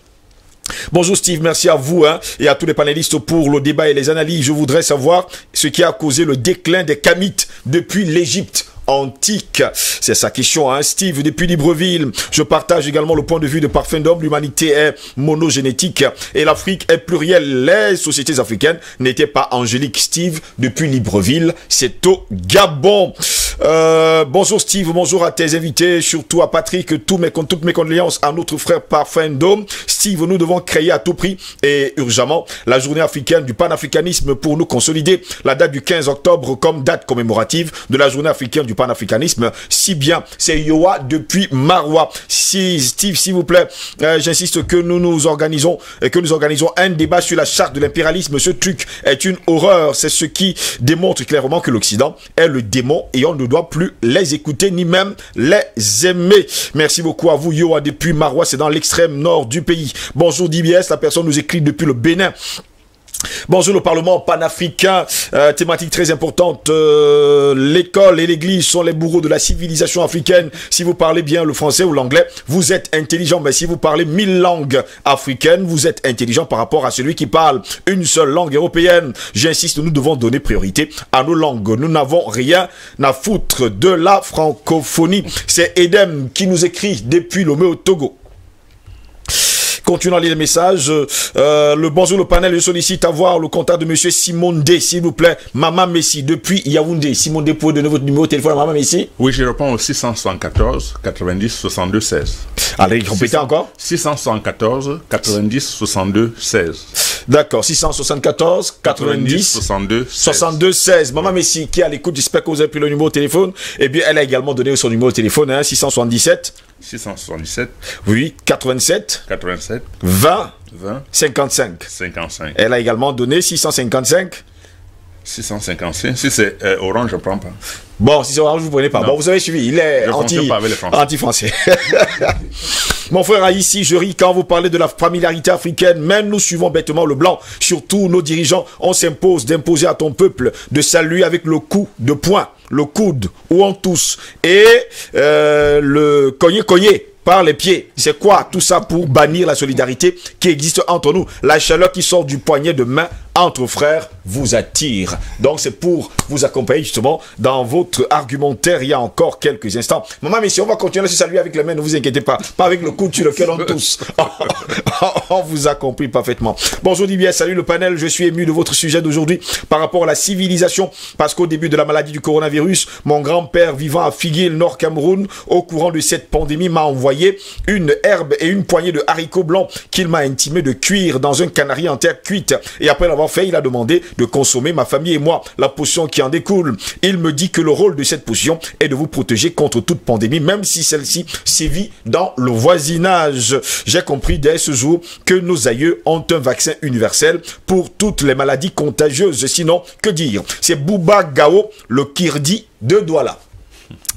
Bonjour Steve, merci à vous et à tous les panélistes pour le débat et les analyses. Je voudrais savoir ce qui a causé le déclin des Kamites depuis l'Égypte antique. C'est sa question, Steve, depuis Libreville. Je partage également le point de vue de Parfum d'Homme. L'humanité est monogénétique et l'Afrique est plurielle. Les sociétés africaines n'étaient pas angéliques. Steve, depuis Libreville, c'est au Gabon. Bonjour Steve, bonjour à tes invités, surtout à Patrick, toutes mes condoléances à notre frère Parfum d'Homme. Steve, nous devons créer à tout prix et urgemment la journée africaine du panafricanisme pour nous consolider la date du 15 octobre comme date commémorative de la journée africaine du panafricanisme. Si bien, c'est Yoa depuis Marois. Si Steve, s'il vous plaît, j'insiste que nous organisons un débat sur la charte de l'impérialisme. Ce truc est une horreur. C'est ce qui démontre clairement que l'Occident est le démon et on ne doit plus les écouter ni même les aimer. Merci beaucoup à vous, Yoa depuis Marois, c'est dans l'extrême nord du pays. Bonjour DBS, la personne nous écrit depuis le Bénin. Bonjour le Parlement panafricain, thématique très importante, l'école et l'église sont les bourreaux de la civilisation africaine. Si vous parlez bien le français ou l'anglais, vous êtes intelligent, mais si vous parlez 1000 langues africaines, vous êtes intelligent par rapport à celui qui parle une seule langue européenne. J'insiste, nous devons donner priorité à nos langues. Nous n'avons rien à foutre de la francophonie. C'est Edem qui nous écrit depuis Lomé au Togo. Continuons à lire les messages. Le bonjour, le panel, je sollicite avoir le contact de monsieur Simon D, s'il vous plaît. Maman Messi, depuis Yaoundé. Simon D, pour donner votre numéro de téléphone à Maman Messi. Oui, je réponds au 674 90 62 16. Allez, répétez encore. 674 90 62 16. D'accord, 674 90 62 16. Maman Messi, qui est à l'écoute, j'espère que vous avez pris le numéro de téléphone. Eh bien, elle a également donné son numéro de téléphone, 677. 677. Oui, 87. 20 55. Elle a également donné 655. 655. Si c'est Orange, je ne prends pas. Bon, si c'est Orange, vous ne prenez pas. Non. Bon, vous avez suivi. Il est anti-français. Mon frère Haïssi, je ris quand vous parlez de la familiarité africaine. Même nous suivons bêtement le blanc. Surtout nos dirigeants, on s'impose d'imposer à ton peuple de saluer avec le coup de poing, le coude ou en tous. Et le cogner par les pieds. C'est quoi tout ça pour bannir la solidarité qui existe entre nous? La chaleur qui sort du poignet de main entre frères vous attire. Donc c'est pour vous accompagner justement dans votre argumentaire il y a encore quelques instants. Maman, messieurs, on va continuer à se saluer avec les mains, ne vous inquiétez pas. Pas avec le coude sur lequel on tous. On vous a compris parfaitement. Bonjour Dibier, salut le panel. Je suis ému de votre sujet d'aujourd'hui par rapport à la civilisation. Parce qu'au début de la maladie du coronavirus, mon grand-père vivant à Figuil, Nord Cameroun, au courant de cette pandémie, m'a envoyé une herbe et une poignée de haricots blancs qu'il m'a intimé de cuire dans un canari en terre cuite. Et après l'avoir fait, il a demandé de consommer, ma famille et moi, la potion qui en découle. Il me dit que le rôle de cette potion est de vous protéger contre toute pandémie, même si celle-ci sévit dans le voisinage. J'ai compris dès ce jour que nos aïeux ont un vaccin universel pour toutes les maladies contagieuses. Sinon, que dire? C'est Bouba Gao, le Kirdi de Douala.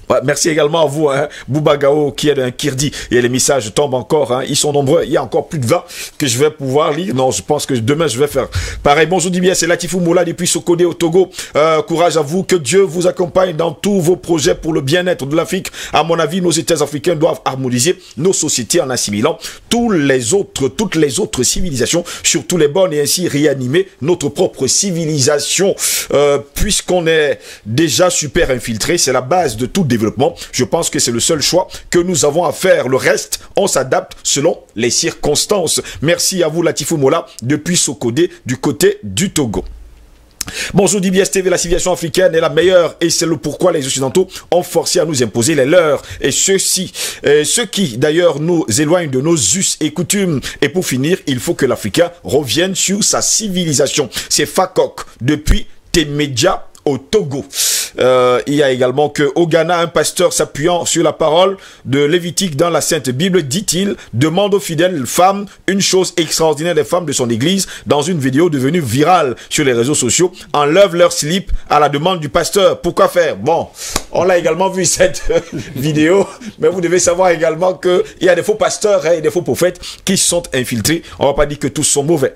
Ouais, merci également à vous, Bouba Gao, qui est un Kirdi. Et les messages tombent encore, ils sont nombreux. Il y a encore plus de 20 que je vais pouvoir lire. Non, je pense que demain, je vais faire pareil. Bonjour Dibia, c'est Latifou Moula depuis Sokodé au Togo. Courage à vous, que Dieu vous accompagne dans tous vos projets pour le bien-être de l'Afrique. À mon avis, nos États africains doivent harmoniser nos sociétés en assimilant toutes les autres civilisations, surtout les bonnes, et ainsi réanimer notre propre civilisation. Puisqu'on est déjà super infiltré, c'est la base de tout développement. Je pense que c'est le seul choix que nous avons à faire. Le reste, on s'adapte selon les circonstances. Merci à vous, Latifou Mola, depuis Sokodé, du côté du Togo. Bonjour DBS TV, la civilisation africaine est la meilleure et c'est le pourquoi les Occidentaux ont forcé à nous imposer les leurs. Et ceux qui d'ailleurs nous éloignent de nos us et coutumes. Et pour finir, il faut que l'Africain revienne sur sa civilisation. C'est Fakok, depuis Temedia au Togo. Il y a également que au Ghana, un pasteur s'appuyant sur la parole de Lévitique dans la Sainte Bible, dit-il, demande aux fidèles femmes une chose extraordinaire. Les femmes de son église, dans une vidéo devenue virale sur les réseaux sociaux, enlèvent leur slip à la demande du pasteur. Pourquoi faire? Bon, on l'a également vu cette vidéo, mais vous devez savoir également qu'il y a des faux pasteurs et des faux prophètes qui sont infiltrés. On va pas dire que tous sont mauvais.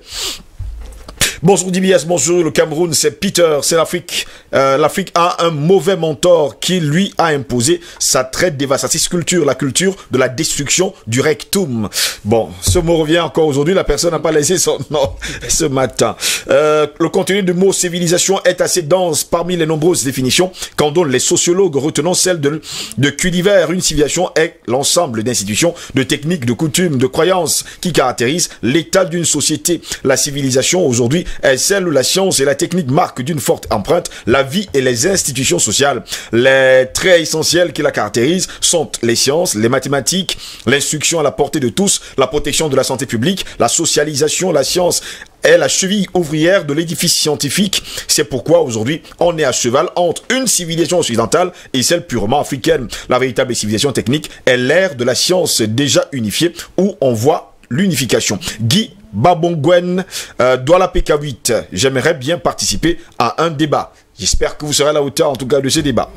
Bonjour DBS, bonjour le Cameroun, c'est Peter, c'est l'Afrique. L'Afrique a un mauvais mentor qui lui a imposé sa très dévastatrice culture, la culture de la destruction du rectum. Bon, ce mot revient encore aujourd'hui, la personne n'a pas laissé son nom ce matin. Le contenu du mot civilisation est assez dense parmi les nombreuses définitions qu'en donnent les sociologues, retenant celle de Culliver. Une civilisation est l'ensemble d'institutions, de techniques, de coutumes, de croyances qui caractérisent l'état d'une société. La civilisation aujourd'hui est celle où la science et la technique marquent d'une forte empreinte la vie et les institutions sociales. Les traits essentiels qui la caractérisent sont les sciences, les mathématiques, l'instruction à la portée de tous, la protection de la santé publique, la socialisation. La science est la cheville ouvrière de l'édifice scientifique. C'est pourquoi aujourd'hui on est à cheval entre une civilisation occidentale et celle purement africaine. La véritable civilisation technique est l'ère de la science déjà unifiée où on voit l'unification. Guy Babongwen, Douala PK8, j'aimerais bien participer à un débat. J'espère que vous serez à la hauteur en tout cas de ce débat.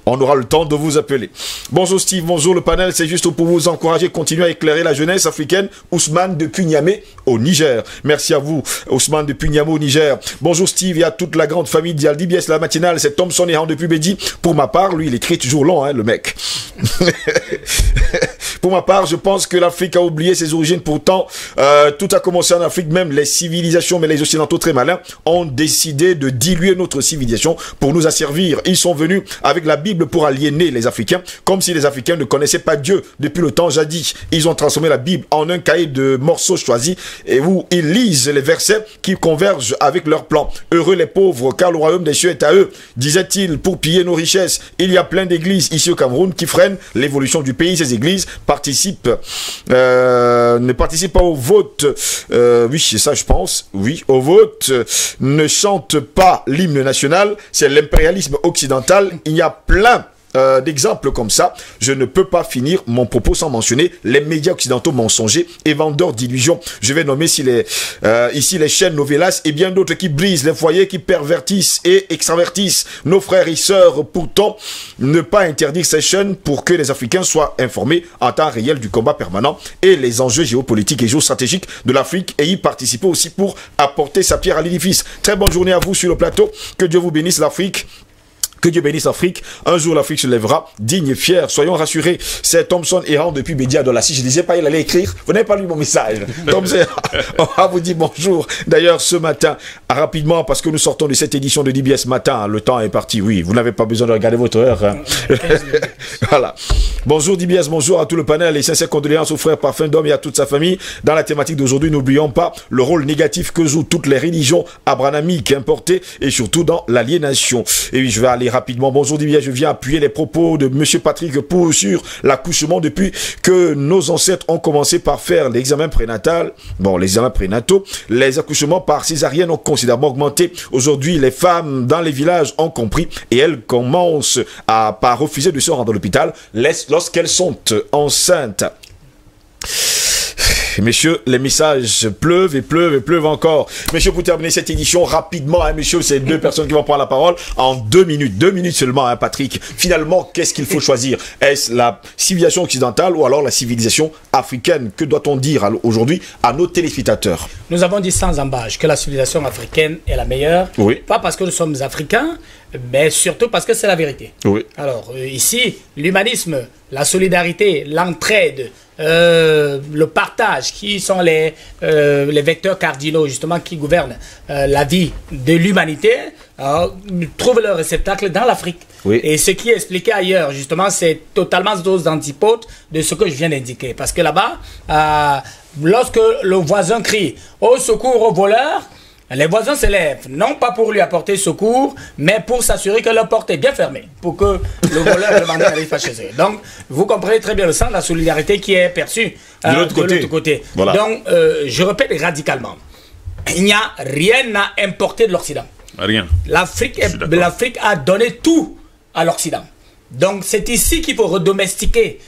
On aura le temps de vous appeler. Bonjour Steve, bonjour le panel. C'est juste pour vous encourager, continuer à éclairer la jeunesse africaine. Ousmane depuis Niamey au Niger. Merci à vous Ousmane depuis Niamey au Niger. Bonjour Steve et à toute la grande famille d'Aldibiès la matinale. C'est Thompson et Han depuis Bédi. Pour ma part, lui il écrit toujours long hein, le mec. Pour ma part, je pense que l'Afrique a oublié ses origines. Pourtant, tout a commencé en Afrique. Même les civilisations, mais les occidentaux très malins, ont décidé de diluer notre civilisation pour nous asservir. Ils sont venus avec la Bible pour aliéner les Africains, comme si les Africains ne connaissaient pas Dieu depuis le temps jadis. Ils ont transformé la Bible en un cahier de morceaux choisis et où ils lisent les versets qui convergent avec leur plan. Heureux les pauvres, car le royaume des cieux est à eux, disait-il, pour piller nos richesses. Il y a plein d'églises ici au Cameroun qui freinent l'évolution du pays. Ces églises ne participent pas au vote. Oui, c'est ça, je pense. Oui, au vote. Ne chantent pas l'hymne national. C'est l'impérialisme occidental. Il y a plein d'exemples comme ça. Je ne peux pas finir mon propos sans mentionner les médias occidentaux mensongers et vendeurs d'illusions. Je vais nommer ici les chaînes Novelas et bien d'autres qui brisent les foyers, qui pervertissent et extravertissent nos frères et sœurs. Pourtant, ne pas interdire ces chaînes pour que les Africains soient informés en temps réel du combat permanent et les enjeux géopolitiques et géostratégiques de l'Afrique et y participer aussi pour apporter sa pierre à l'édifice. Très bonne journée à vous sur le plateau. Que Dieu vous bénisse l'Afrique. Que Dieu bénisse l'Afrique. Un jour, l'Afrique se lèvera, digne et fière. Soyons rassurés. C'est Thompson errant depuis Bédia Dola. Si je ne disais pas, il allait écrire. Vous n'avez pas lu mon message. Thompson, on va vous dire bonjour. D'ailleurs, ce matin, rapidement, parce que nous sortons de cette édition de DBS matin, le temps est parti. Oui, vous n'avez pas besoin de regarder votre heure. Hein. Voilà. Bonjour DBS, bonjour à tout le panel. Et sincères condoléances au frère Parfum d'Homme et à toute sa famille. Dans la thématique d'aujourd'hui, n'oublions pas le rôle négatif que jouent toutes les religions abrahamiques importées et surtout dans l'aliénation. Et oui, je vais aller rapidement. Bonjour DBS, je viens appuyer les propos de M. Patrick sur l'accouchement depuis que nos ancêtres ont commencé par faire l'examen prénatal. Bon, les examens prénataux, les accouchements par césarienne ont considérablement augmenté. Aujourd'hui, les femmes dans les villages ont compris et elles commencent à pas refuser de se rendre à l'hôpital lorsqu'elles sont enceintes. Messieurs, les messages pleuvent et pleuvent et pleuvent encore. Messieurs, pour terminer cette édition rapidement, hein, messieurs, c'est deux personnes qui vont prendre la parole en 2 minutes. 2 minutes seulement, hein, Patrick. Finalement, qu'est-ce qu'il faut choisir? Est-ce la civilisation occidentale ou alors la civilisation africaine? Que doit-on dire aujourd'hui à nos téléspectateurs? Nous avons dit sans embâche que la civilisation africaine est la meilleure. Oui. Pas parce que nous sommes africains, mais surtout parce que c'est la vérité. Oui. Alors, ici, l'humanisme, la solidarité, l'entraide, le partage, qui sont les vecteurs cardinaux, justement, qui gouvernent la vie de l'humanité, trouvent leur réceptacle dans l'Afrique. Oui. Et ce qui est expliqué ailleurs, justement, c'est totalement aux antipodes de ce que je viens d'indiquer. Parce que là-bas, lorsque le voisin crie « Au secours aux voleurs », les voisins se lèvent, non pas pour lui apporter secours, mais pour s'assurer que leur porte est bien fermée, pour que le voleur et le bandit n'arrivent pas chez eux. Donc, vous comprenez très bien le sens de la solidarité qui est perçue de l'autre côté. Voilà. Donc, je répète radicalement, il n'y a rien à importer de l'Occident. Rien. L'Afrique a donné tout à l'Occident. Donc, c'est ici qu'il faut redomestiquer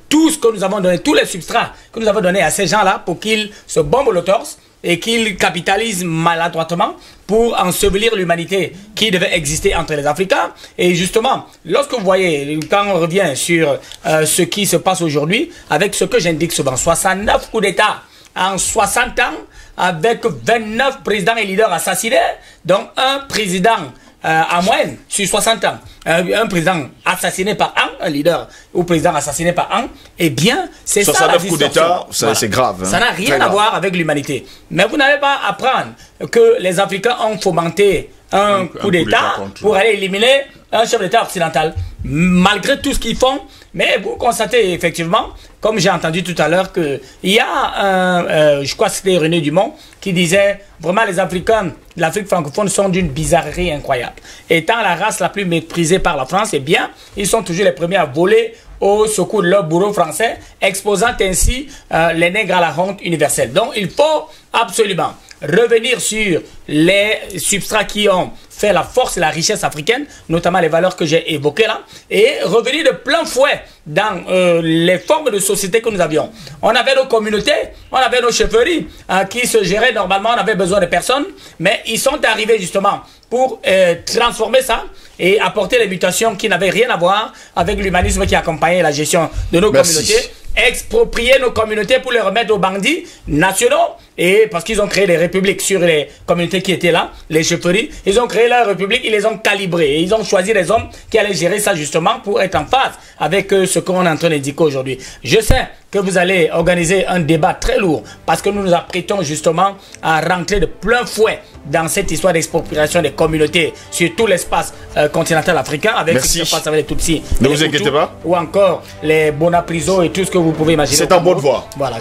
tout ce que nous avons donné, tous les substrats que nous avons donnés à ces gens-là pour qu'ils se bombent le torse et qu'ils capitalisent maladroitement pour ensevelir l'humanité qui devait exister entre les Africains. Et justement, lorsque vous voyez, quand on revient sur ce qui se passe aujourd'hui, avec ce que j'indique souvent, 69 coups d'État en 60 ans, avec 29 présidents et leaders assassinés, donc un président en moyenne sur 60 ans, un président assassiné par an, un leader ou président assassiné par an, eh bien, c'est ça la distorsion. 69 coups d'État, c'est grave. Ça n'a rien à voir avec l'humanité. Mais vous n'avez pas à apprendre que les Africains ont fomenté un coup d'État pour aller éliminer un chef d'État occidental. Malgré tout ce qu'ils font, mais vous constatez effectivement, comme j'ai entendu tout à l'heure, qu'il y a je crois que c'était René Dumont, qui disait vraiment les Africains, l'Afrique francophone sont d'une bizarrerie incroyable. Étant la race la plus méprisée par la France, eh bien, ils sont toujours les premiers à voler au secours de leur bourreau français, exposant ainsi les nègres à la honte universelle. Donc il faut absolument revenir sur les substrats qui ont fait la force et la richesse africaine, notamment les valeurs que j'ai évoquées là, et revenir de plein fouet dans les formes de société que nous avions. On avait nos communautés, on avait nos chefferies qui se géraient normalement, on avait besoin de personnes, mais ils sont arrivés justement pour transformer ça et apporter les mutations qui n'avaient rien à voir avec l'humanisme qui accompagnait la gestion de nos communautés, exproprier nos communautés pour les remettre aux bandits nationaux, et parce qu'ils ont créé des républiques sur les communautés qui étaient là, les chefferies, ils ont créé leur république, ils les ont calibrées, et ils ont choisi des hommes qui allaient gérer ça justement pour être en phase avec ce qu'on est en train d'indiquer aujourd'hui. Je sais que vous allez organiser un débat très lourd, parce que nous nous apprêtons justement à rentrer de plein fouet dans cette histoire d'expropriation des communautés sur tout l'espace continental africain, avec ce qui se passe avec les Tutsis. Ne vous inquiétez pas. Ou encore les Bonapriso et tout ce que vous pouvez imaginer. C'est en bonne voie. Voilà.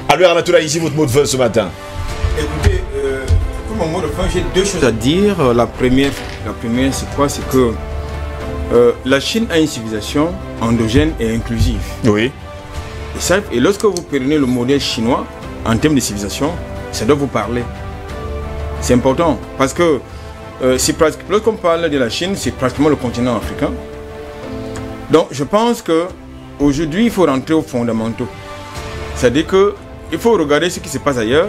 Albert Anatola, ici votre mot de fin ce matin. Écoutez, pour mon mot de fin, j'ai deux choses à dire. La première c'est quoi? C'est que la Chine a une civilisation endogène et inclusive. Oui. Et lorsque vous prenez le modèle chinois, en termes de civilisation, ça doit vous parler. C'est important, parce que lorsqu'on parle de la Chine, c'est pratiquement le continent africain. Donc je pense qu'aujourd'hui, il faut rentrer aux fondamentaux. C'est-à-dire qu'il faut regarder ce qui se passe ailleurs,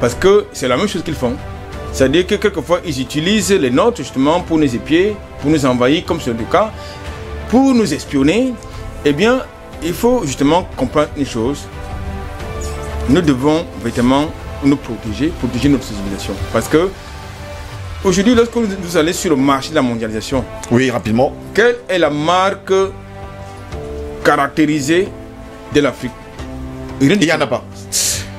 parce que c'est la même chose qu'ils font. C'est-à-dire que quelquefois, ils utilisent les nôtres justement pour nous épier, pour nous envahir, comme c'est le cas, pour nous espionner. Eh bien, il faut justement comprendre une chose. Nous devons véritablement nous protéger notre civilisation. Parce que aujourd'hui, lorsque vous allez sur le marché de la mondialisation, oui, rapidement, quelle est la marque caractérisée de l'Afrique? Il n'y en a pas.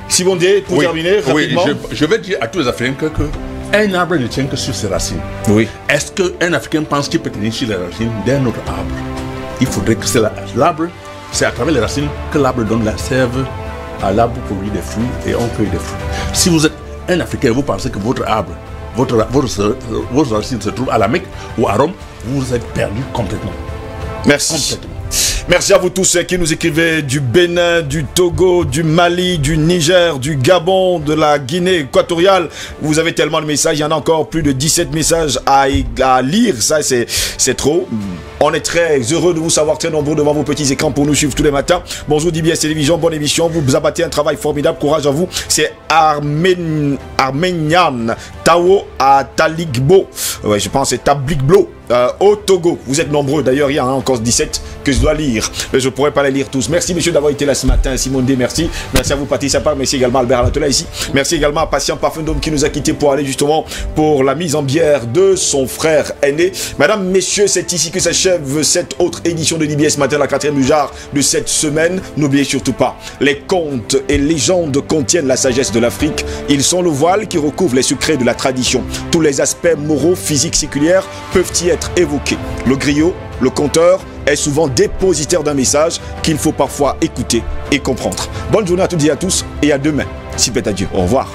Simondé, pour terminer, rapidement. Oui, je vais dire à tous les Africains qu'un arbre ne tient que sur ses racines. Oui. Est-ce qu'un Africain pense qu'il peut tenir sur les racines d'un autre arbre? Il faudrait que l'arbre, c'est à travers les racines que l'arbre donne la sève à l'arbre pour produire des fruits et on cueille des fruits. Si vous êtes un Africain et vous pensez que votre arbre, vos racines se trouvent à la Mecque ou à Rome, vous êtes perdu complètement. Merci. Complètement. Merci à vous tous qui nous écrivez du Bénin, du Togo, du Mali, du Niger, du Gabon, de la Guinée équatoriale. Vous avez tellement de messages, il y en a encore plus de 17 messages à lire, ça c'est trop. On est très heureux de vous savoir très nombreux devant vos petits écrans pour nous suivre tous les matins. Bonjour DBS Télévision, bonne émission, vous abattez un travail formidable, courage à vous. C'est Arménian Tao à Taligbo, ouais, je pense c'est Tabligbo. Au Togo, vous êtes nombreux, d'ailleurs il y en a encore 17 que je dois lire, mais je ne pourrais pas les lire tous. Merci messieurs d'avoir été là ce matin. Simon D, merci. Merci à vous Patricia Park, merci également Albert Anatola ici. Merci également à Patient Parfum d'Homme qui nous a quittés pour aller justement pour la mise en bière de son frère aîné. Mesdames, messieurs, c'est ici que s'achève cette autre édition de DBS Matin, la 4e du genre de cette semaine. N'oubliez surtout pas, les contes et légendes contiennent la sagesse de l'Afrique. Ils sont le voile qui recouvre les secrets de la tradition. Tous les aspects moraux, physiques, séculaires peuvent y être évoqués. Le griot, le conteur, est souvent dépositaire d'un message qu'il faut parfois écouter et comprendre. Bonne journée à toutes et à tous et à demain. Si plaît à Dieu. Au revoir.